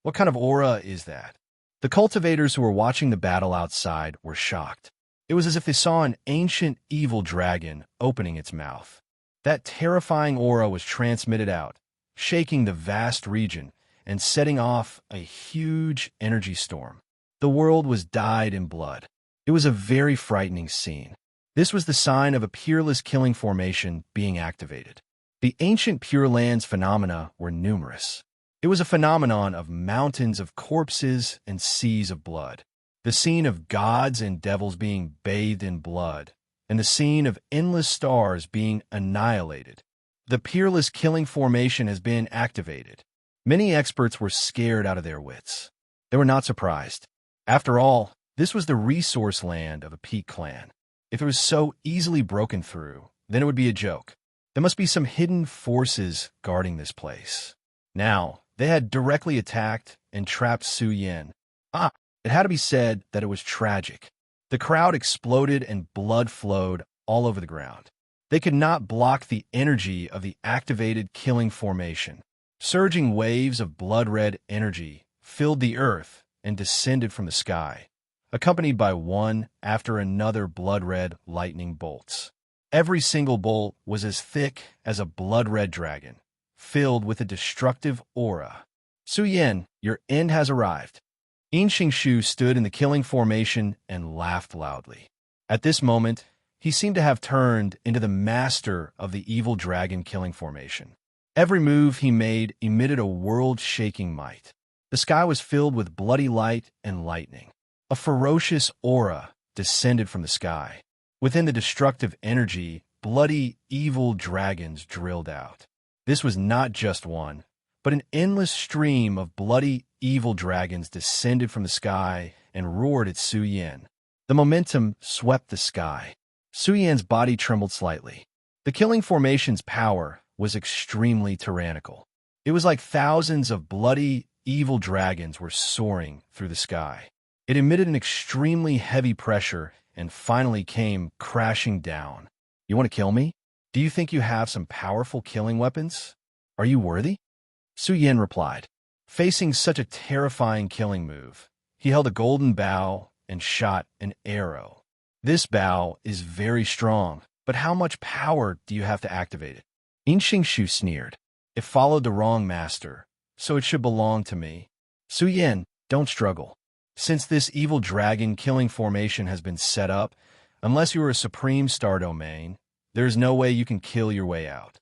What kind of aura is that? The cultivators who were watching the battle outside were shocked. It was as if they saw an ancient evil dragon opening its mouth. That terrifying aura was transmitted out, shaking the vast region and setting off a huge energy storm. The world was dyed in blood. It was a very frightening scene. This was the sign of a peerless killing formation being activated. The ancient Pure Lands phenomena were numerous. It was a phenomenon of mountains of corpses and seas of blood, the scene of gods and devils being bathed in blood, and the scene of endless stars being annihilated. The peerless killing formation has been activated. Many experts were scared out of their wits. They were not surprised. After all, this was the resource land of a peak clan. If it was so easily broken through, then it would be a joke. There must be some hidden forces guarding this place. Now, they had directly attacked and trapped Su Yin. It had to be said that it was tragic. The crowd exploded and blood flowed all over the ground. They could not block the energy of the activated killing formation. Surging waves of blood-red energy filled the earth and descended from the sky, accompanied by one after another blood-red lightning bolts. Every single bolt was as thick as a blood-red dragon, filled with a destructive aura. "Su Yin, your end has arrived." Shu stood in the killing formation and laughed loudly. At this moment, he seemed to have turned into the master of the evil dragon killing formation. Every move he made emitted a world-shaking might. The sky was filled with bloody light and lightning. A ferocious aura descended from the sky. Within the destructive energy, bloody, evil dragons drilled out. This was not just one, but an endless stream of bloody, evil dragons descended from the sky and roared at Su Yin. The momentum swept the sky. Su Yin's body trembled slightly. The killing formation's power was extremely tyrannical. It was like thousands of bloody, evil dragons were soaring through the sky. It emitted an extremely heavy pressure and finally came crashing down. You want to kill me? Do you think you have some powerful killing weapons? Are you worthy? Su Yin replied. Facing such a terrifying killing move, he held a golden bow and shot an arrow. This bow is very strong, but how much power do you have to activate it? Shu sneered. It followed the wrong master, so it should belong to me. Su Yin, don't struggle. Since this evil dragon killing formation has been set up, unless you are a supreme star domain, there is no way you can kill your way out.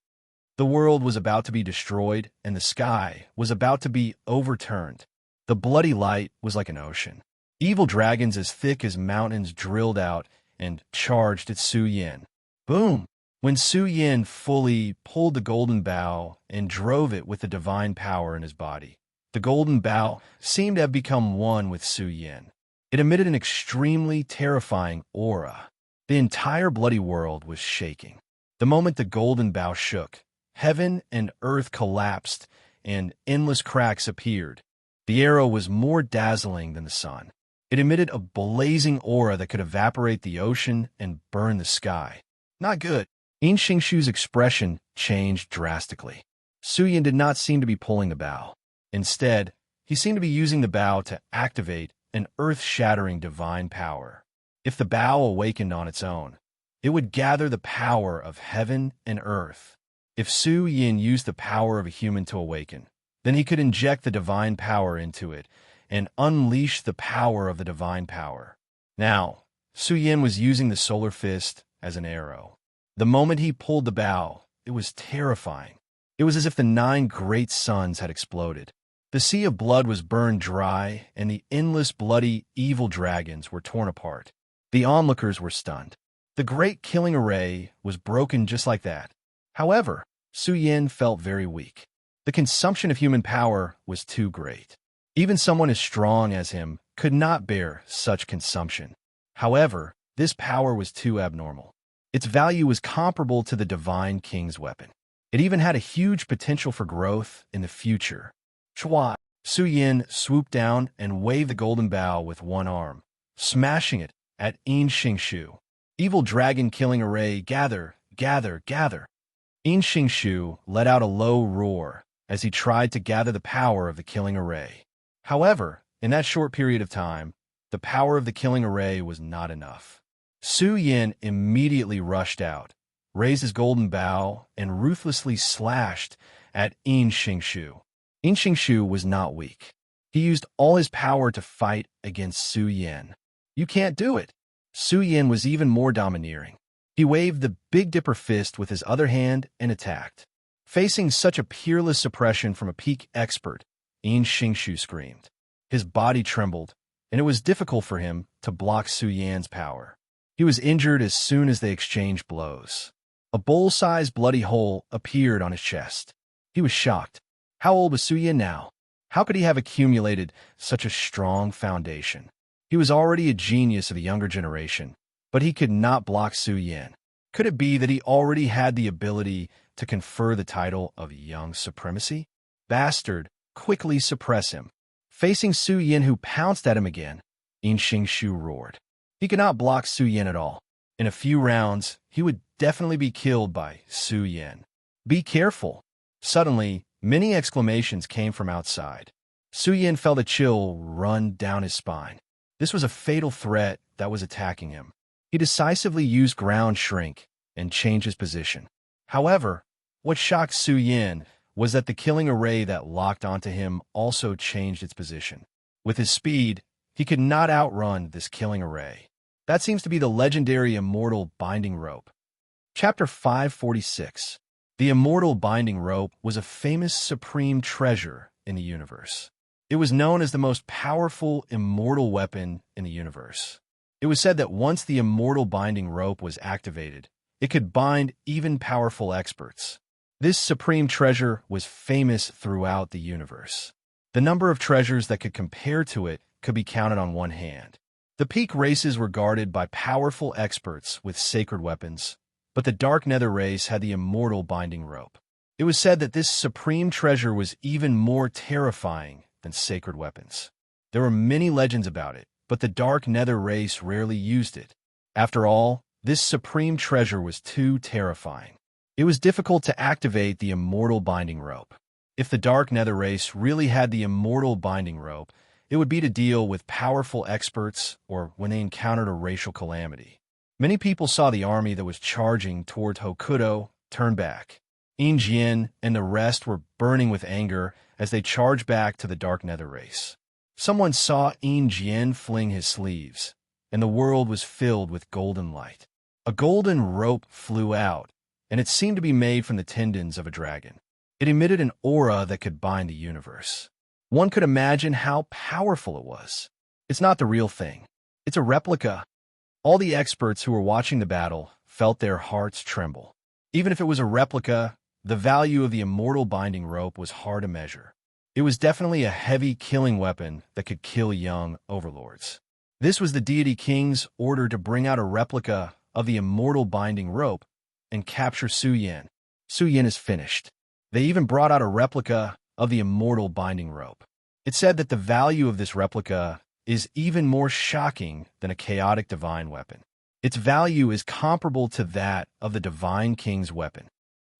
The world was about to be destroyed, and the sky was about to be overturned. The bloody light was like an ocean. Evil dragons as thick as mountains drilled out and charged at Su Yin. Boom! When Su Yin fully pulled the golden bow and drove it with the divine power in his body, the golden bow seemed to have become one with Su Yin. It emitted an extremely terrifying aura. The entire bloody world was shaking. The moment the golden bow shook, heaven and earth collapsed and endless cracks appeared. The arrow was more dazzling than the sun. It emitted a blazing aura that could evaporate the ocean and burn the sky. Not good. Shu's expression changed drastically. Su Yin did not seem to be pulling the bow. Instead, he seemed to be using the bow to activate an earth-shattering divine power. If the bow awakened on its own, it would gather the power of heaven and earth. If Su Yin used the power of a human to awaken, then he could inject the divine power into it and unleash the power of the divine power. Now, Su Yin was using the solar fist as an arrow. The moment he pulled the bow, it was terrifying. It was as if the 9 great suns had exploded. The sea of blood was burned dry, and the endless bloody, evil dragons were torn apart. The onlookers were stunned. The great killing array was broken just like that. However, Su Yin felt very weak. The consumption of human power was too great. Even someone as strong as him could not bear such consumption. However, this power was too abnormal. Its value was comparable to the Divine King's weapon. It even had a huge potential for growth in the future. Chua! Su Yin swooped down and waved the golden bow with one arm, smashing it at Shu. Evil dragon killing array, gather, gather, gather. Shu let out a low roar as he tried to gather the power of the killing array. However, in that short period of time, the power of the killing array was not enough. Su Yin immediately rushed out, raised his golden bow, and ruthlessly slashed at Shu. Shu was not weak. He used all his power to fight against Su Yin. You can't do it. Su Yin was even more domineering. He waved the Big Dipper fist with his other hand and attacked. Facing such a peerless suppression from a peak expert, Shu screamed. His body trembled, and it was difficult for him to block Su Yin's power. He was injured as soon as they exchanged blows. A bowl-sized bloody hole appeared on his chest. He was shocked. How old was Su Yin now? How could he have accumulated such a strong foundation? He was already a genius of a younger generation, but he could not block Su Yin. Could it be that he already had the ability to confer the title of Young Supremacy? Bastard, quickly suppress him. Facing Su Yin, who pounced at him again, Shu roared. He could not block Su Yin at all. In a few rounds, he would definitely be killed by Su Yin. Be careful. Suddenly, many exclamations came from outside. Su Yin felt a chill run down his spine. This was a fatal threat that was attacking him. He decisively used ground shrink and changed his position. However, what shocked Su Yin was that the killing array that locked onto him also changed its position. With his speed, he could not outrun this killing array. That seems to be the legendary immortal binding rope. Chapter 546. The immortal binding rope was a famous supreme treasure in the universe. It was known as the most powerful immortal weapon in the universe. It was said that once the immortal binding rope was activated, it could bind even powerful experts. This supreme treasure was famous throughout the universe. The number of treasures that could compare to it could be counted on one hand. The peak races were guarded by powerful experts with sacred weapons, but the Dark Nether race had the immortal binding rope. It was said that this supreme treasure was even more terrifying than sacred weapons. There were many legends about it, but the Dark Nether race rarely used it. After all, this supreme treasure was too terrifying. It was difficult to activate the immortal binding rope. If the Dark Nether race really had the immortal binding rope, it would be to deal with powerful experts or when they encountered a racial calamity. Many people saw the army that was charging toward Hokuto turn back. Jin and the rest were burning with anger as they charged back to the Dark Nether race. Someone saw Jin fling his sleeves, and the world was filled with golden light. A golden rope flew out, and it seemed to be made from the tendons of a dragon. It emitted an aura that could bind the universe. One could imagine how powerful it was. It's not the real thing. It's a replica. All the experts who were watching the battle felt their hearts tremble. Even if it was a replica, the value of the immortal binding rope was hard to measure. It was definitely a heavy killing weapon that could kill young overlords. This was the deity king's order to bring out a replica of the immortal binding rope and capture Su Yin. Su Yin is finished. They even brought out a replica of the immortal binding rope. It said that the value of this replica is even more shocking than a chaotic divine weapon. Its value is comparable to that of the divine king's weapon.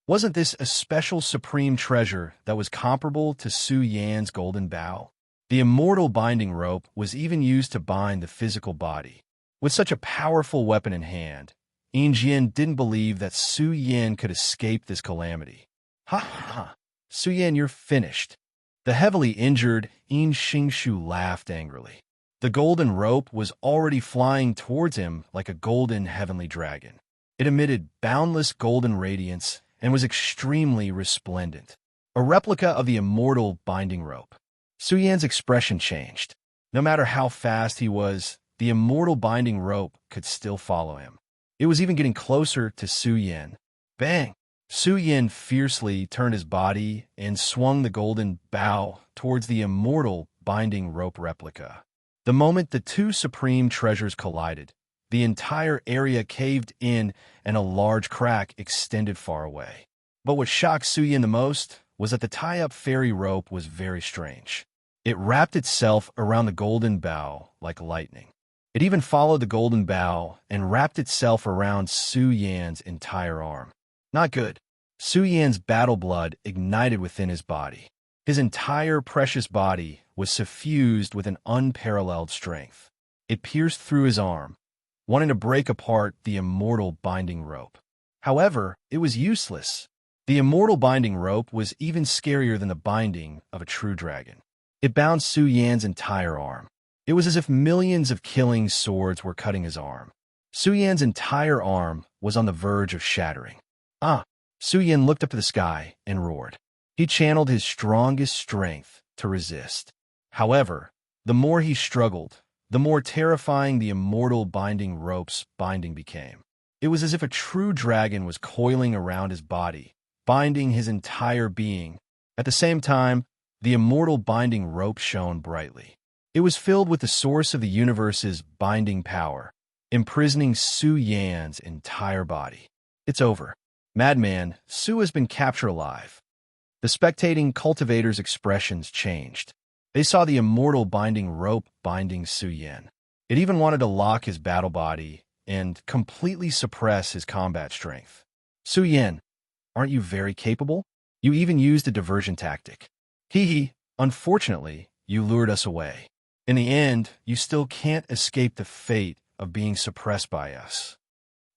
Wasn't this a special supreme treasure that was comparable to Su Yan's golden bow? The immortal binding rope was even used to bind the physical body. With such a powerful weapon in hand, Jin didn't believe that Su Yan could escape this calamity. Ha ha ha! Su Yan, you're finished. The heavily injured Xingshu laughed angrily. The golden rope was already flying towards him like a golden heavenly dragon. It emitted boundless golden radiance and was extremely resplendent. A replica of the immortal binding rope. Su Yan's expression changed. No matter how fast he was, the immortal binding rope could still follow him. It was even getting closer to Su Yan. Bang! Su Yan fiercely turned his body and swung the golden bow towards the immortal binding rope replica. The moment the two supreme treasures collided, the entire area caved in and a large crack extended far away. But what shocked Su Yan the most was that the tie-up fairy rope was very strange. It wrapped itself around the golden bow like lightning. It even followed the golden bow and wrapped itself around Su Yan's entire arm. Not good. Su Yan's battle blood ignited within his body. His entire precious body was suffused with an unparalleled strength. It pierced through his arm, wanting to break apart the immortal binding rope. However, it was useless. The immortal binding rope was even scarier than the binding of a true dragon. It bound Su Yan's entire arm. It was as if millions of killing swords were cutting his arm. Su Yan's entire arm was on the verge of shattering. Su Yan looked up to the sky and roared. He channeled his strongest strength to resist. However, the more he struggled, the more terrifying the immortal binding rope's binding became. It was as if a true dragon was coiling around his body, binding his entire being. At the same time, the immortal binding rope shone brightly. It was filled with the source of the universe's binding power, imprisoning Su Yan's entire body. It's over. Madman, Su has been captured alive. The spectating cultivators' expressions changed. They saw the immortal binding rope binding Su Yan. It even wanted to lock his battle body and completely suppress his combat strength. Su Yan, aren't you very capable? You even used a diversion tactic. Hee, unfortunately, you lured us away. In the end, you still can't escape the fate of being suppressed by us.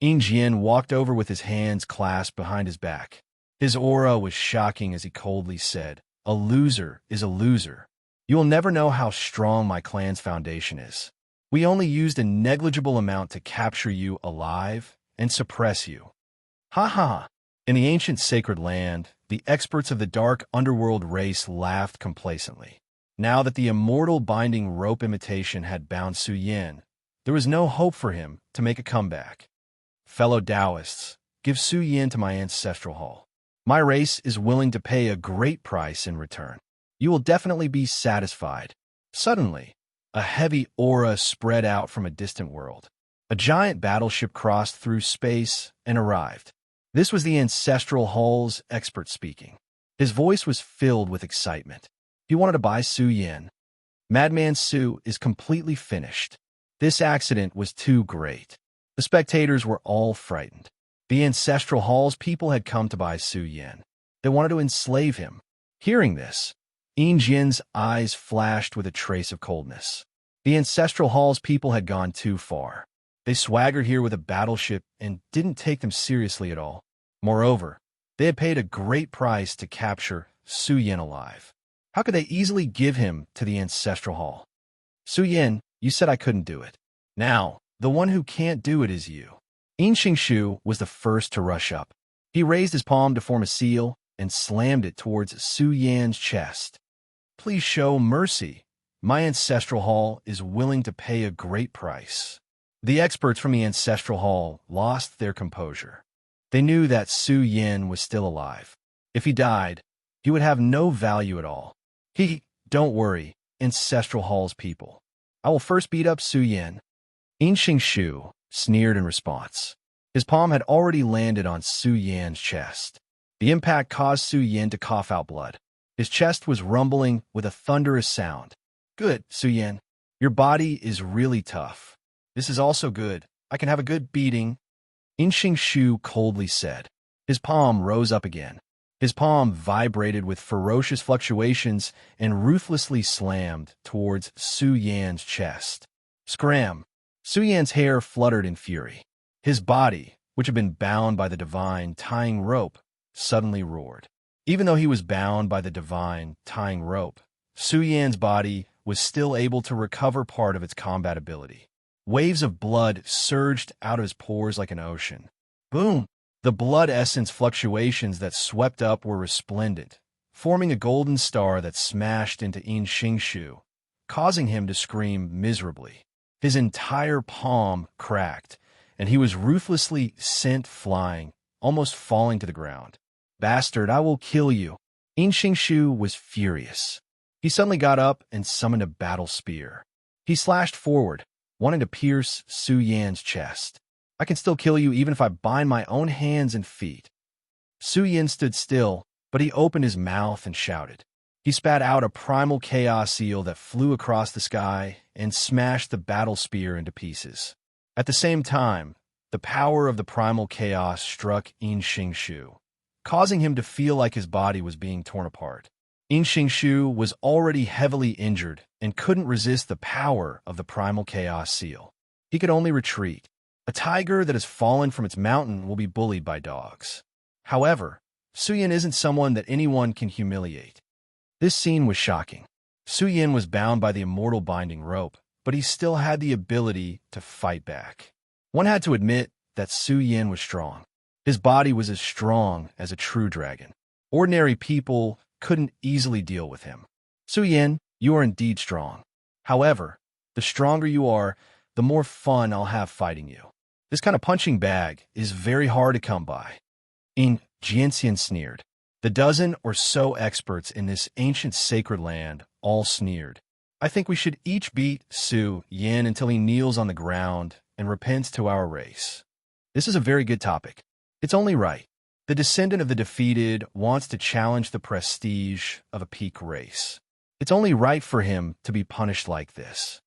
Jin walked over with his hands clasped behind his back. His aura was shocking as he coldly said, "A loser is a loser. You will never know how strong my clan's foundation is. We only used a negligible amount to capture you alive and suppress you." Ha ha! In the ancient sacred land, the experts of the dark underworld race laughed complacently. Now that the immortal binding rope imitation had bound Su Yan, there was no hope for him to make a comeback. Fellow Taoists, give Su Yan to my ancestral hall. My race is willing to pay a great price in return. You will definitely be satisfied. Suddenly, a heavy aura spread out from a distant world. A giant battleship crossed through space and arrived. This was the ancestral hall's expert speaking. His voice was filled with excitement. He wanted to buy Su Yin. Madman Su is completely finished. This accident was too great. The spectators were all frightened. The ancestral hall's people had come to buy Su Yin. They wanted to enslave him. Hearing this, Yin Jin's eyes flashed with a trace of coldness. The ancestral hall's people had gone too far. They swaggered here with a battleship and didn't take them seriously at all. Moreover, they had paid a great price to capture Su Yin alive. How could they easily give him to the ancestral hall? Su Yin, you said I couldn't do it. Now, the one who can't do it is you. Yin Xingshu was the first to rush up. He raised his palm to form a seal and slammed it towards Su Yan's chest. Please show mercy. My ancestral hall is willing to pay a great price. The experts from the ancestral hall lost their composure. They knew that Su Yin was still alive. If he died, he would have no value at all. Don't worry, ancestral hall's people. I will first beat up Su Yin. Yin Xingshu sneered in response. His palm had already landed on Su Yan's chest. The impact caused Su Yin to cough out blood. His chest was rumbling with a thunderous sound. Good, Su Yin. Your body is really tough. This is also good. I can have a good beating. Yin Xingshu coldly said. His palm rose up again. His palm vibrated with ferocious fluctuations and ruthlessly slammed towards Su Yan's chest. Scram! Su Yan's hair fluttered in fury. His body, which had been bound by the divine tying rope, suddenly roared. Even though he was bound by the divine tying rope, Su Yan's body was still able to recover part of its combat ability. Waves of blood surged out of his pores like an ocean. Boom! The blood essence fluctuations that swept up were resplendent, forming a golden star that smashed into Yin Xingshu, causing him to scream miserably. His entire palm cracked, and he was ruthlessly sent flying, almost falling to the ground. Bastard, I will kill you. Yin Xingshu was furious. He suddenly got up and summoned a battle spear. He slashed forward, wanting to pierce Su Yan's chest. I can still kill you even if I bind my own hands and feet. Su Yin stood still, but he opened his mouth and shouted. He spat out a primal chaos eel that flew across the sky and smashed the battle spear into pieces. At the same time, the power of the primal chaos struck Yin Xingshu, causing him to feel like his body was being torn apart. Yin Xingshu was already heavily injured and couldn't resist the power of the primal chaos seal. He could only retreat. A tiger that has fallen from its mountain will be bullied by dogs. However, Su Yin isn't someone that anyone can humiliate. This scene was shocking. Su Yin was bound by the immortal binding rope, but he still had the ability to fight back. One had to admit that Su Yin was strong. His body was as strong as a true dragon. Ordinary people couldn't easily deal with him. Su Yin, you are indeed strong. However, the stronger you are, the more fun I'll have fighting you. This kind of punching bag is very hard to come by. Yin Jianxian sneered. The dozen or so experts in this ancient sacred land all sneered. I think we should each beat Su Yin until he kneels on the ground and repents to our race. This is a very good topic. It's only right. The descendant of the defeated wants to challenge the prestige of a peak race. It's only right for him to be punished like this.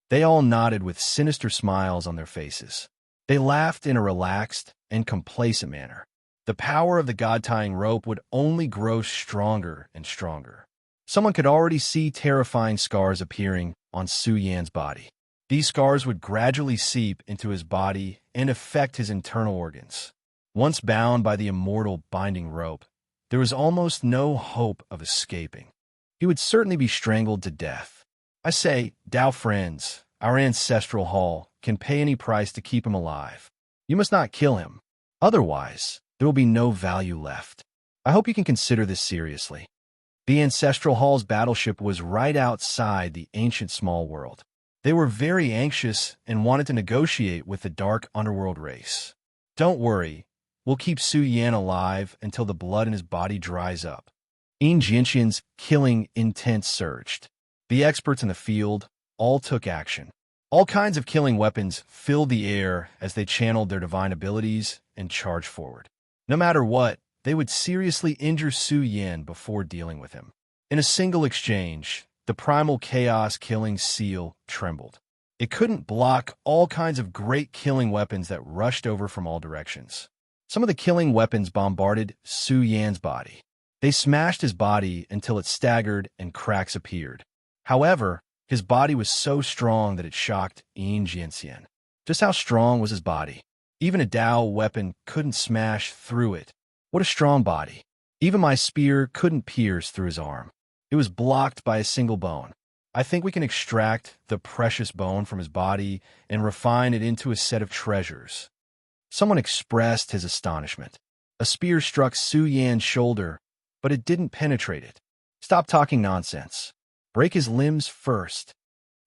They all nodded with sinister smiles on their faces. They laughed in a relaxed and complacent manner. The power of the god-tying rope would only grow stronger and stronger. Someone could already see terrifying scars appearing on Su Yan's body. These scars would gradually seep into his body and affect his internal organs. Once bound by the immortal binding rope, there was almost no hope of escaping. He would certainly be strangled to death. I say, Dao friends, our ancestral hall can pay any price to keep him alive. You must not kill him. Otherwise, there will be no value left. I hope you can consider this seriously. The ancestral hall's battleship was right outside the ancient small world. They were very anxious and wanted to negotiate with the dark underworld race. Don't worry, we'll keep Su Yan alive until the blood in his body dries up. Yin Jianxian's killing intent surged. The experts in the field all took action. All kinds of killing weapons filled the air as they channeled their divine abilities and charged forward. No matter what, they would seriously injure Su Yan before dealing with him. In a single exchange, the primal chaos-killing seal trembled. It couldn't block all kinds of great killing weapons that rushed over from all directions. Some of the killing weapons bombarded Su Yan's body. They smashed his body until it staggered and cracks appeared. However, his body was so strong that it shocked Jianxian. Just how strong was his body? Even a Dao weapon couldn't smash through it. What a strong body. Even my spear couldn't pierce through his arm. It was blocked by a single bone. I think we can extract the precious bone from his body and refine it into a set of treasures. Someone expressed his astonishment. A spear struck Su Yan's shoulder, but it didn't penetrate it. Stop talking nonsense. Break his limbs first.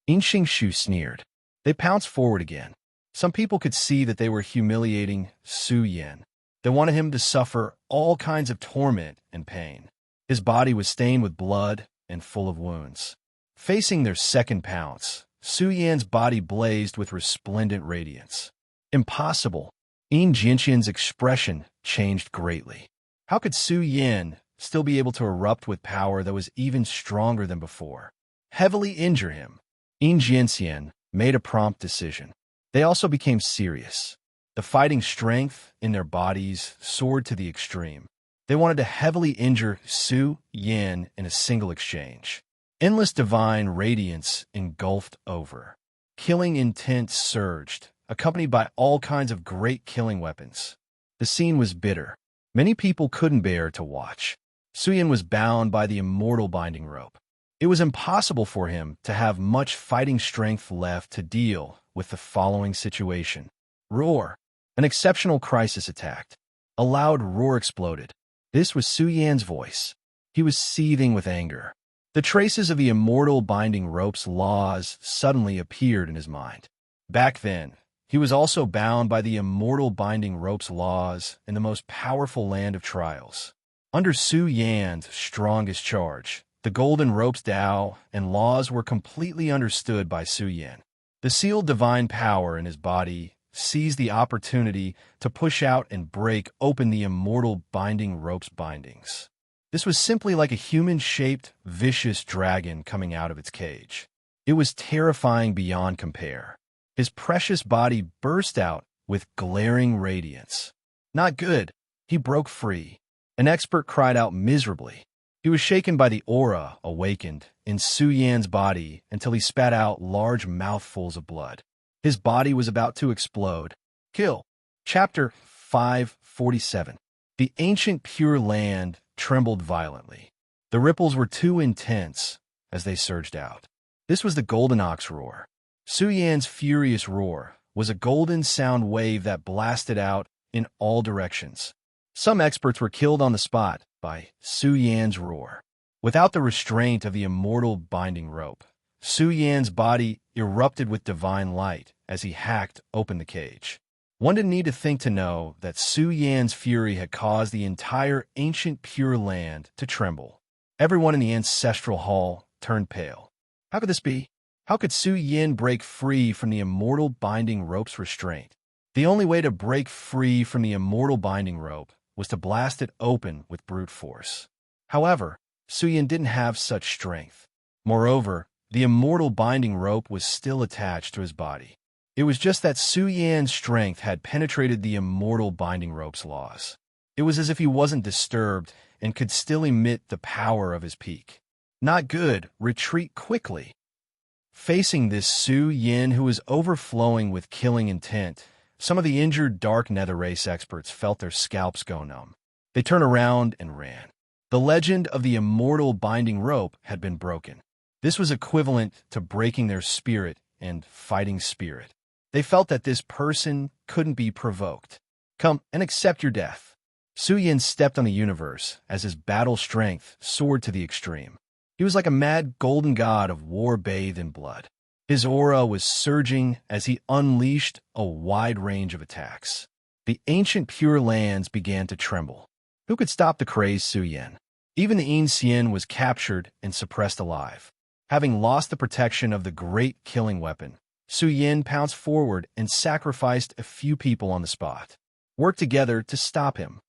Shu sneered. They pounced forward again. Some people could see that they were humiliating Su Yan. They wanted him to suffer all kinds of torment and pain. His body was stained with blood and full of wounds. Facing their second pounce, Su Yan's body blazed with resplendent radiance. Impossible. Jianxian's expression changed greatly. How could Su Yan still be able to erupt with power that was even stronger than before? Heavily injure him. Jianxian made a prompt decision. They also became serious. The fighting strength in their bodies soared to the extreme. They wanted to heavily injure Su Yan in a single exchange. Endless divine radiance engulfed over. Killing intent surged, accompanied by all kinds of great killing weapons. The scene was bitter. Many people couldn't bear to watch. Su Yan was bound by the immortal binding rope. It was impossible for him to have much fighting strength left to deal with the following situation. Roar! An exceptional crisis attacked. A loud roar exploded. This was Su Yan's voice. He was seething with anger. The traces of the immortal binding rope's laws suddenly appeared in his mind. Back then, he was also bound by the immortal binding rope's laws in the most powerful land of trials. Under Su Yan's strongest charge, the golden rope's Tao and laws were completely understood by Su Yan. The sealed divine power in his body seized the opportunity to push out and break open the immortal binding rope's bindings. This was simply like a human-shaped, vicious dragon coming out of its cage. It was terrifying beyond compare. His precious body burst out with glaring radiance. Not good. He broke free. An expert cried out miserably. He was shaken by the aura awakened in Su Yan's body until he spat out large mouthfuls of blood. His body was about to explode. Kill. Chapter 547. The ancient Pure Land trembled violently. The ripples were too intense as they surged out. This was the Golden Ox roar. Su Yan's furious roar was a golden sound wave that blasted out in all directions. Some experts were killed on the spot by Su Yan's roar. Without the restraint of the immortal binding rope, Su Yan's body erupted with divine light as he hacked open the cage. One didn't need to think to know that Su Yan's fury had caused the entire ancient Pure Land to tremble. Everyone in the ancestral hall turned pale. How could this be? How could Su Yan break free from the immortal binding rope's restraint? The only way to break free from the immortal binding rope was to blast it open with brute force. However, Su Yan didn't have such strength. Moreover, the immortal binding rope was still attached to his body. It was just that Su Yan's strength had penetrated the immortal binding rope's laws. It was as if he wasn't disturbed and could still emit the power of his peak. Not good. Retreat quickly. Facing this Su Yan who was overflowing with killing intent, some of the injured Dark Nether Race experts felt their scalps go numb. They turned around and ran. The legend of the immortal binding rope had been broken. This was equivalent to breaking their spirit and fighting spirit. They felt that this person couldn't be provoked. Come and accept your death. Su Yan stepped on the universe as his battle strength soared to the extreme. He was like a mad golden god of war bathed in blood. His aura was surging as he unleashed a wide range of attacks. The ancient Pure Lands began to tremble. Who could stop the crazed Su Yan? Even the Xian was captured and suppressed alive. Having lost the protection of the great killing weapon, Su Yan pounced forward and sacrificed a few people on the spot. Work together to stop him.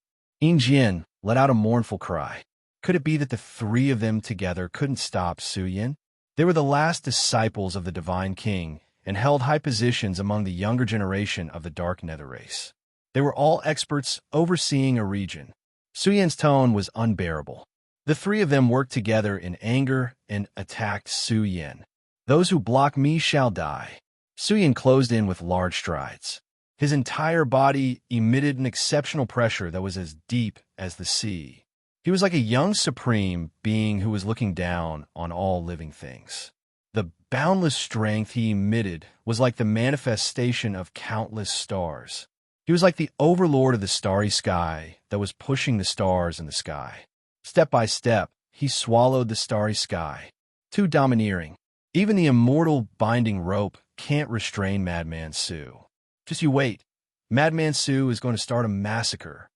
Jian let out a mournful cry. Could it be that the three of them together couldn't stop Suyin? They were the last disciples of the Divine King and held high positions among the younger generation of the Dark Nether race. They were all experts overseeing a region. Suyin's tone was unbearable. The three of them worked together in anger and attacked Suyin. Those who block me shall die. Suyin closed in with large strides. His entire body emitted an exceptional pressure that was as deep as the sea. He was like a young supreme being who was looking down on all living things. The boundless strength he emitted was like the manifestation of countless stars. He was like the overlord of the starry sky that was pushing the stars in the sky. Step by step, he swallowed the starry sky. Too domineering. Even the immortal binding rope can't restrain Madman Su. Just you wait. Madman Su is going to start a massacre.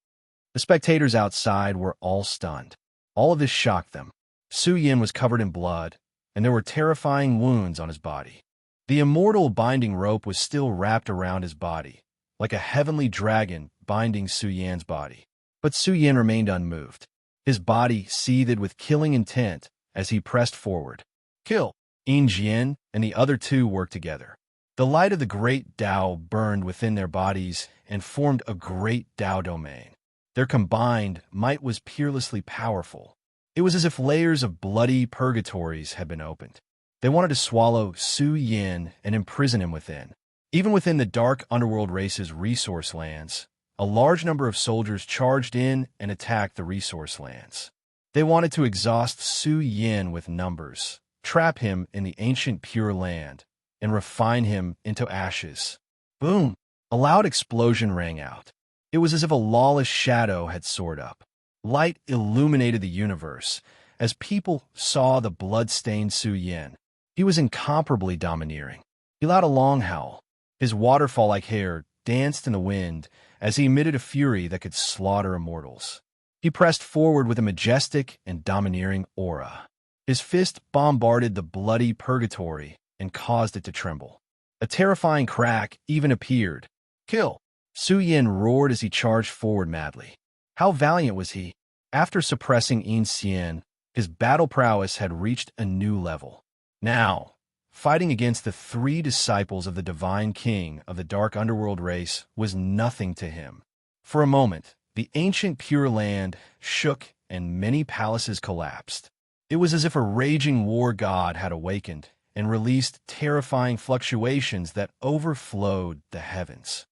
The spectators outside were all stunned. All of this shocked them. Suyin was covered in blood, and there were terrifying wounds on his body. The immortal binding rope was still wrapped around his body, like a heavenly dragon binding Suyin's body. But Suyin remained unmoved. His body seethed with killing intent as he pressed forward. Kill! Jian and the other two worked together. The light of the great Tao burned within their bodies and formed a great Tao domain. Their combined might was peerlessly powerful. It was as if layers of bloody purgatories had been opened. They wanted to swallow Suyin and imprison him within. Even within the dark underworld race's resource lands, a large number of soldiers charged in and attacked the resource lands. They wanted to exhaust Suyin with numbers, trap him in the ancient Pure Land, and refine him into ashes. Boom! A loud explosion rang out. It was as if a lawless shadow had soared up. Light illuminated the universe as people saw the blood-stained Suyin. He was incomparably domineering. He let out a long howl. His waterfall-like hair danced in the wind as he emitted a fury that could slaughter immortals. He pressed forward with a majestic and domineering aura. His fist bombarded the bloody purgatory and caused it to tremble. A terrifying crack even appeared. Kill! Suyin roared as he charged forward madly. How valiant was he! After suppressing Xian, his battle prowess had reached a new level. Now, fighting against the three disciples of the Divine King of the Dark Underworld race was nothing to him. For a moment, the ancient Pure Land shook and many palaces collapsed. It was as if a raging war god had awakened and released terrifying fluctuations that overflowed the heavens.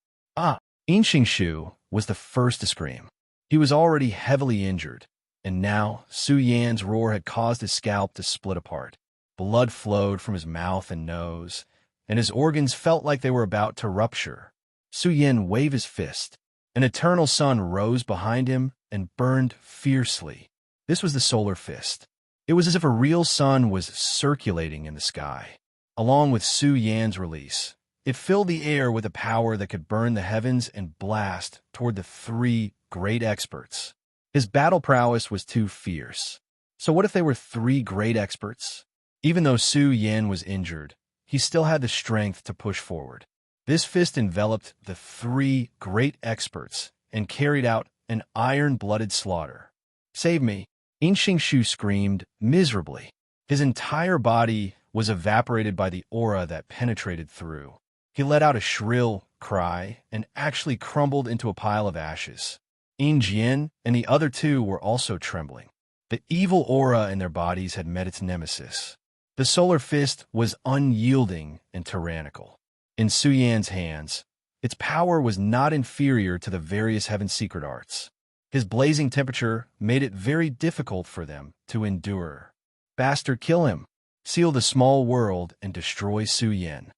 Xingshu was the first to scream. He was already heavily injured, and now Suyan's roar had caused his scalp to split apart. Blood flowed from his mouth and nose, and his organs felt like they were about to rupture. Suyin waved his fist. An eternal sun rose behind him and burned fiercely. This was the solar fist. It was as if a real sun was circulating in the sky. Along with Suyan's release, it filled the air with a power that could burn the heavens and blast toward the three great experts. His battle prowess was too fierce. So what if they were three great experts? Even though Suyin was injured, he still had the strength to push forward. This fist enveloped the three great experts and carried out an iron-blooded slaughter. Save me! Xingshu screamed miserably. His entire body was evaporated by the aura that penetrated through. He let out a shrill cry and actually crumbled into a pile of ashes. Jian and the other two were also trembling. The evil aura in their bodies had met its nemesis. The solar fist was unyielding and tyrannical. In Suyan's hands, its power was not inferior to the various heaven secret arts. His blazing temperature made it very difficult for them to endure. Bastard, kill him! Seal the small world and destroy Suyin.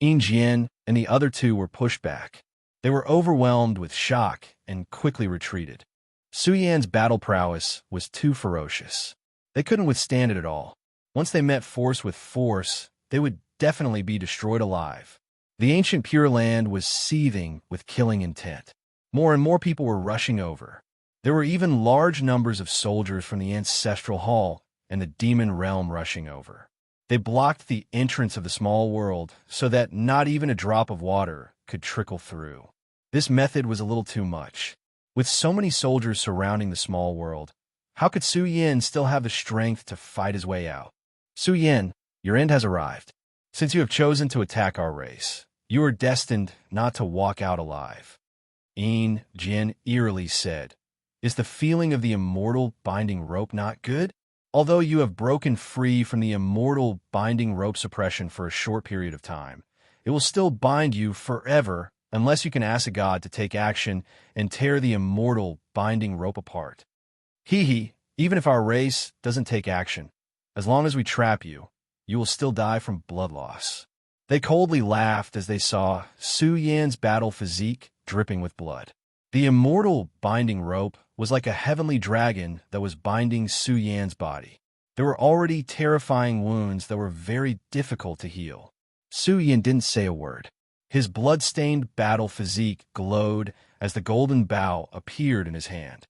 Jian and the other two were pushed back. They were overwhelmed with shock and quickly retreated. Suyan's battle prowess was too ferocious. They couldn't withstand it at all. Once they met force with force, they would definitely be destroyed alive. The ancient Pure Land was seething with killing intent. More and more people were rushing over. There were even large numbers of soldiers from the Ancestral Hall and the Demon Realm rushing over. They blocked the entrance of the small world so that not even a drop of water could trickle through. This method was a little too much. With so many soldiers surrounding the small world, How could Su Yin still have the strength to fight his way out? Su Yin, your end has arrived. Since you have chosen to attack our race, you are destined not to walk out alive. Jin eerily said, "Is the feeling of the immortal binding rope not good? Although you have broken free from the immortal binding rope suppression for a short period of time, it will still bind you forever unless you can ask a god to take action and tear the immortal binding rope apart. Even if our race doesn't take action, as long as we trap you, you will still die from blood loss." They coldly laughed as they saw Su Yan's battle physique dripping with blood. The immortal binding rope was like a heavenly dragon that was binding Su Yan's body. There were already terrifying wounds that were very difficult to heal. Su Yan didn't say a word. His blood-stained battle physique glowed as the golden bow appeared in his hand.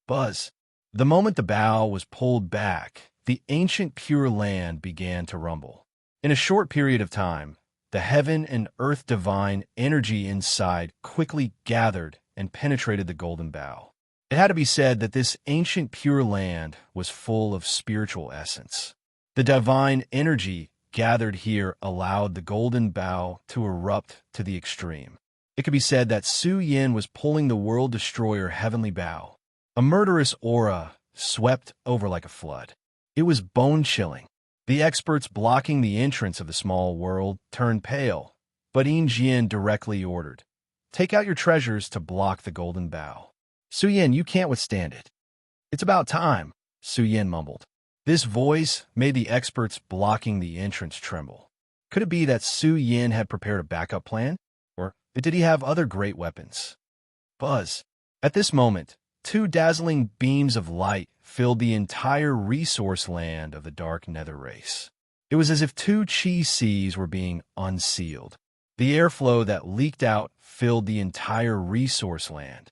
Buzz. The moment the bow was pulled back, the ancient Pure Land began to rumble. In a short period of time, the heaven and earth divine energy inside quickly gathered and penetrated the golden bow. It had to be said that this ancient Pure Land was full of spiritual essence. The divine energy gathered here allowed the golden bow to erupt to the extreme. It could be said that Su Yin was pulling the world destroyer heavenly bow. A murderous aura swept over like a flood. It was bone-chilling. The experts blocking the entrance of the small world turned pale, but Jin directly ordered, "Take out your treasures to block the golden bow." "Su Yin, you can't withstand it." "It's about time," Su Yin mumbled. This voice made the experts blocking the entrance tremble. Could it be that Su Yin had prepared a backup plan? Or did he have other great weapons? Buzz. At this moment, two dazzling beams of light filled the entire resource land of the dark nether race. It was as if two chi seas were being unsealed. The airflow that leaked out filled the entire resource land.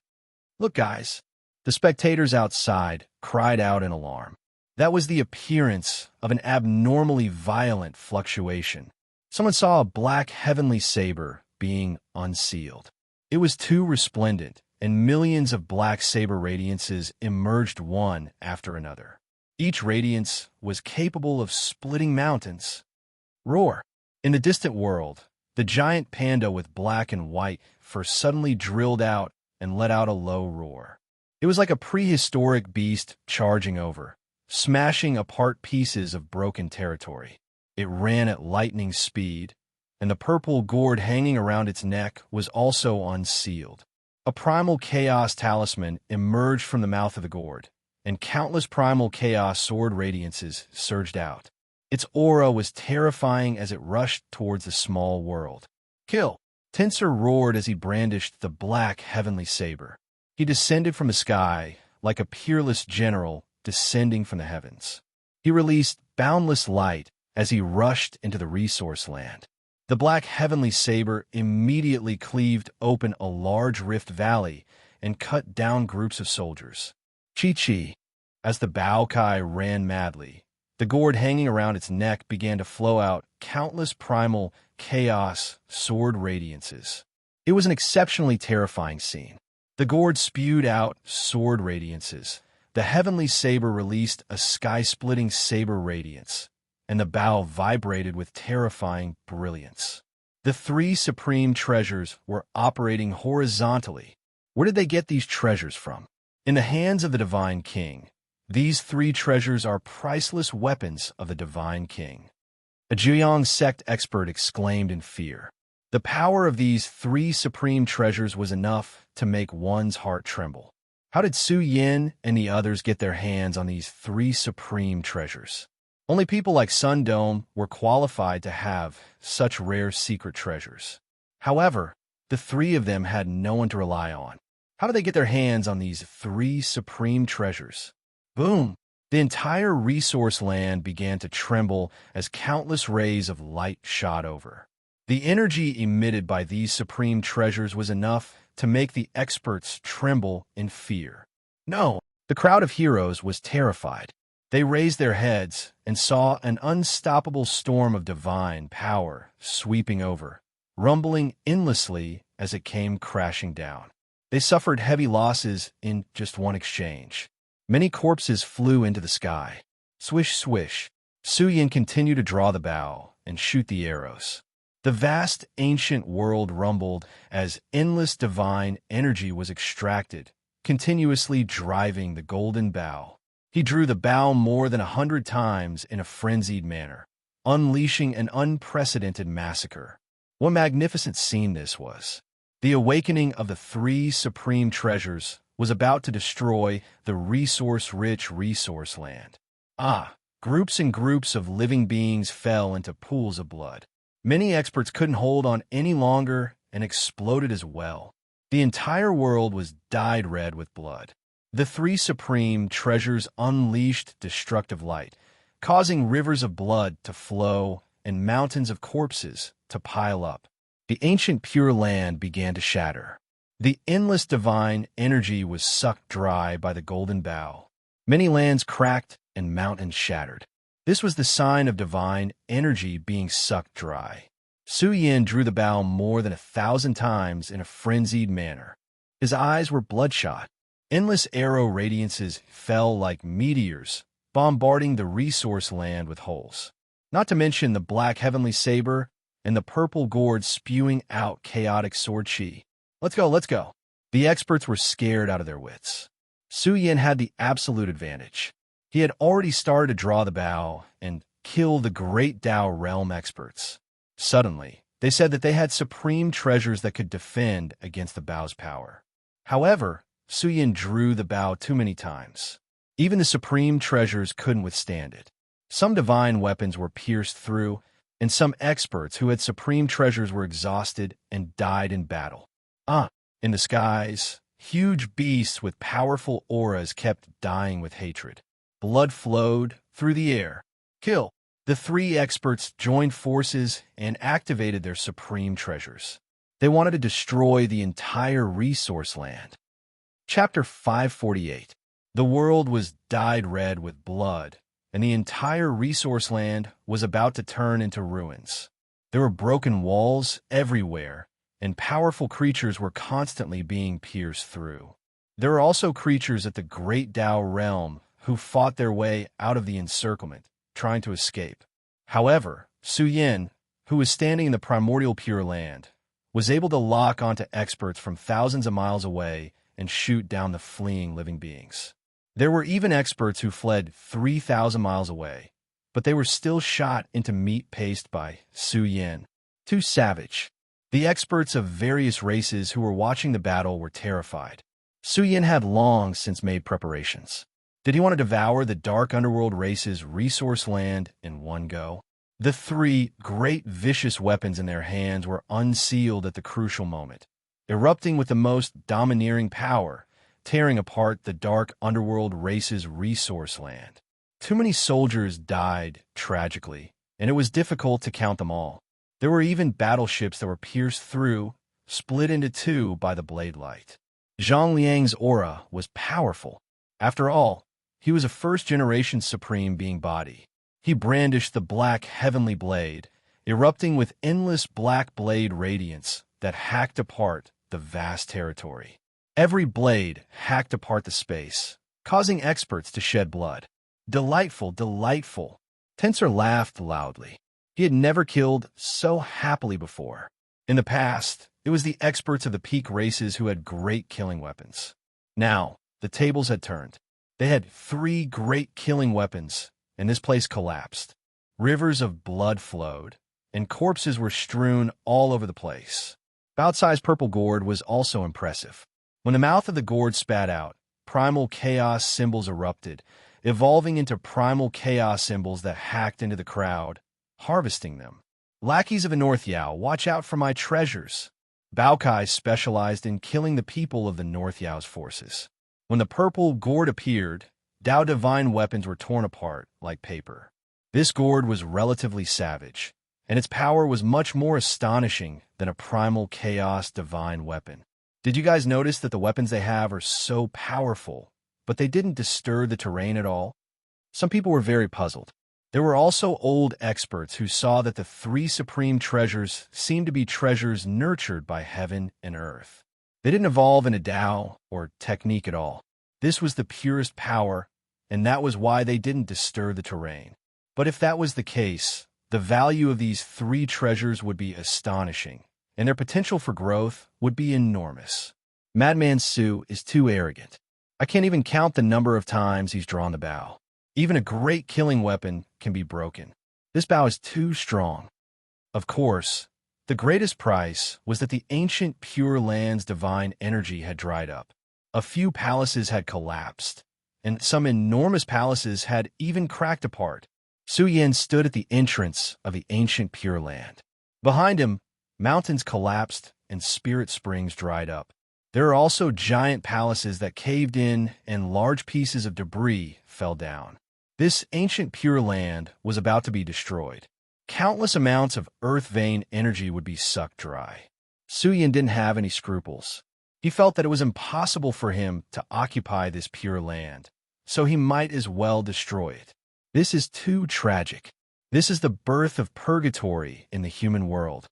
"Look, guys!" The spectators outside cried out in alarm. That was the appearance of an abnormally violent fluctuation. Someone saw a black heavenly saber being unsealed. It was too resplendent, and millions of black saber radiances emerged one after another. Each radiance was capable of splitting mountains. Roar! In the distant world, the giant panda with black and white fur suddenly drilled out and let out a low roar. It was like a prehistoric beast charging over, smashing apart pieces of broken territory. It ran at lightning speed, and the purple gourd hanging around its neck was also unsealed. A primal chaos talisman emerged from the mouth of the gourd, and countless primal chaos sword radiances surged out. Its aura was terrifying as it rushed towards the small world. "Kill!" Tensor roared as he brandished the black heavenly saber. He descended from the sky like a peerless general descending from the heavens. He released boundless light as he rushed into the resource land. The black heavenly saber immediately cleaved open a large rift valley and cut down groups of soldiers. Chi-chi. As the Baokai ran madly, the gourd hanging around its neck began to flow out countless primal chaos sword radiances. It was an exceptionally terrifying scene. The gourd spewed out sword radiances. The heavenly saber released a sky-splitting saber radiance, and the bow vibrated with terrifying brilliance. The three supreme treasures were operating horizontally. Where did they get these treasures from? In the hands of the Divine King, these three treasures are priceless weapons of the Divine King. A Jiang sect expert exclaimed in fear. The power of these three supreme treasures was enough to make one's heart tremble. How did Su Yin and the others get their hands on these three supreme treasures? Only people like Sun Dome were qualified to have such rare secret treasures. However, the three of them had no one to rely on. How did they get their hands on these three supreme treasures? Boom! The entire resource land began to tremble as countless rays of light shot over. The energy emitted by these supreme treasures was enough to make the experts tremble in fear. No, the crowd of heroes was terrified. They raised their heads and saw an unstoppable storm of divine power sweeping over, rumbling endlessly as it came crashing down. They suffered heavy losses in just one exchange. Many corpses flew into the sky. Swish, swish. Su Yin continued to draw the bow and shoot the arrows. The vast ancient world rumbled as endless divine energy was extracted, continuously driving the golden bow. He drew the bow more than 100 times in a frenzied manner, unleashing an unprecedented massacre. What magnificent scene this was! The awakening of the three supreme treasures was about to destroy the resource-rich resource land. Groups and groups of living beings fell into pools of blood. Many experts couldn't hold on any longer and exploded as well. The entire world was dyed red with blood. The three supreme treasures unleashed destructive light, causing rivers of blood to flow and mountains of corpses to pile up. The ancient pure land began to shatter. The endless divine energy was sucked dry by the golden bow. Many lands cracked and mountains shattered. This was the sign of divine energy being sucked dry. Su Yin drew the bow more than 1,000 times in a frenzied manner. His eyes were bloodshot. Endless arrow radiances fell like meteors, bombarding the resource land with holes. Not to mention the black heavenly saber and the purple gourd spewing out chaotic sword chi. Let's go, let's go. The experts were scared out of their wits. Su Yin had the absolute advantage. He had already started to draw the bow and kill the great Dao realm experts. Suddenly, they said that they had supreme treasures that could defend against the bow's power. However, Su Yin drew the bow too many times. Even the supreme treasures couldn't withstand it. Some divine weapons were pierced through, and some experts who had supreme treasures were exhausted and died in battle. In the skies, huge beasts with powerful auras kept dying with hatred. Blood flowed through the air. Kill! The three experts joined forces and activated their supreme treasures. They wanted to destroy the entire resource land. Chapter 548. The world was dyed red with blood, and the entire resource land was about to turn into ruins. There were broken walls everywhere, and powerful creatures were constantly being pierced through. There were also creatures at the Great Dao realm who fought their way out of the encirclement, trying to escape. However, Su Yin, who was standing in the primordial Pure Land, was able to lock onto experts from thousands of miles away and shoot down the fleeing living beings. There were even experts who fled 3,000 miles away, but they were still shot into meat paste by Su Yin. Too savage. The experts of various races who were watching the battle were terrified. Su Yin had long since made preparations. Did he want to devour the dark underworld race's resource land in one go? The three great vicious weapons in their hands were unsealed at the crucial moment, erupting with the most domineering power, tearing apart the dark underworld race's resource land. Too many soldiers died tragically, and it was difficult to count them all. There were even battleships that were pierced through, split into two by the blade light. Zhang Liang's aura was powerful. After all, he was a first-generation supreme being body. He brandished the black heavenly blade, erupting with endless black blade radiance that hacked apart the vast territory. Every blade hacked apart the space, causing experts to shed blood. Delightful, delightful. Tensor laughed loudly. He had never killed so happily before. In the past, it was the experts of the peak races who had great killing weapons. Now, the tables had turned. They had three great killing weapons, and this place collapsed. Rivers of blood flowed, and corpses were strewn all over the place. Bao-Cai's purple gourd was also impressive. When the mouth of the gourd spat out, primal chaos symbols erupted, evolving into primal chaos symbols that hacked into the crowd, harvesting them. Lackeys of the North Yao, watch out for my treasures. Bao-Cai specialized in killing the people of the North Yao's forces. When the purple gourd appeared, Dao divine weapons were torn apart like paper. This gourd was relatively savage, and its power was much more astonishing than a primal chaos divine weapon. Did you guys notice that the weapons they have are so powerful, but they didn't disturb the terrain at all? Some people were very puzzled. There were also old experts who saw that the three supreme treasures seemed to be treasures nurtured by heaven and earth. They didn't evolve in a Dao or technique at all. This was the purest power, and that was why they didn't disturb the terrain. But if that was the case, the value of these three treasures would be astonishing, and their potential for growth would be enormous. Madman Su is too arrogant. I can't even count the number of times he's drawn the bow. Even a great killing weapon can be broken. This bow is too strong. Of course, the greatest price was that the ancient Pure Land's divine energy had dried up. A few palaces had collapsed, and some enormous palaces had even cracked apart. Su Yan stood at the entrance of the ancient Pure Land. Behind him, mountains collapsed and spirit springs dried up. There are also giant palaces that caved in and large pieces of debris fell down. This ancient Pure Land was about to be destroyed. Countless amounts of earth vein energy would be sucked dry. Su Yan didn't have any scruples. He felt that it was impossible for him to occupy this Pure Land, so he might as well destroy it. This is too tragic. This is the birth of purgatory in the human world.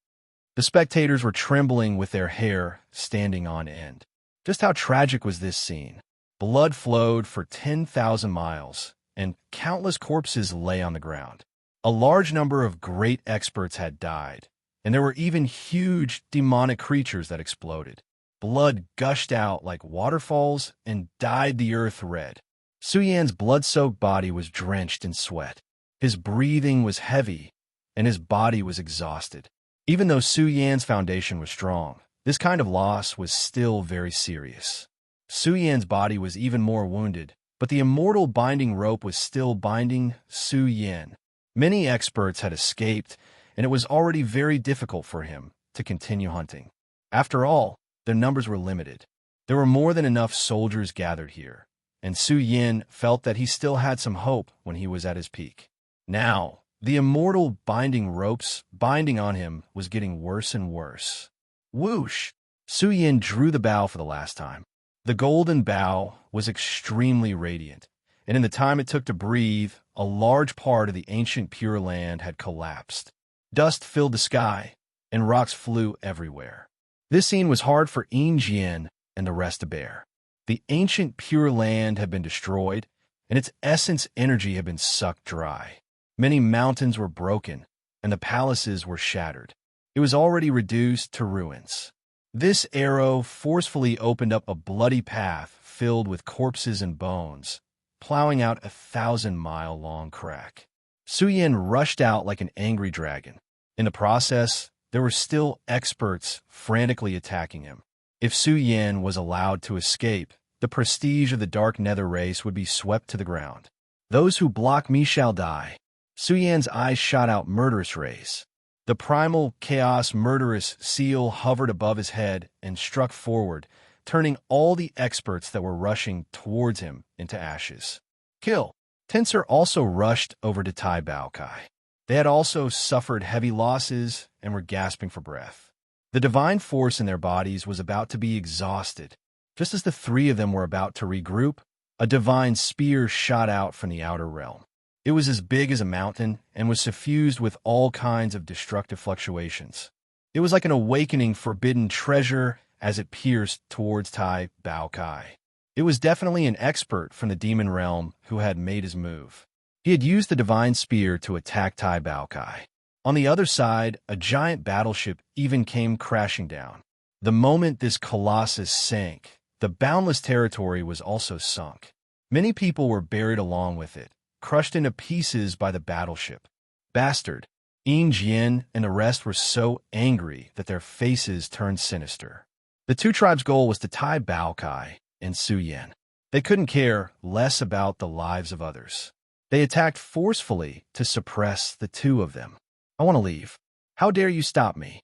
The spectators were trembling with their hair standing on end. Just how tragic was this scene? Blood flowed for 10,000 miles, and countless corpses lay on the ground. A large number of great experts had died, and there were even huge demonic creatures that exploded. Blood gushed out like waterfalls and dyed the earth red. Su Yan's blood-soaked body was drenched in sweat. His breathing was heavy, and his body was exhausted. Even though Su Yan's foundation was strong, this kind of loss was still very serious. Su Yan's body was even more wounded, but the immortal binding rope was still binding Su Yan. Many experts had escaped, and it was already very difficult for him to continue hunting. After all, their numbers were limited. There were more than enough soldiers gathered here, and Su Yan felt that he still had some hope when he was at his peak. Now, the immortal binding ropes binding on him was getting worse and worse. Whoosh! Su Yan drew the bow for the last time. The golden bow was extremely radiant, and in the time it took to breathe, a large part of the ancient Pure Land had collapsed. Dust filled the sky, and rocks flew everywhere. This scene was hard for Jian and the rest to bear. The ancient Pure Land had been destroyed, and its essence energy had been sucked dry. Many mountains were broken, and the palaces were shattered. It was already reduced to ruins. This arrow forcefully opened up a bloody path filled with corpses and bones, plowing out a 1,000-mile-long crack. Su Yan rushed out like an angry dragon. In the process, there were still experts frantically attacking him. If Su Yan was allowed to escape, the prestige of the Dark Nether race would be swept to the ground. Those who block me shall die. Su Yan's eyes shot out murderous rays. The primal chaos murderous seal hovered above his head and struck forward, turning all the experts that were rushing towards him into ashes. Kill! Tensor also rushed over to Tai Bao Kai. They had also suffered heavy losses and were gasping for breath. The divine force in their bodies was about to be exhausted. Just as the three of them were about to regroup, a divine spear shot out from the outer realm. It was as big as a mountain and was suffused with all kinds of destructive fluctuations. It was like an awakening forbidden treasure as it pierced towards Tai Bao Kai. It was definitely an expert from the demon realm who had made his move. He had used the divine spear to attack Tai Bao Kai. On the other side, a giant battleship even came crashing down. The moment this colossus sank, the boundless territory was also sunk. Many people were buried along with it, crushed into pieces by the battleship. Bastard! Jian and the rest were so angry that their faces turned sinister. The two tribes' goal was to Tai Bao Kai and Su Yan. They couldn't care less about the lives of others. They attacked forcefully to suppress the two of them. I want to leave. How dare you stop me?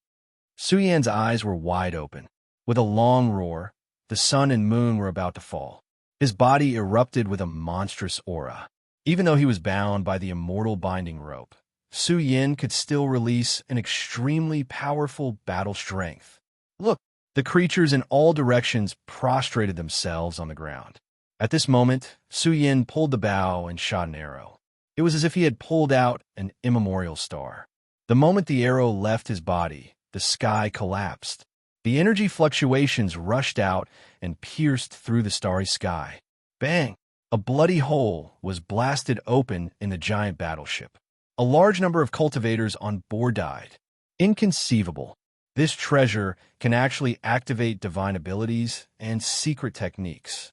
Su Yan's eyes were wide open. With a long roar, the sun and moon were about to fall. His body erupted with a monstrous aura. Even though he was bound by the immortal binding rope, Su Yan could still release an extremely powerful battle strength. Look, the creatures in all directions prostrated themselves on the ground. At this moment, Su Yan pulled the bow and shot an arrow. It was as if he had pulled out an immemorial star. The moment the arrow left his body, the sky collapsed. The energy fluctuations rushed out and pierced through the starry sky. Bang! A bloody hole was blasted open in the giant battleship. A large number of cultivators on board died. Inconceivable. This treasure can actually activate divine abilities and secret techniques.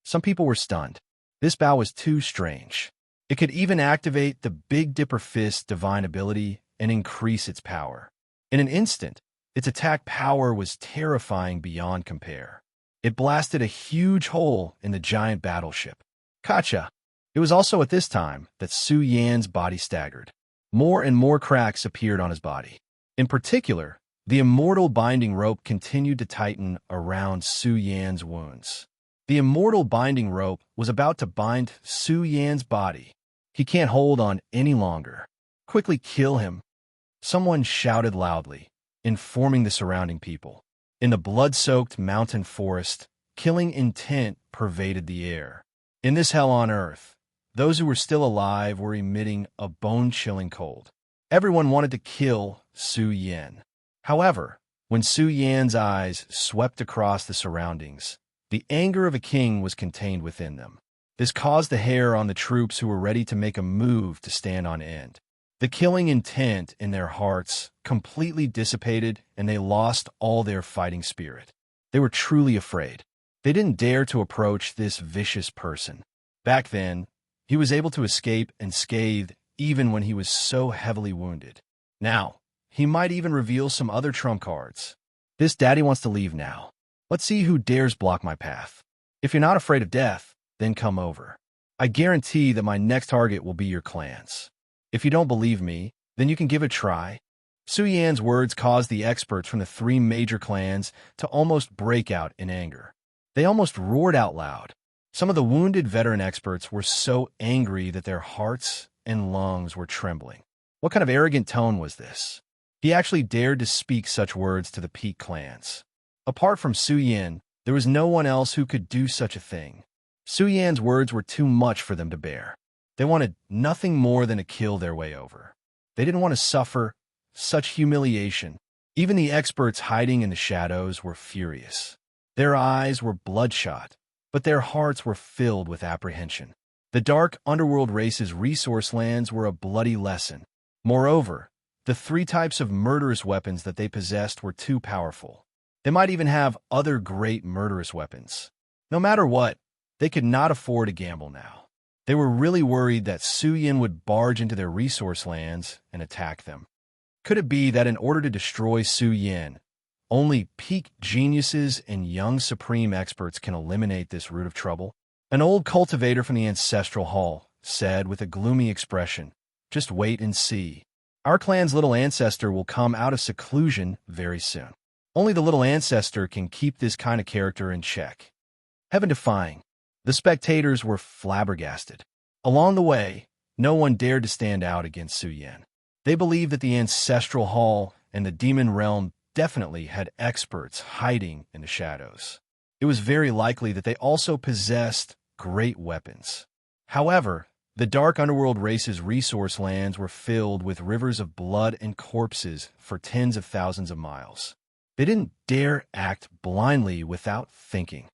Some people were stunned. This bow was too strange. It could even activate the Big Dipper Fist's divine ability and increase its power. In an instant, its attack power was terrifying beyond compare. It blasted a huge hole in the giant battleship. Gotcha! It was also at this time that Su Yan's body staggered. More and more cracks appeared on his body. In particular, the immortal binding rope continued to tighten around Su Yan's wounds. The immortal binding rope was about to bind Su Yan's body. He can't hold on any longer. Quickly kill him. Someone shouted loudly, informing the surrounding people. In the blood-soaked mountain forest, killing intent pervaded the air. In this hell on earth, those who were still alive were emitting a bone-chilling cold. Everyone wanted to kill Su Yan. However, when Su Yan's eyes swept across the surroundings, the anger of a king was contained within them. This caused the hair on the troops who were ready to make a move to stand on end. The killing intent in their hearts completely dissipated, and they lost all their fighting spirit. They were truly afraid. They didn't dare to approach this vicious person. Back then, he was able to escape unscathed even when he was so heavily wounded. Now, he might even reveal some other trump cards. This daddy wants to leave now. Let's see who dares block my path. If you're not afraid of death, then come over. I guarantee that my next target will be your clans. If you don't believe me, then you can give it a try. Su Yan's words caused the experts from the 3 major clans to almost break out in anger. They almost roared out loud. Some of the wounded veteran experts were so angry that their hearts and lungs were trembling. What kind of arrogant tone was this? He actually dared to speak such words to the peak clans. Apart from Su Yan, there was no one else who could do such a thing. Su Yan's words were too much for them to bear. They wanted nothing more than to kill their way over. They didn't want to suffer such humiliation. Even the experts hiding in the shadows were furious. Their eyes were bloodshot, but their hearts were filled with apprehension. The dark underworld race's resource lands were a bloody lesson. Moreover, the 3 types of murderous weapons that they possessed were too powerful. They might even have other great murderous weapons. No matter what, they could not afford to gamble now. They were really worried that Su Yan would barge into their resource lands and attack them. Could it be that in order to destroy Su Yan, only peak geniuses and young supreme experts can eliminate this root of trouble? An old cultivator from the ancestral hall said with a gloomy expression, "Just wait and see. Our clan's little ancestor will come out of seclusion very soon. Only the little ancestor can keep this kind of character in check." Heaven-defying. The spectators were flabbergasted. Along the way, no one dared to stand out against Su Yan. They believed that the ancestral hall and the demon realm definitely had experts hiding in the shadows. It was very likely that they also possessed great weapons. However, the dark underworld race's resource lands were filled with rivers of blood and corpses for tens of thousands of miles. They didn't dare act blindly without thinking.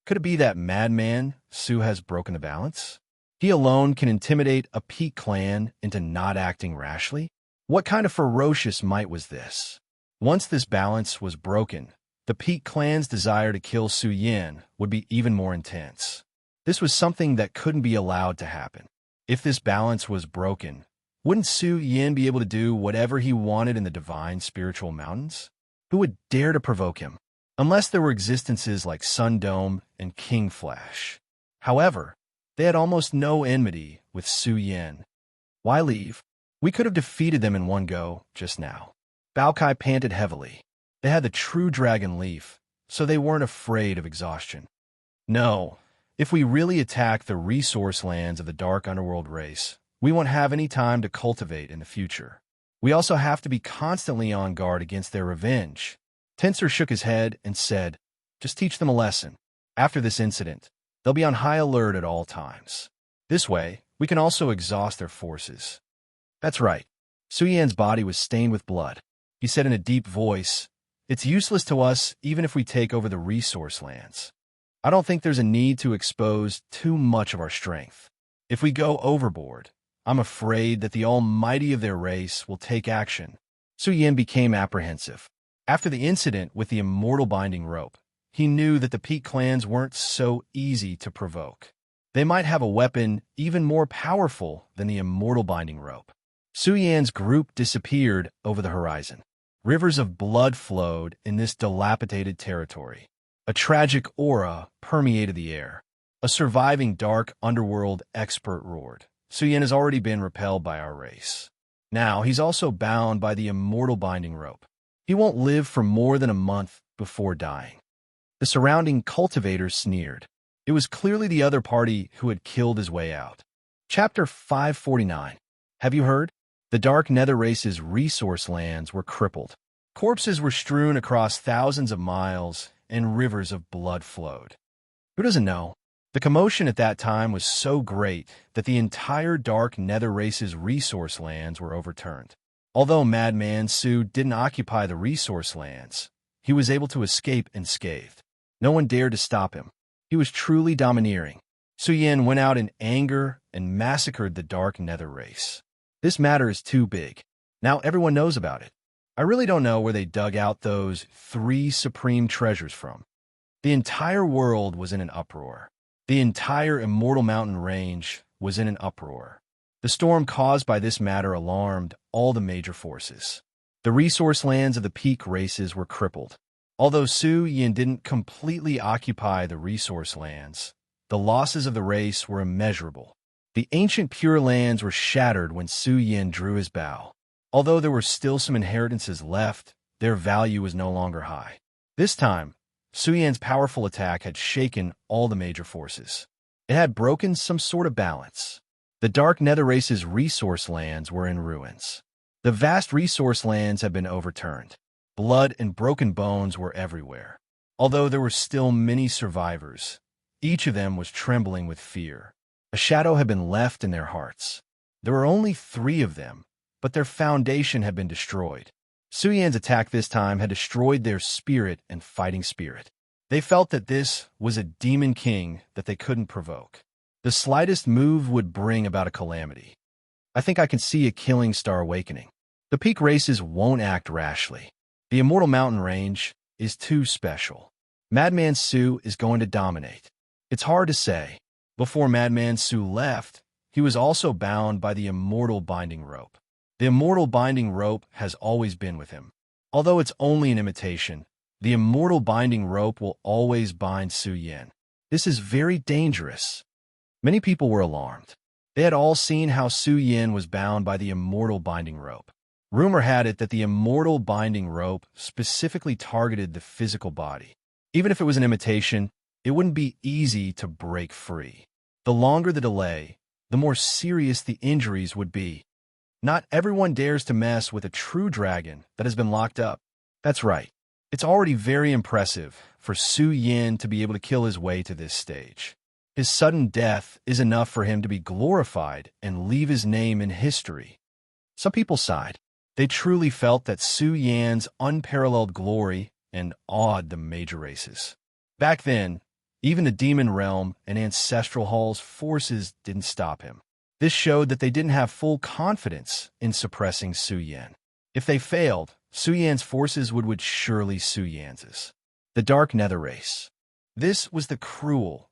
Could it be that madman Su has broken the balance? He alone can intimidate a peak clan into not acting rashly? What kind of ferocious might was this? Once this balance was broken, the peak clan's desire to kill Su Yan would be even more intense. This was something that couldn't be allowed to happen. If this balance was broken, wouldn't Su Yan be able to do whatever he wanted in the divine spiritual mountains? Who would dare to provoke him? Unless there were existences like Sundome and King Flash. However, they had almost no enmity with Su Yan. Why leave? We could have defeated them in one go just now. Baokai panted heavily. They had the true dragon leaf, so they weren't afraid of exhaustion. No, if we really attack the resource lands of the dark underworld race, we won't have any time to cultivate in the future. We also have to be constantly on guard against their revenge. Tensor shook his head and said, "Just teach them a lesson. After this incident, they'll be on high alert at all times. This way, we can also exhaust their forces." That's right. Su Yan's body was stained with blood. He said in a deep voice, "It's useless to us even if we take over the resource lands. I don't think there's a need to expose too much of our strength. If we go overboard, I'm afraid that the almighty of their race will take action. Su Yin became apprehensive. After the incident with the immortal binding rope, he knew that the Peak clans weren't so easy to provoke. They might have a weapon even more powerful than the immortal binding rope. Su Yan's group disappeared over the horizon. Rivers of blood flowed in this dilapidated territory. A tragic aura permeated the air. A surviving dark underworld expert roared. Su Yan has already been repelled by our race. Now he's also bound by the immortal binding rope. He won't live for more than a month before dying. The surrounding cultivators sneered. It was clearly the other party who had killed his way out. Chapter 549. Have you heard? The Dark Nether race's resource lands were crippled. Corpses were strewn across thousands of miles, and rivers of blood flowed. Who doesn't know? The commotion at that time was so great that the entire Dark Nether race's resource lands were overturned. Although Madman Su didn't occupy the resource lands, he was able to escape unscathed. No one dared to stop him. He was truly domineering. Su Yin went out in anger and massacred the Dark Nether race. This matter is too big. Now everyone knows about it. I really don't know where they dug out those 3 supreme treasures from. The entire world was in an uproar. The entire Immortal Mountain range was in an uproar. The storm caused by this matter alarmed all the major forces. The resource lands of the Peak races were crippled. Although Su Yin didn't completely occupy the resource lands, the losses of the race were immeasurable. The ancient Pure Lands were shattered when Su Yin drew his bow. Although there were still some inheritances left, their value was no longer high. This time, Su Yan's powerful attack had shaken all the major forces. It had broken some sort of balance. The Dark Nether race's resource lands were in ruins. The vast resource lands had been overturned. Blood and broken bones were everywhere. Although there were still many survivors, each of them was trembling with fear. A shadow had been left in their hearts. There were only 3 of them, but their foundation had been destroyed. Su Yan's attack this time had destroyed their spirit and fighting spirit. They felt that this was a demon king that they couldn't provoke. The slightest move would bring about a calamity. I think I can see a killing star awakening. The Peak races won't act rashly. The Immortal Mountain range is too special. Madman Su is going to dominate. It's hard to say. Before Madman Su left, he was also bound by the immortal binding rope. The immortal binding rope has always been with him. Although it's only an imitation, the immortal binding rope will always bind Su Yin. This is very dangerous. Many people were alarmed. They had all seen how Su Yin was bound by the immortal binding rope. Rumor had it that the immortal binding rope specifically targeted the physical body. Even if it was an imitation, it wouldn't be easy to break free. The longer the delay, the more serious the injuries would be. Not everyone dares to mess with a true dragon that has been locked up. That's right. It's already very impressive for Su Yin to be able to kill his way to this stage. His sudden death is enough for him to be glorified and leave his name in history. Some people sighed. They truly felt that Su Yan's unparalleled glory and awed the major races. Back then, even the Demon Realm and Ancestral Hall's forces didn't stop him. This showed that they didn't have full confidence in suppressing Su Yan. If they failed, Su Yan's forces would surely Su Yan's. The Dark Nether race. This was the cruel.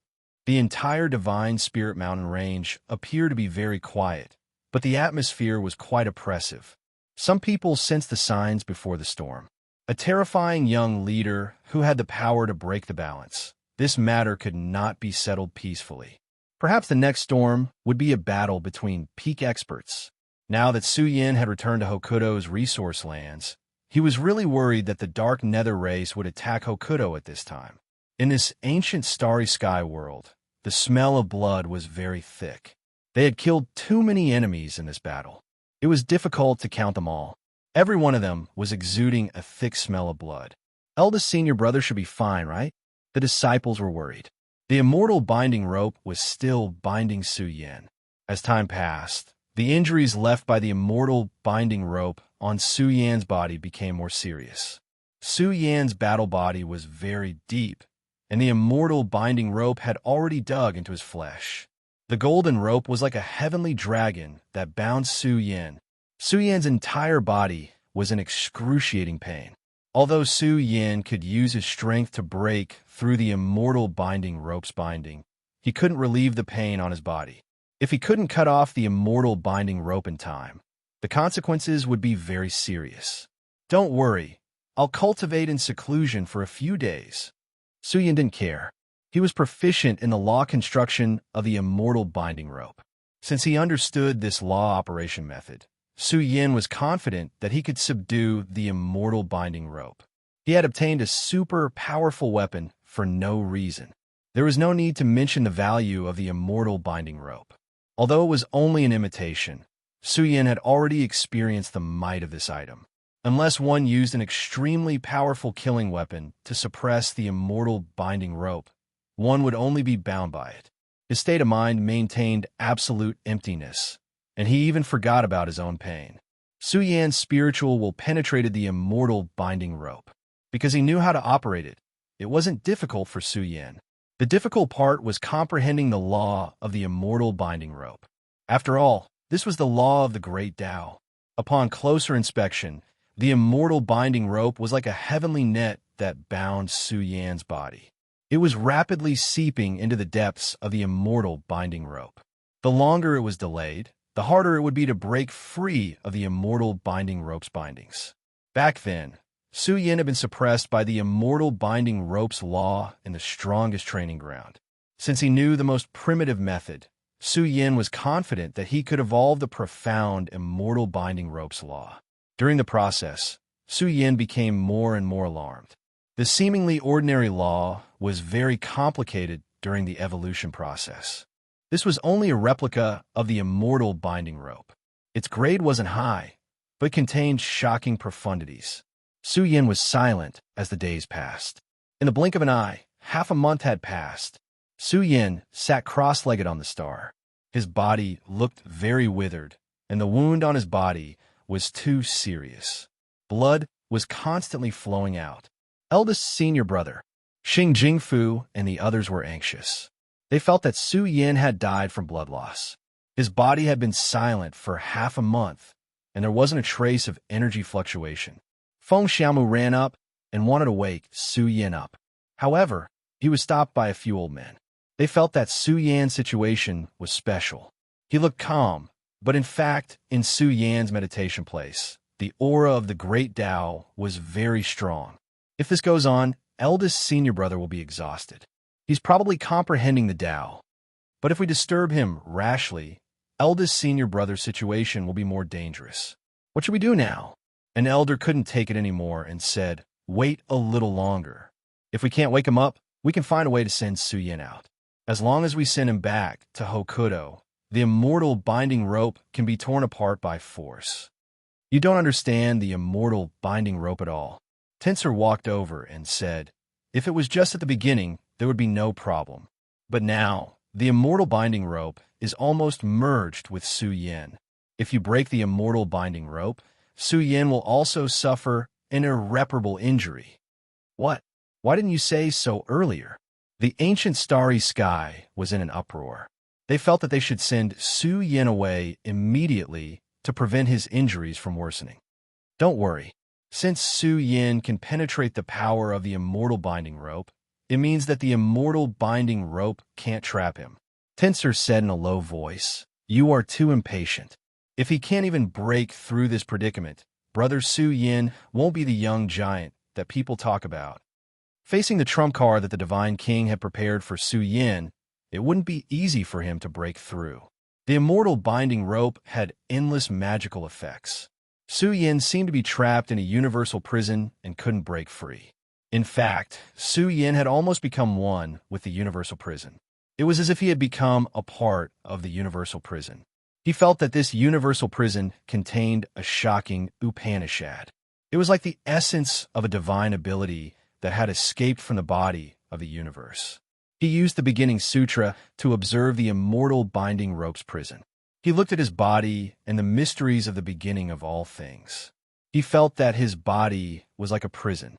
The entire Divine Spirit Mountain range appeared to be very quiet, but the atmosphere was quite oppressive. Some people sensed the signs before the storm. A terrifying young leader who had the power to break the balance. This matter could not be settled peacefully. Perhaps the next storm would be a battle between peak experts. Now that Su Yin had returned to Hokuto's resource lands, he was really worried that the Dark Nether race would attack Hokuto at this time. In this ancient starry sky world, the smell of blood was very thick. They had killed too many enemies in this battle. It was difficult to count them all. Every one of them was exuding a thick smell of blood. Eldest senior brother should be fine, right? The disciples were worried. The immortal binding rope was still binding Su Yin. As time passed, the injuries left by the immortal binding rope on Su Yan's body became more serious. Su Yan's battle body was very deep, and the immortal binding rope had already dug into his flesh. The golden rope was like a heavenly dragon that bound Su Yin. Su Yin's entire body was in excruciating pain. Although Su Yin could use his strength to break through the immortal binding rope's binding, he couldn't relieve the pain on his body. If he couldn't cut off the immortal binding rope in time, the consequences would be very serious. "Don't worry, I'll cultivate in seclusion for a few days." Su Yin didn't care. He was proficient in the law construction of the immortal binding rope. Since he understood this law operation method, Su Yin was confident that he could subdue the immortal binding rope. He had obtained a super powerful weapon for no reason. There was no need to mention the value of the immortal binding rope. Although it was only an imitation, Su Yin had already experienced the might of this item. Unless one used an extremely powerful killing weapon to suppress the immortal binding rope, one would only be bound by it. His state of mind maintained absolute emptiness, and he even forgot about his own pain. Su Yan's spiritual will penetrated the immortal binding rope. Because he knew how to operate it, it wasn't difficult for Su Yan. The difficult part was comprehending the law of the immortal binding rope. After all, this was the law of the great Tao. Upon closer inspection, the immortal binding rope was like a heavenly net that bound Su Yan's body. It was rapidly seeping into the depths of the immortal binding rope. The longer it was delayed, the harder it would be to break free of the immortal binding rope's bindings. Back then, Su Yin had been suppressed by the immortal binding rope's law in the strongest training ground. Since he knew the most primitive method, Su Yin was confident that he could evolve the profound immortal binding rope's law. During the process, Su Yin became more and more alarmed. The seemingly ordinary law was very complicated during the evolution process. This was only a replica of the immortal binding rope. Its grade wasn't high, but contained shocking profundities. Su Yin was silent as the days passed. In the blink of an eye, half a month had passed. Su Yin sat cross-legged on the star. His body looked very withered, and the wound on his body was too serious. Blood was constantly flowing out. Eldest senior brother, Xing Jingfu, and the others were anxious. They felt that Su Yin had died from blood loss. His body had been silent for half a month, and there wasn't a trace of energy fluctuation. Feng Xiaomu ran up and wanted to wake Su Yin up. However, he was stopped by a few old men. They felt that Su Yan's situation was special. He looked calm, but in fact, in Su Yan's meditation place, the aura of the great Tao was very strong. If this goes on, eldest senior brother will be exhausted. He's probably comprehending the Tao. But if we disturb him rashly, eldest senior brother's situation will be more dangerous. What should we do now? An elder couldn't take it anymore and said, "Wait a little longer. If we can't wake him up, we can find a way to send Su Yin out. As long as we send him back to Hokuto, the immortal binding rope can be torn apart by force." "You don't understand the immortal binding rope at all." Tensor walked over and said, "If it was just at the beginning, there would be no problem. But now, the immortal binding rope is almost merged with Su Yin. If you break the immortal binding rope, Su Yin will also suffer an irreparable injury." "What? Why didn't you say so earlier?" The ancient starry sky was in an uproar. They felt that they should send Su Yin away immediately to prevent his injuries from worsening. "Don't worry. Since Su Yin can penetrate the power of the immortal binding rope, it means that the immortal binding rope can't trap him." Tensor said in a low voice, "You are too impatient. If he can't even break through this predicament, brother Su Yin won't be the young giant that people talk about." Facing the trump card that the Divine King had prepared for Su Yin, it wouldn't be easy for him to break through. The immortal binding rope had endless magical effects. Su Yin seemed to be trapped in a universal prison and couldn't break free. In fact, Su Yin had almost become one with the universal prison. It was as if he had become a part of the universal prison. He felt that this universal prison contained a shocking Upanishad. It was like the essence of a divine ability that had escaped from the body of the universe. He used the beginning sutra to observe the immortal binding rope's prison. He looked at his body and the mysteries of the beginning of all things. He felt that his body was like a prison.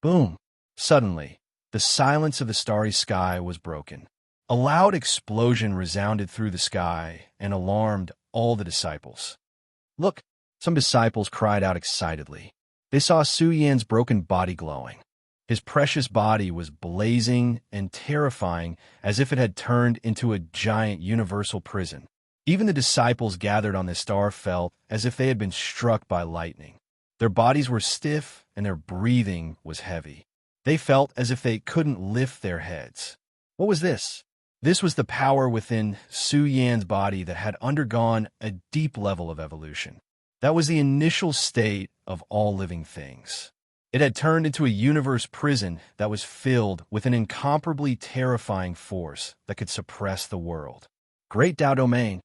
Boom! Suddenly, the silence of the starry sky was broken. A loud explosion resounded through the sky and alarmed all the disciples. "Look!" Some disciples cried out excitedly. They saw Su Yan's broken body glowing. His precious body was blazing and terrifying, as if it had turned into a giant universal prison. Even the disciples gathered on the star felt as if they had been struck by lightning. Their bodies were stiff and their breathing was heavy. They felt as if they couldn't lift their heads. What was this? This was the power within Su Yan's body that had undergone a deep level of evolution. That was the initial state of all living things. It had turned into a universe prison that was filled with an incomparably terrifying force that could suppress the world. Great Tao Domain.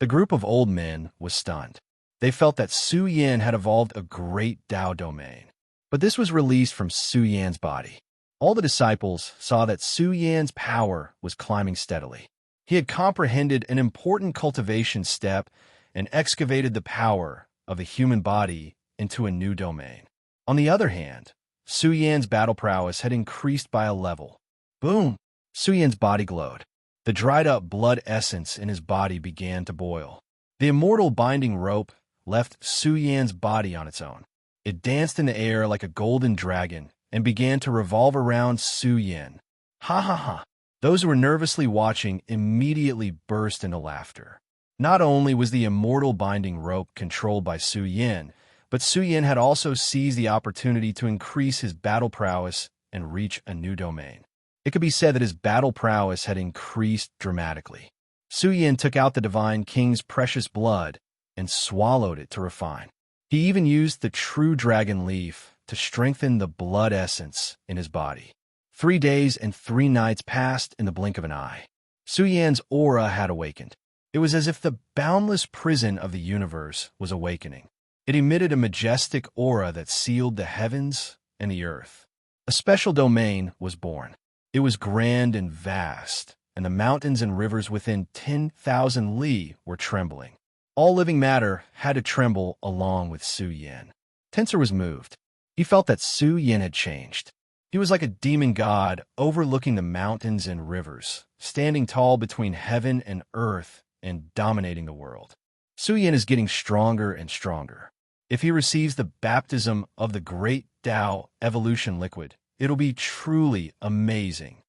The group of old men was stunned. They felt that Su Yan had evolved a great Tao Domain. But this was released from Su Yan's body. All the disciples saw that Su Yan's power was climbing steadily. He had comprehended an important cultivation step and excavated the power of the human body into a new domain. On the other hand, Su Yan's battle prowess had increased by a level. Boom! Su Yan's body glowed. The dried-up blood essence in his body began to boil. The immortal binding rope left Su Yan's body on its own. It danced in the air like a golden dragon and began to revolve around Su Yan. Ha ha ha! Those who were nervously watching immediately burst into laughter. Not only was the immortal binding rope controlled by Su Yan, but Su Yan had also seized the opportunity to increase his battle prowess and reach a new domain. It could be said that his battle prowess had increased dramatically. Su Yan took out the Divine King's precious blood and swallowed it to refine. He even used the true dragon leaf to strengthen the blood essence in his body. 3 days and 3 nights passed in the blink of an eye. Su Yan's aura had awakened. It was as if the boundless prison of the universe was awakening. It emitted a majestic aura that sealed the heavens and the earth. A special domain was born. It was grand and vast, and the mountains and rivers within 10,000 li were trembling. All living matter had to tremble along with Su Yan. Tensor was moved. He felt that Su Yan had changed. He was like a demon god overlooking the mountains and rivers, standing tall between heaven and earth and dominating the world. Su Yan is getting stronger and stronger. If he receives the baptism of the great Tao evolution liquid, it'll be truly amazing.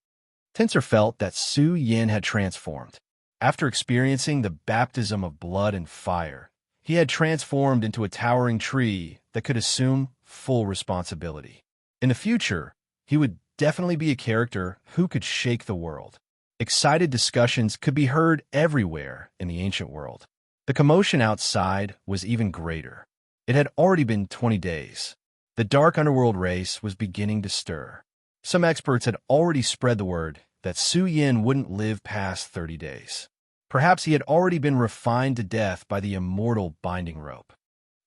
Tensor felt that Su Yan had transformed. After experiencing the baptism of blood and fire, he had transformed into a towering tree that could assume full responsibility. In the future, he would definitely be a character who could shake the world. Excited discussions could be heard everywhere in the ancient world. The commotion outside was even greater. It had already been 20 days. The dark underworld race was beginning to stir. Some experts had already spread the word that Su Yan wouldn't live past 30 days. Perhaps he had already been refined to death by the immortal binding rope.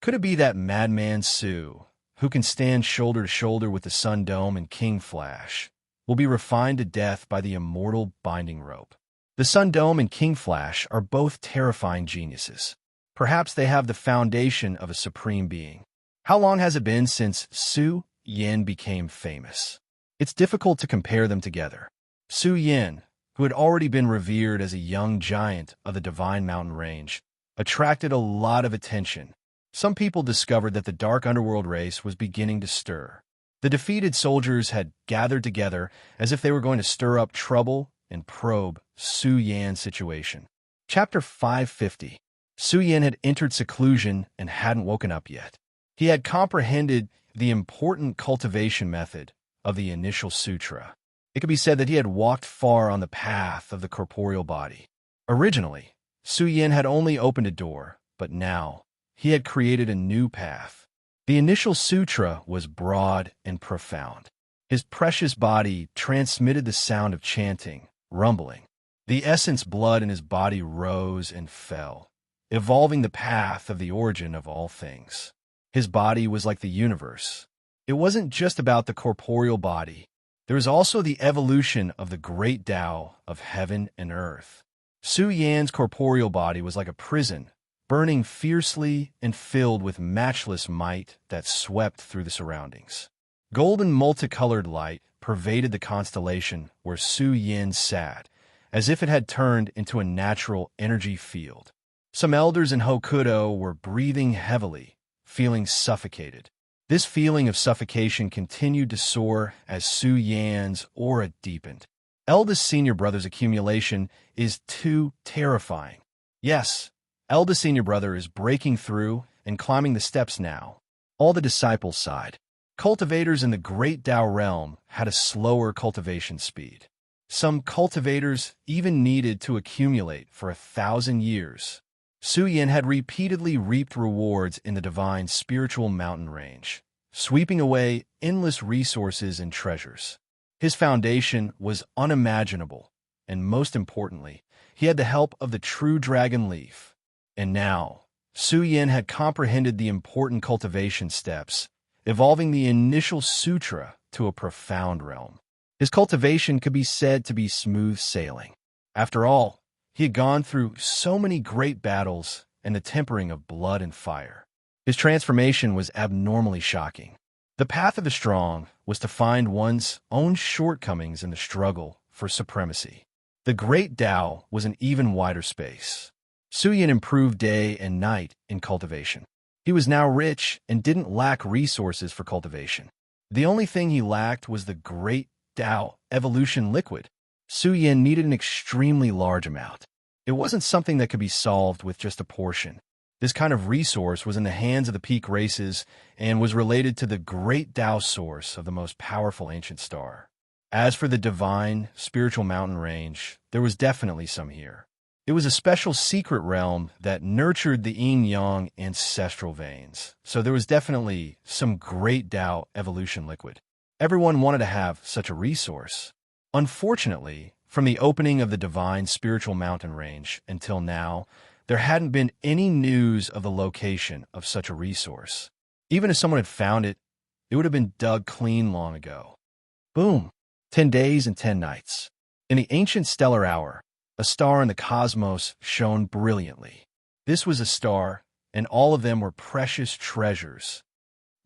Could it be that madman Su, who can stand shoulder to shoulder with the Sun Dome and King Flash, will be refined to death by the immortal binding rope? The Sun Dome and King Flash are both terrifying geniuses. Perhaps they have the foundation of a supreme being. How long has it been since Su Yan became famous? It's difficult to compare them together. Su Yan, who had already been revered as a young giant of the Divine Mountain Range, attracted a lot of attention. Some people discovered that the dark underworld race was beginning to stir. The defeated soldiers had gathered together as if they were going to stir up trouble and probe Su Yan's situation. Chapter 550. Su Yan had entered seclusion and hadn't woken up yet. He had comprehended the important cultivation method of the initial sutra. It could be said that he had walked far on the path of the corporeal body. Originally, Su Yan had only opened a door, but now he had created a new path. The initial sutra was broad and profound. His precious body transmitted the sound of chanting, rumbling. The essence blood in his body rose and fell, evolving the path of the origin of all things. His body was like the universe. It wasn't just about the corporeal body. There was also the evolution of the great Tao of heaven and earth. Su Yan's corporeal body was like a prison, burning fiercely and filled with matchless might that swept through the surroundings. Golden multicolored light pervaded the constellation where Su Yin sat, as if it had turned into a natural energy field. Some elders in Hokuto were breathing heavily, feeling suffocated. This feeling of suffocation continued to soar as Su Yan's aura deepened. Eldest senior brother's accumulation is too terrifying. Yes, eldest senior brother is breaking through and climbing the steps now. All the disciples sighed. Cultivators in the Great Tao realm had a slower cultivation speed. Some cultivators even needed to accumulate for 1,000 years. Su Yin had repeatedly reaped rewards in the divine spiritual mountain range, sweeping away endless resources and treasures. His foundation was unimaginable, and most importantly, he had the help of the true dragon leaf. And now, Su Yin had comprehended the important cultivation steps, evolving the initial sutra to a profound realm. His cultivation could be said to be smooth sailing. After all, he had gone through so many great battles and the tempering of blood and fire. His transformation was abnormally shocking. The path of the strong was to find one's own shortcomings in the struggle for supremacy. The Great Tao was an even wider space. Su Yin improved day and night in cultivation. He was now rich and didn't lack resources for cultivation. The only thing he lacked was the Great Tao evolution liquid. Su Yin needed an extremely large amount. It wasn't something that could be solved with just a portion. This kind of resource was in the hands of the peak races and was related to the Great Tao source of the most powerful ancient star. As for the divine, spiritual mountain range, there was definitely some here. It was a special secret realm that nurtured the yin-yang ancestral veins, so there was definitely some Great Tao evolution liquid. Everyone wanted to have such a resource. Unfortunately, from the opening of the divine spiritual mountain range until now, there hadn't been any news of the location of such a resource. Even if someone had found it, it would have been dug clean long ago. Boom! 10 days and 10 nights. In the ancient stellar hour, a star in the cosmos shone brilliantly. This was a star, and all of them were precious treasures.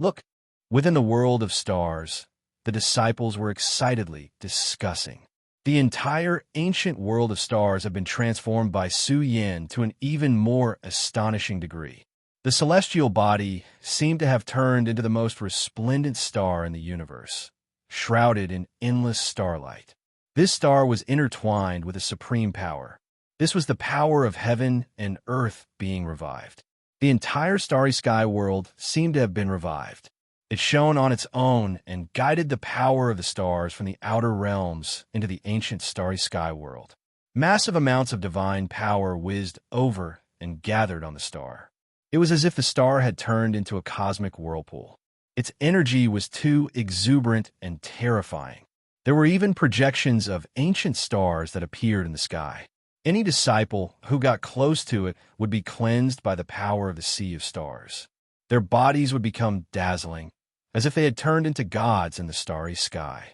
Look, within the world of stars, the disciples were excitedly discussing. The entire ancient world of stars had been transformed by Su Yin to an even more astonishing degree. The celestial body seemed to have turned into the most resplendent star in the universe, shrouded in endless starlight. This star was intertwined with a supreme power. This was the power of heaven and earth being revived. The entire starry sky world seemed to have been revived. It shone on its own and guided the power of the stars from the outer realms into the ancient starry sky world. Massive amounts of divine power whizzed over and gathered on the star. It was as if the star had turned into a cosmic whirlpool. Its energy was too exuberant and terrifying. There were even projections of ancient stars that appeared in the sky. Any disciple who got close to it would be cleansed by the power of the sea of stars. Their bodies would become dazzling, as if they had turned into gods in the starry sky.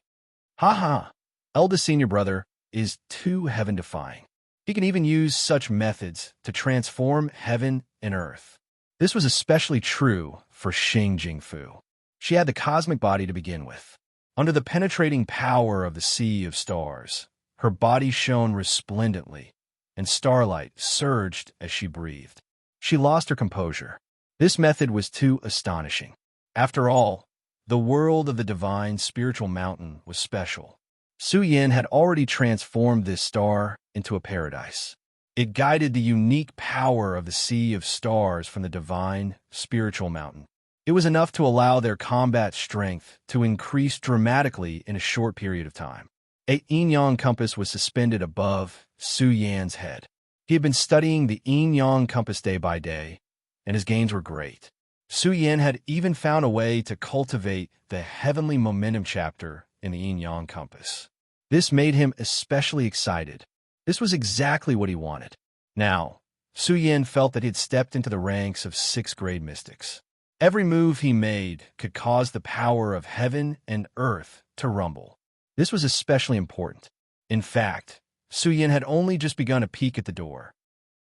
Ha! Eldest senior brother is too heaven-defying. He can even use such methods to transform heaven and earth. This was especially true for Xing Jingfu. She had the cosmic body to begin with. Under the penetrating power of the sea of stars, her body shone resplendently, and starlight surged as she breathed. She lost her composure. This method was too astonishing. After all, the world of the divine spiritual mountain was special. Su Yin had already transformed this star into a paradise. It guided the unique power of the sea of stars from the divine spiritual mountain. It was enough to allow their combat strength to increase dramatically in a short period of time. A yin-yang compass was suspended above Su Yan's head. He had been studying the yin-yang compass day by day, and his gains were great. Su Yin had even found a way to cultivate the heavenly momentum chapter in the yin-yang compass. This made him especially excited. This was exactly what he wanted. Now, Su Yin felt that he had stepped into the ranks of 6th grade mystics. Every move he made could cause the power of heaven and earth to rumble. This was especially important. In fact, Su Yin had only just begun to peek at the door.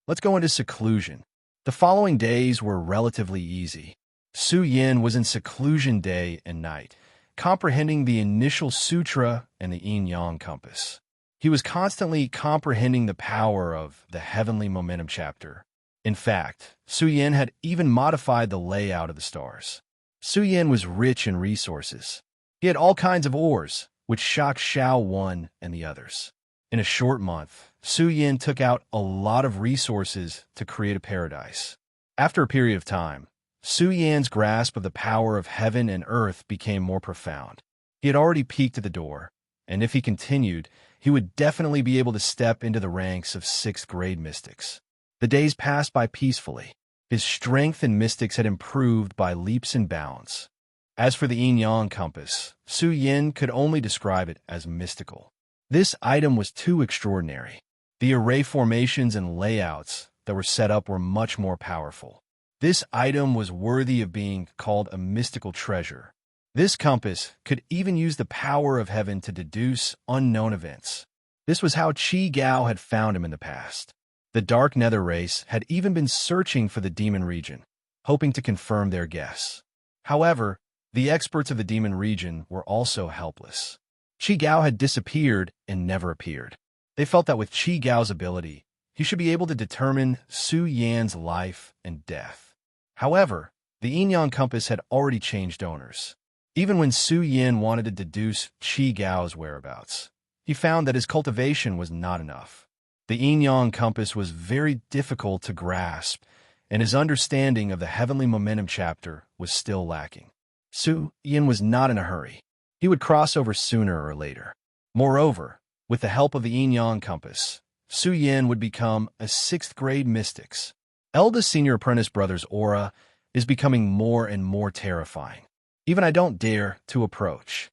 Let's go into seclusion. The following days were relatively easy. Su Yin was in seclusion day and night, comprehending the initial sutra and the yin-yang compass. He was constantly comprehending the power of the heavenly momentum chapter. In fact, Su Yin had even modified the layout of the stars. Su Yin was rich in resources. He had all kinds of ores, which shocked Xiao Wan and the others. In a short month, Su Yin took out a lot of resources to create a paradise. After a period of time, Su Yan's grasp of the power of heaven and earth became more profound. He had already peeked at the door, and if he continued, he would definitely be able to step into the ranks of 6th-grade mystics. The days passed by peacefully. His strength in mystics had improved by leaps and bounds. As for the yin-yang compass, Su Yin could only describe it as mystical. This item was too extraordinary. The array formations and layouts that were set up were much more powerful. This item was worthy of being called a mystical treasure. This compass could even use the power of heaven to deduce unknown events. This was how Qi Gao had found him in the past. The Dark Nether race had even been searching for the demon region, hoping to confirm their guess. However, the experts of the demon region were also helpless. Qi Gao had disappeared and never appeared. They felt that with Qi Gao's ability, he should be able to determine Su Yan's life and death. However, the yin-yang compass had already changed owners. Even when Su Yin wanted to deduce Qi Gao's whereabouts, he found that his cultivation was not enough. The yin-yang compass was very difficult to grasp, and his understanding of the heavenly momentum chapter was still lacking. Su Yin was not in a hurry. He would cross over sooner or later. Moreover, with the help of the yin-yang compass, Su Yin would become a 6th-grade mystic. Eldest senior apprentice brother's aura is becoming more and more terrifying. Even I don't dare to approach.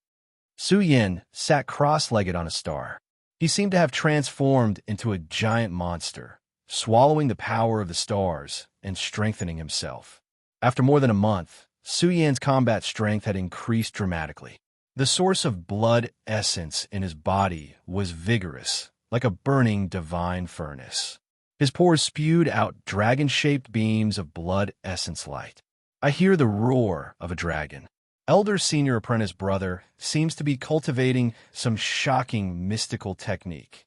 Su Yin sat cross-legged on a star. He seemed to have transformed into a giant monster, swallowing the power of the stars and strengthening himself. After more than a month, Su Yin's combat strength had increased dramatically. The source of blood essence in his body was vigorous, like a burning divine furnace. His pores spewed out dragon-shaped beams of blood essence light. I hear the roar of a dragon. Elder senior apprentice brother seems to be cultivating some shocking mystical technique.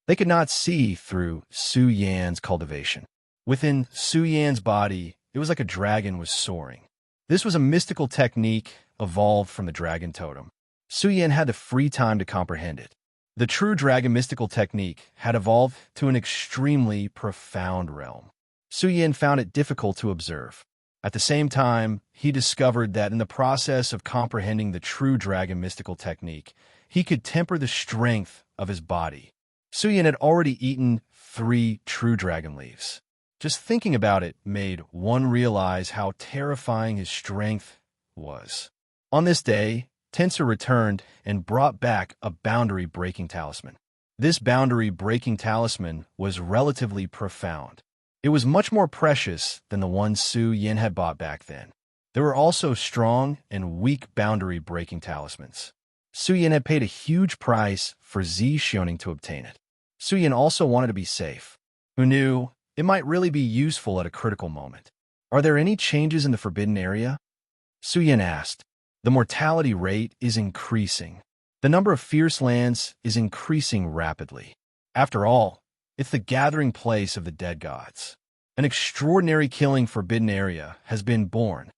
They could not see through Su Yan's cultivation. Within Su Yan's body, it was like a dragon was soaring. This was a mystical technique evolved from the dragon totem. Su Yan had the free time to comprehend it. The true dragon mystical technique had evolved to an extremely profound realm. Su Yan found it difficult to observe. At the same time, he discovered that in the process of comprehending the true dragon mystical technique, he could temper the strength of his body. Su Yan had already eaten 3 true dragon leaves. Just thinking about it made one realize how terrifying his strength was. On this day, Tensor returned and brought back a boundary-breaking talisman. This boundary-breaking talisman was relatively profound. It was much more precious than the one Su Yin had bought back then. There were also strong and weak boundary-breaking talismans. Su Yin had paid a huge price for Zi Xioning to obtain it. Su Yin also wanted to be safe. Who knew it might really be useful at a critical moment? Are there any changes in the forbidden area? Su Yin asked. The mortality rate is increasing. The number of fierce lands is increasing rapidly. After all, it's the gathering place of the dead gods. An extraordinary killing forbidden area has been born.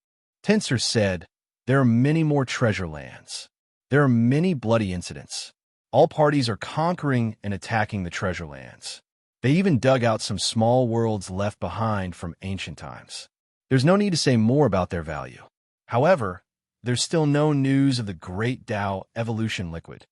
Tensor said, there are many more treasure lands. There are many bloody incidents. All parties are conquering and attacking the treasure lands. They even dug out some small worlds left behind from ancient times. There's no need to say more about their value. However, there's still no news of the Great Tao evolution liquid.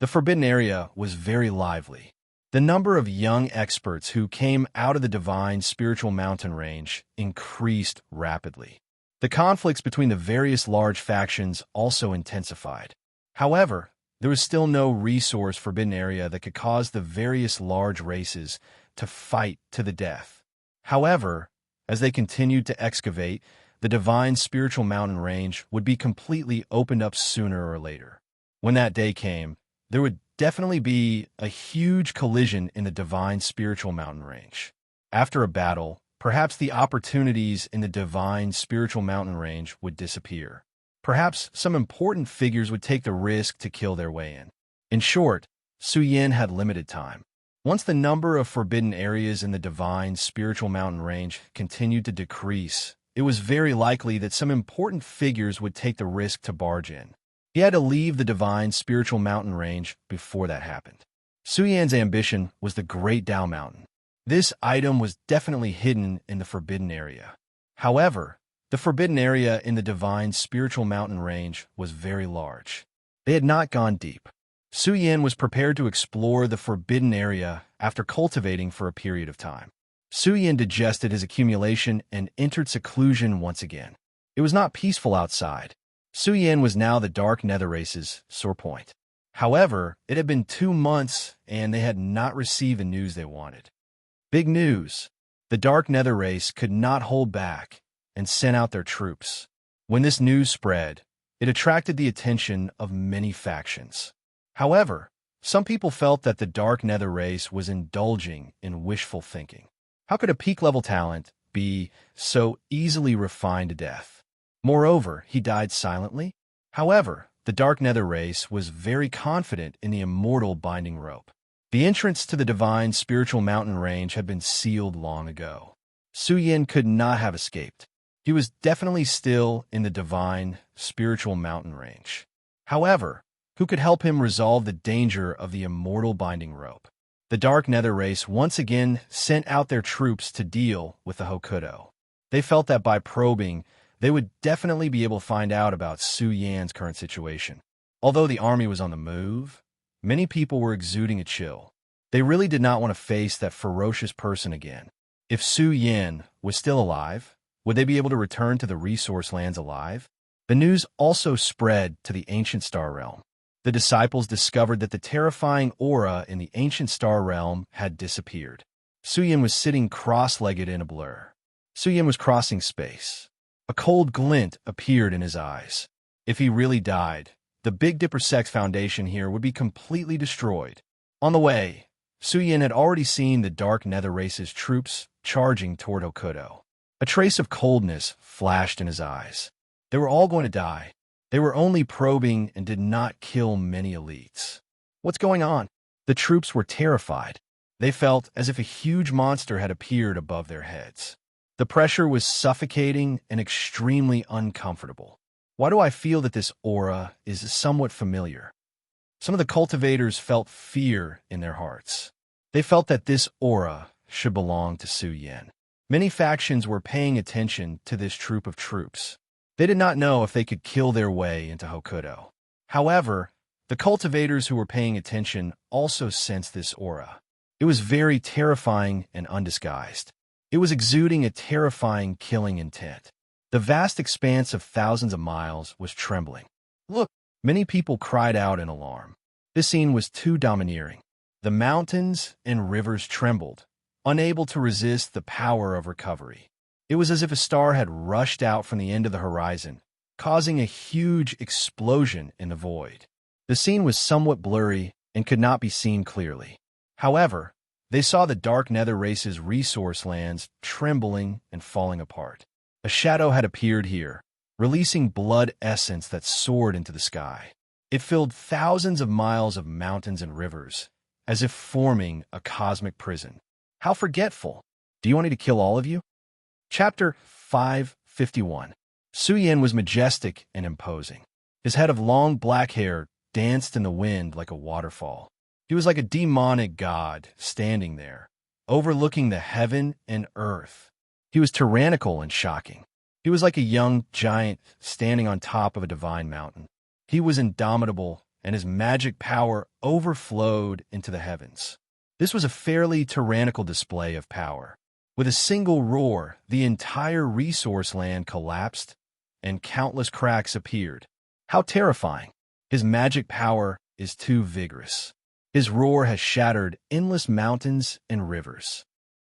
The forbidden area was very lively. The number of young experts who came out of the divine spiritual mountain range increased rapidly. The conflicts between the various large factions also intensified. However, there was still no resource forbidden area that could cause the various large races to fight to the death. However, as they continued to excavate, the divine spiritual mountain range would be completely opened up sooner or later. When that day came, there would definitely be a huge collision in the divine spiritual mountain range. After a battle, perhaps the opportunities in the divine spiritual mountain range would disappear. Perhaps some important figures would take the risk to kill their way in. In short, Su Yin had limited time. Once the number of forbidden areas in the divine spiritual mountain range continued to decrease, it was very likely that some important figures would take the risk to barge in. He had to leave the divine spiritual mountain range before that happened. Su Yan's ambition was the Great Tao Mountain. This item was definitely hidden in the forbidden area. However, the forbidden area in the divine spiritual mountain range was very large. They had not gone deep. Su Yan was prepared to explore the forbidden area after cultivating for a period of time. Su Yan digested his accumulation and entered seclusion once again. It was not peaceful outside. Su Yan was now the Dark Nether Race's sore point. However, it had been 2 months and they had not received the news they wanted. Big news! The Dark Nether Race could not hold back and sent out their troops. When this news spread, it attracted the attention of many factions. However, some people felt that the Dark Nether Race was indulging in wishful thinking. How could a peak-level talent be so easily refined to death? Moreover, he died silently. However, the Dark Nether Race was very confident in the immortal binding rope. The entrance to the divine spiritual mountain range had been sealed long ago. Su Yin could not have escaped. He was definitely still in the divine spiritual mountain range. However, who could help him resolve the danger of the immortal binding rope? The Dark Nether Race once again sent out their troops to deal with the Hokuto. They felt that by probing, they would definitely be able to find out about Su Yan's current situation. Although the army was on the move, many people were exuding a chill. They really did not want to face that ferocious person again. If Su Yan was still alive, would they be able to return to the resource lands alive? The news also spread to the ancient star realm. The disciples discovered that the terrifying aura in the ancient star realm had disappeared. Su Yan was sitting cross-legged in a blur. Su Yan was crossing space. A cold glint appeared in his eyes. If he really died, the Big Dipper Sex Foundation here would be completely destroyed. On the way, Su Yan had already seen the Dark Nether Race's troops charging toward Hokuto. A trace of coldness flashed in his eyes. They were all going to die. They were only probing and did not kill many elites. What's going on? The troops were terrified. They felt as if a huge monster had appeared above their heads. The pressure was suffocating and extremely uncomfortable. Why do I feel that this aura is somewhat familiar? Some of the cultivators felt fear in their hearts. They felt that this aura should belong to Su Yan. Many factions were paying attention to this troop of troops. They did not know if they could kill their way into Hokuto. However, the cultivators who were paying attention also sensed this aura. It was very terrifying and undisguised. It was exuding a terrifying killing intent. The vast expanse of thousands of miles was trembling. Look! Many people cried out in alarm. This scene was too domineering. The mountains and rivers trembled, unable to resist the power of recovery. It was as if a star had rushed out from the end of the horizon, causing a huge explosion in the void. The scene was somewhat blurry and could not be seen clearly. However, they saw the Dark Nether Race's resource lands trembling and falling apart. A shadow had appeared here, releasing blood essence that soared into the sky. It filled thousands of miles of mountains and rivers, as if forming a cosmic prison. How forgetful! Do you want me to kill all of you? Chapter 551. Su Yan was majestic and imposing. His head of long black hair danced in the wind like a waterfall. He was like a demonic god standing there, overlooking the heaven and earth. He was tyrannical and shocking. He was like a young giant standing on top of a divine mountain. He was indomitable, and his magic power overflowed into the heavens. This was a fairly tyrannical display of power. With a single roar, the entire resource land collapsed, and countless cracks appeared. How terrifying! His magic power is too vigorous. His roar has shattered endless mountains and rivers.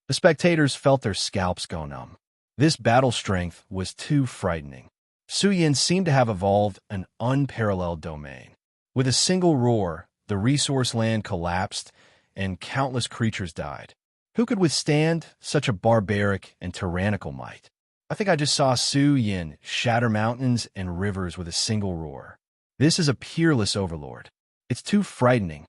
The spectators felt their scalps go numb. This battle strength was too frightening. Su Yan seemed to have evolved an unparalleled domain. With a single roar, the resource land collapsed, and countless creatures died. Who could withstand such a barbaric and tyrannical might? I think I just saw Su Yin shatter mountains and rivers with a single roar. This is a peerless overlord. It's too frightening.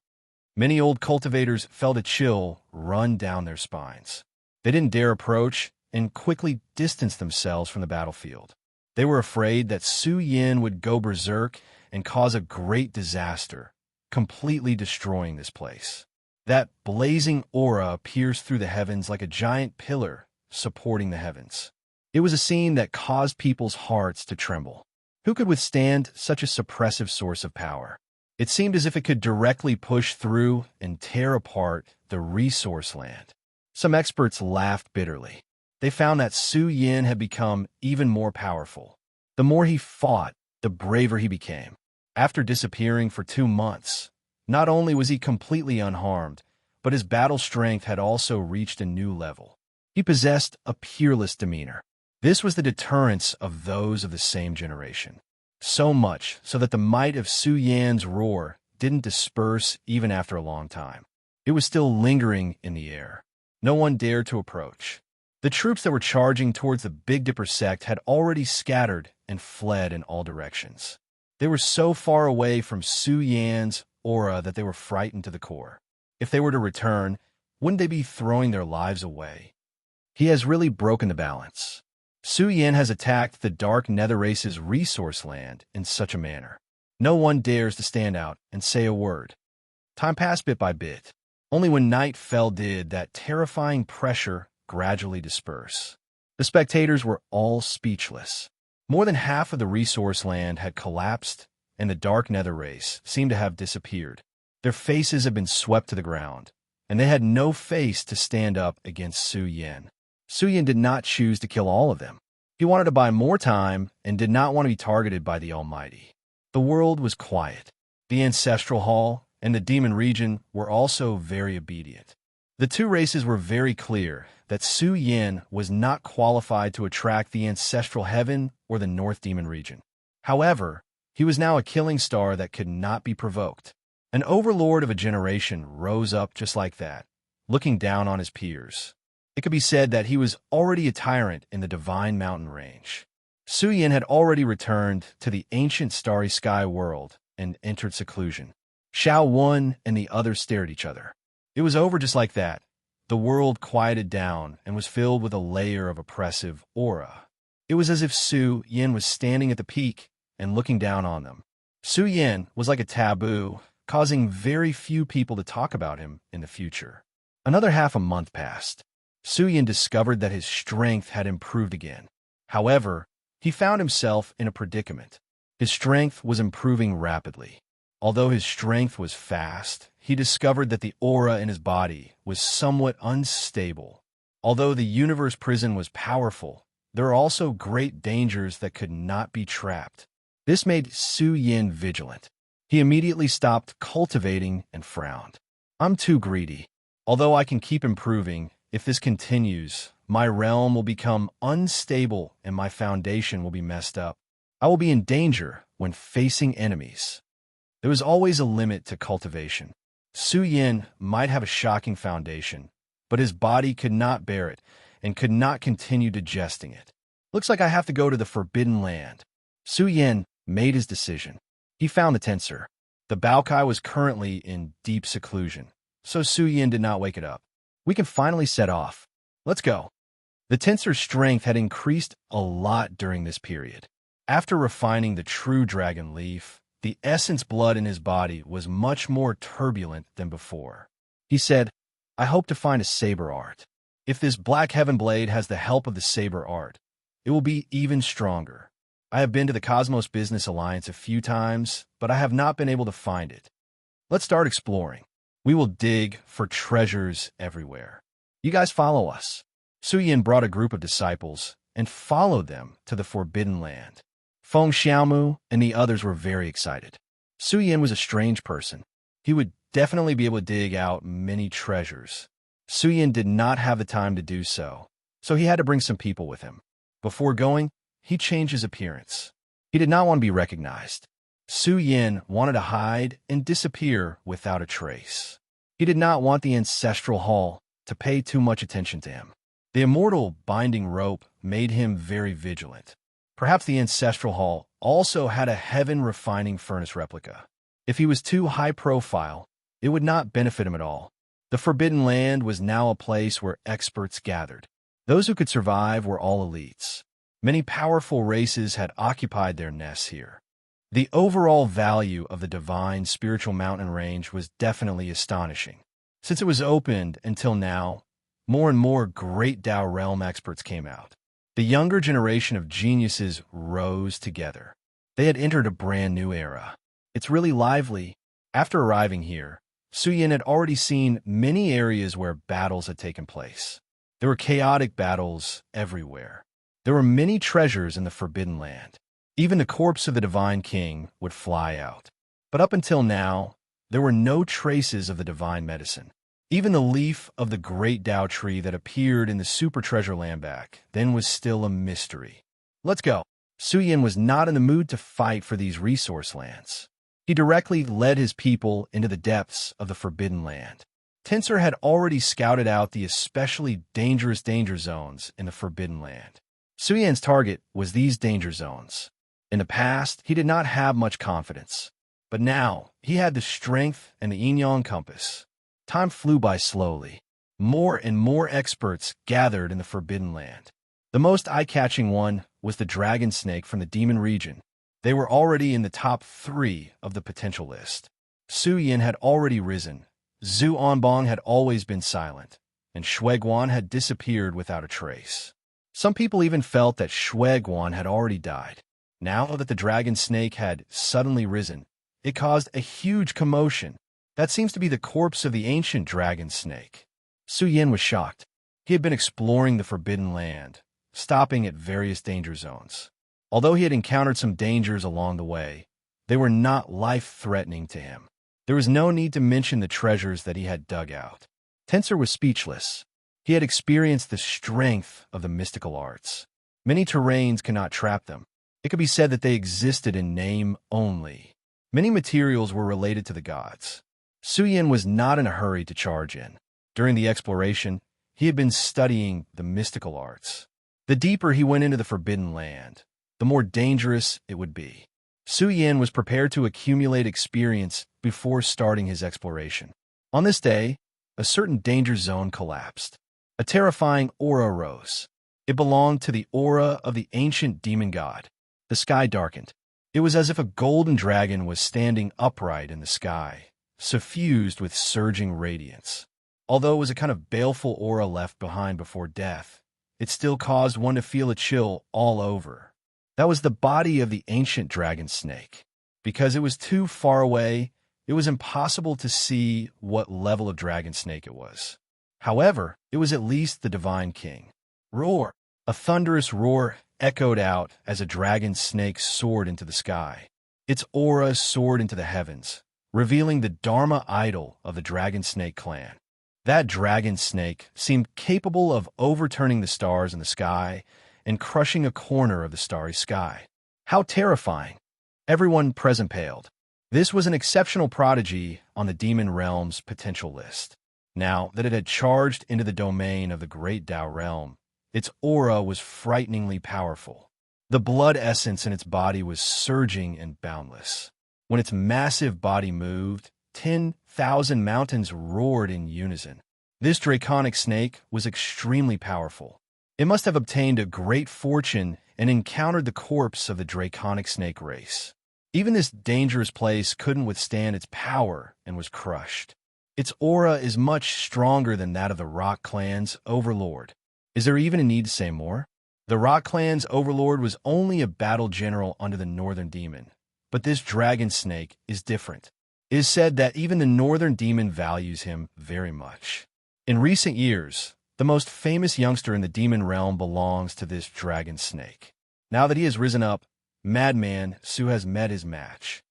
Many old cultivators felt a chill run down their spines. They didn't dare approach and quickly distanced themselves from the battlefield. They were afraid that Su Yin would go berserk and cause a great disaster, completely destroying this place. That blazing aura pierced through the heavens like a giant pillar supporting the heavens. It was a scene that caused people's hearts to tremble. Who could withstand such a suppressive source of power? It seemed as if it could directly push through and tear apart the resource land. Some experts laughed bitterly. They found that Su Yin had become even more powerful. The more he fought, the braver he became. After disappearing for 2 months, not only was he completely unharmed, but his battle strength had also reached a new level. He possessed a peerless demeanor. This was the deterrence of those of the same generation. So much so that the might of Su Yan's roar didn't disperse even after a long time. It was still lingering in the air. No one dared to approach. The troops that were charging towards the Big Dipper sect had already scattered and fled in all directions. They were so far away from Su Yan's aura that they were frightened to the core. If they were to return, wouldn't they be throwing their lives away? He has really broken the balance. Su Yin has attacked the Dark Nether Race's resource land in such a manner. No one dares to stand out and say a word. Time passed bit by bit. Only when night fell did that terrifying pressure gradually disperse. The spectators were all speechless. More than half of the resource land had collapsed, and the Dark Nether Race seemed to have disappeared. Their faces had been swept to the ground, and they had no face to stand up against Su Yin. Su Yin did not choose to kill all of them. He wanted to buy more time and did not want to be targeted by the Almighty. The world was quiet. The Ancestral Hall and the Demon Region were also very obedient. The two races were very clear that Su Yin was not qualified to attract the Ancestral Heaven or the North Demon Region. However, he was now a killing star that could not be provoked. An overlord of a generation rose up just like that, looking down on his peers. It could be said that he was already a tyrant in the Divine Mountain Range. Su Yin had already returned to the ancient starry sky world and entered seclusion. Xiao Wen and the others stared at each other. It was over just like that. The world quieted down and was filled with a layer of oppressive aura. It was as if Su Yin was standing at the peak and looking down on them. Su Yin was like a taboo, causing very few people to talk about him in the future. Another half a month passed. Su Yin discovered that his strength had improved again. However, he found himself in a predicament. His strength was improving rapidly. Although his strength was fast, he discovered that the aura in his body was somewhat unstable. Although the universe prison was powerful, there are also great dangers that could not be trapped. This made Su Yin vigilant. He immediately stopped cultivating and frowned. I'm too greedy. Although I can keep improving, if this continues, my realm will become unstable and my foundation will be messed up. I will be in danger when facing enemies. There was always a limit to cultivation. Su Yin might have a shocking foundation, but his body could not bear it and could not continue digesting it. Looks like I have to go to the Forbidden Land. Su Yin made his decision. He found the tensor. The Baokai was currently in deep seclusion, so Su Yin did not wake it up. We can finally set off. Let's go. The tensor's strength had increased a lot during this period. After refining the true dragon leaf, the essence blood in his body was much more turbulent than before. He said, I hope to find a saber art. If this Black Heaven blade has the help of the saber art, it will be even stronger. I have been to the Cosmos Business Alliance a few times, but I have not been able to find it. Let's start exploring. We will dig for treasures everywhere. You guys follow us. Su Yin brought a group of disciples and followed them to the Forbidden Land. Feng Xiaomu and the others were very excited. Su Yin was a strange person. He would definitely be able to dig out many treasures. Su Yin did not have the time to do so, so he had to bring some people with him. Before going, he changed his appearance. He did not want to be recognized. Su Yin wanted to hide and disappear without a trace. He did not want the Ancestral Hall to pay too much attention to him. The immortal binding rope made him very vigilant. Perhaps the ancestral hall also had a heaven-refining furnace replica. If he was too high-profile, it would not benefit him at all. The Forbidden Land was now a place where experts gathered. Those who could survive were all elites. Many powerful races had occupied their nests here. The overall value of the divine spiritual mountain range was definitely astonishing. Since it was opened until now, more and more great Dao realm experts came out. The younger generation of geniuses rose together. They had entered a brand new era. It's really lively. After arriving here, Suyin had already seen many areas where battles had taken place. There were chaotic battles everywhere. There were many treasures in the Forbidden Land. Even the corpse of the Divine King would fly out. But up until now, there were no traces of the divine medicine. Even the leaf of the great Dao tree that appeared in the Super Treasure Land back then was still a mystery. Let's go. Suyin was not in the mood to fight for these resource lands. He directly led his people into the depths of the Forbidden Land. Tensor had already scouted out the especially dangerous danger zones in the Forbidden Land. Suyin's target was these danger zones. In the past, he did not have much confidence. But now, he had the strength and the yin-yang compass. Time flew by slowly. More and more experts gathered in the Forbidden Land. The most eye-catching one was the dragon snake from the demon region. They were already in the top 3 of the potential list. Su Yin had already risen, Zhu Onbong had always been silent, and Shueguan had disappeared without a trace. Some people even felt that Shueguan had already died. Now that the dragon snake had suddenly risen, it caused a huge commotion. That seems to be the corpse of the ancient dragon snake. Su Yin was shocked. He had been exploring the Forbidden Land, stopping at various danger zones. Although he had encountered some dangers along the way, they were not life-threatening to him. There was no need to mention the treasures that he had dug out. Tensor was speechless. He had experienced the strength of the mystical arts. Many terrains cannot trap them. It could be said that they existed in name only. Many materials were related to the gods. Su Yin was not in a hurry to charge in. During the exploration, he had been studying the mystical arts. The deeper he went into the Forbidden Land, the more dangerous it would be. Su Yin was prepared to accumulate experience before starting his exploration. On this day, a certain danger zone collapsed. A terrifying aura rose. It belonged to the aura of the ancient demon god. The sky darkened. It was as if a golden dragon was standing upright in the sky, suffused with surging radiance. Although it was a kind of baleful aura left behind before death, it still caused one to feel a chill all over. That was the body of the ancient dragon snake. Because it was too far away, it was impossible to see what level of dragon snake it was. However, it was at least the divine king. Roar! A thunderous roar echoed out as a dragon snake soared into the sky. Its aura soared into the heavens, revealing the Dharma idol of the dragon snake clan. That dragon snake seemed capable of overturning the stars in the sky and crushing a corner of the starry sky. How terrifying! Everyone present paled. This was an exceptional prodigy on the demon realm's potential list. Now that it had charged into the domain of the great Dao realm, its aura was frighteningly powerful. The blood essence in its body was surging and boundless. When its massive body moved, 10,000 mountains roared in unison. This draconic snake was extremely powerful. It must have obtained a great fortune and encountered the corpse of the draconic snake race. Even this dangerous place couldn't withstand its power and was crushed. Its aura is much stronger than that of the Rock Clan's Overlord. Is there even a need to say more? The Rock Clan's Overlord was only a battle general under the Northern Demon, but this dragon snake is different. It is said that even the Northern Demon values him very much. In recent years, the most famous youngster in the demon realm belongs to this dragon snake. Now that he has risen up, Madman Su has met his match.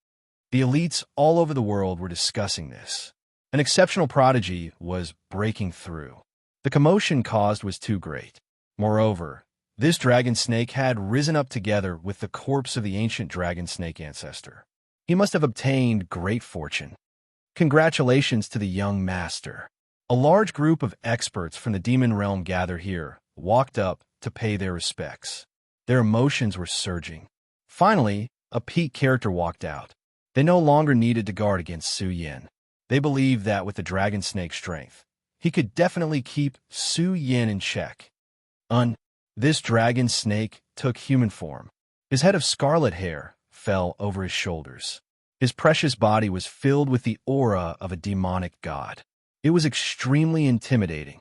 The elites all over the world were discussing this. An exceptional prodigy was breaking through. The commotion caused was too great. Moreover, this dragon snake had risen up together with the corpse of the ancient dragon snake ancestor. He must have obtained great fortune. Congratulations to the young master. A large group of experts from the demon realm gathered here, walked up to pay their respects. Their emotions were surging. Finally, a peak character walked out. They no longer needed to guard against Su Yin. They believed that with the dragon snake's strength, he could definitely keep Su Yin in check. This dragon snake took human form. His head of scarlet hair fell over his shoulders. His precious body was filled with the aura of a demonic god. It was extremely intimidating.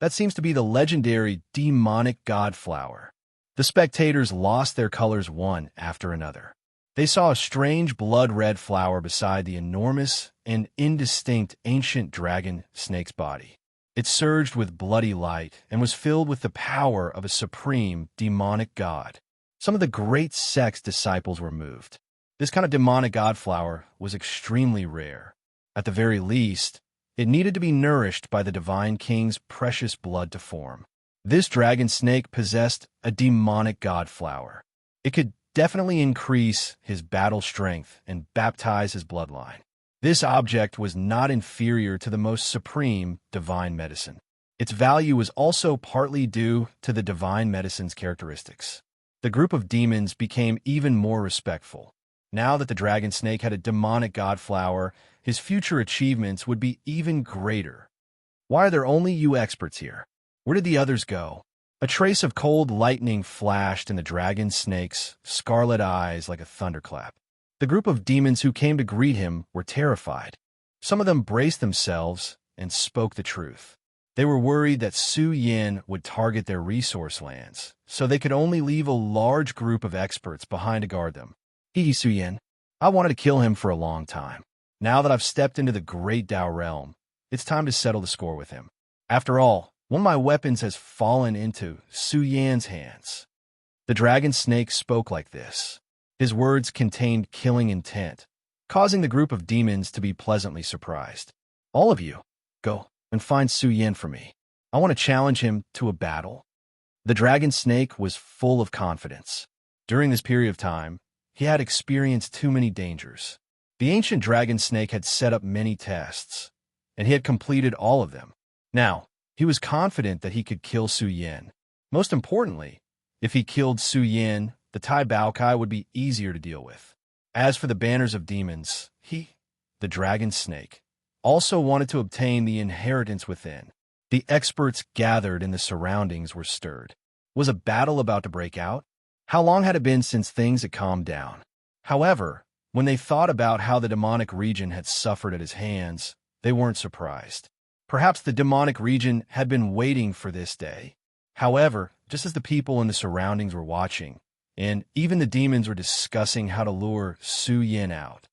That seems to be the legendary demonic god flower. The spectators lost their colors one after another. They saw a strange blood-red flower beside the enormous and indistinct ancient dragon snake's body. It surged with bloody light and was filled with the power of a supreme demonic god. Some of the great sect's disciples were moved. This kind of demonic god flower was extremely rare. At the very least, it needed to be nourished by the divine king's precious blood to form. This dragon snake possessed a demonic god flower. It could definitely increase his battle strength and baptize his bloodline. This object was not inferior to the most supreme divine medicine. Its value was also partly due to the divine medicine's characteristics. The group of demons became even more respectful. Now that the dragon snake had a demonic god flower, his future achievements would be even greater. Why are there only you experts here? Where did the others go? A trace of cold lightning flashed in the dragon snake's scarlet eyes like a thunderclap. The group of demons who came to greet him were terrified. Some of them braced themselves and spoke the truth. They were worried that Su Yin would target their resource lands, so they could only leave a large group of experts behind to guard them. Su Yin, I wanted to kill him for a long time. Now that I've stepped into the Great Dao realm, it's time to settle the score with him. After all, one of my weapons has fallen into Su Yan's hands. The dragon snake spoke like this. His words contained killing intent, causing the group of demons to be pleasantly surprised. All of you, go and find Su Yin for me. I want to challenge him to a battle. The dragon snake was full of confidence. During this period of time, he had experienced too many dangers. The ancient dragon snake had set up many tests, and he had completed all of them. Now, he was confident that he could kill Su Yin. Most importantly, if he killed Su Yin, the Tai Baokai would be easier to deal with. As for the banners of demons, he, the dragon snake, also wanted to obtain the inheritance within. The experts gathered in the surroundings were stirred. Was a battle about to break out? How long had it been since things had calmed down? However, when they thought about how the demonic region had suffered at his hands, they weren't surprised. Perhaps the demonic region had been waiting for this day. However, just as the people in the surroundings were watching, and even the demons were discussing how to lure Su Yin out,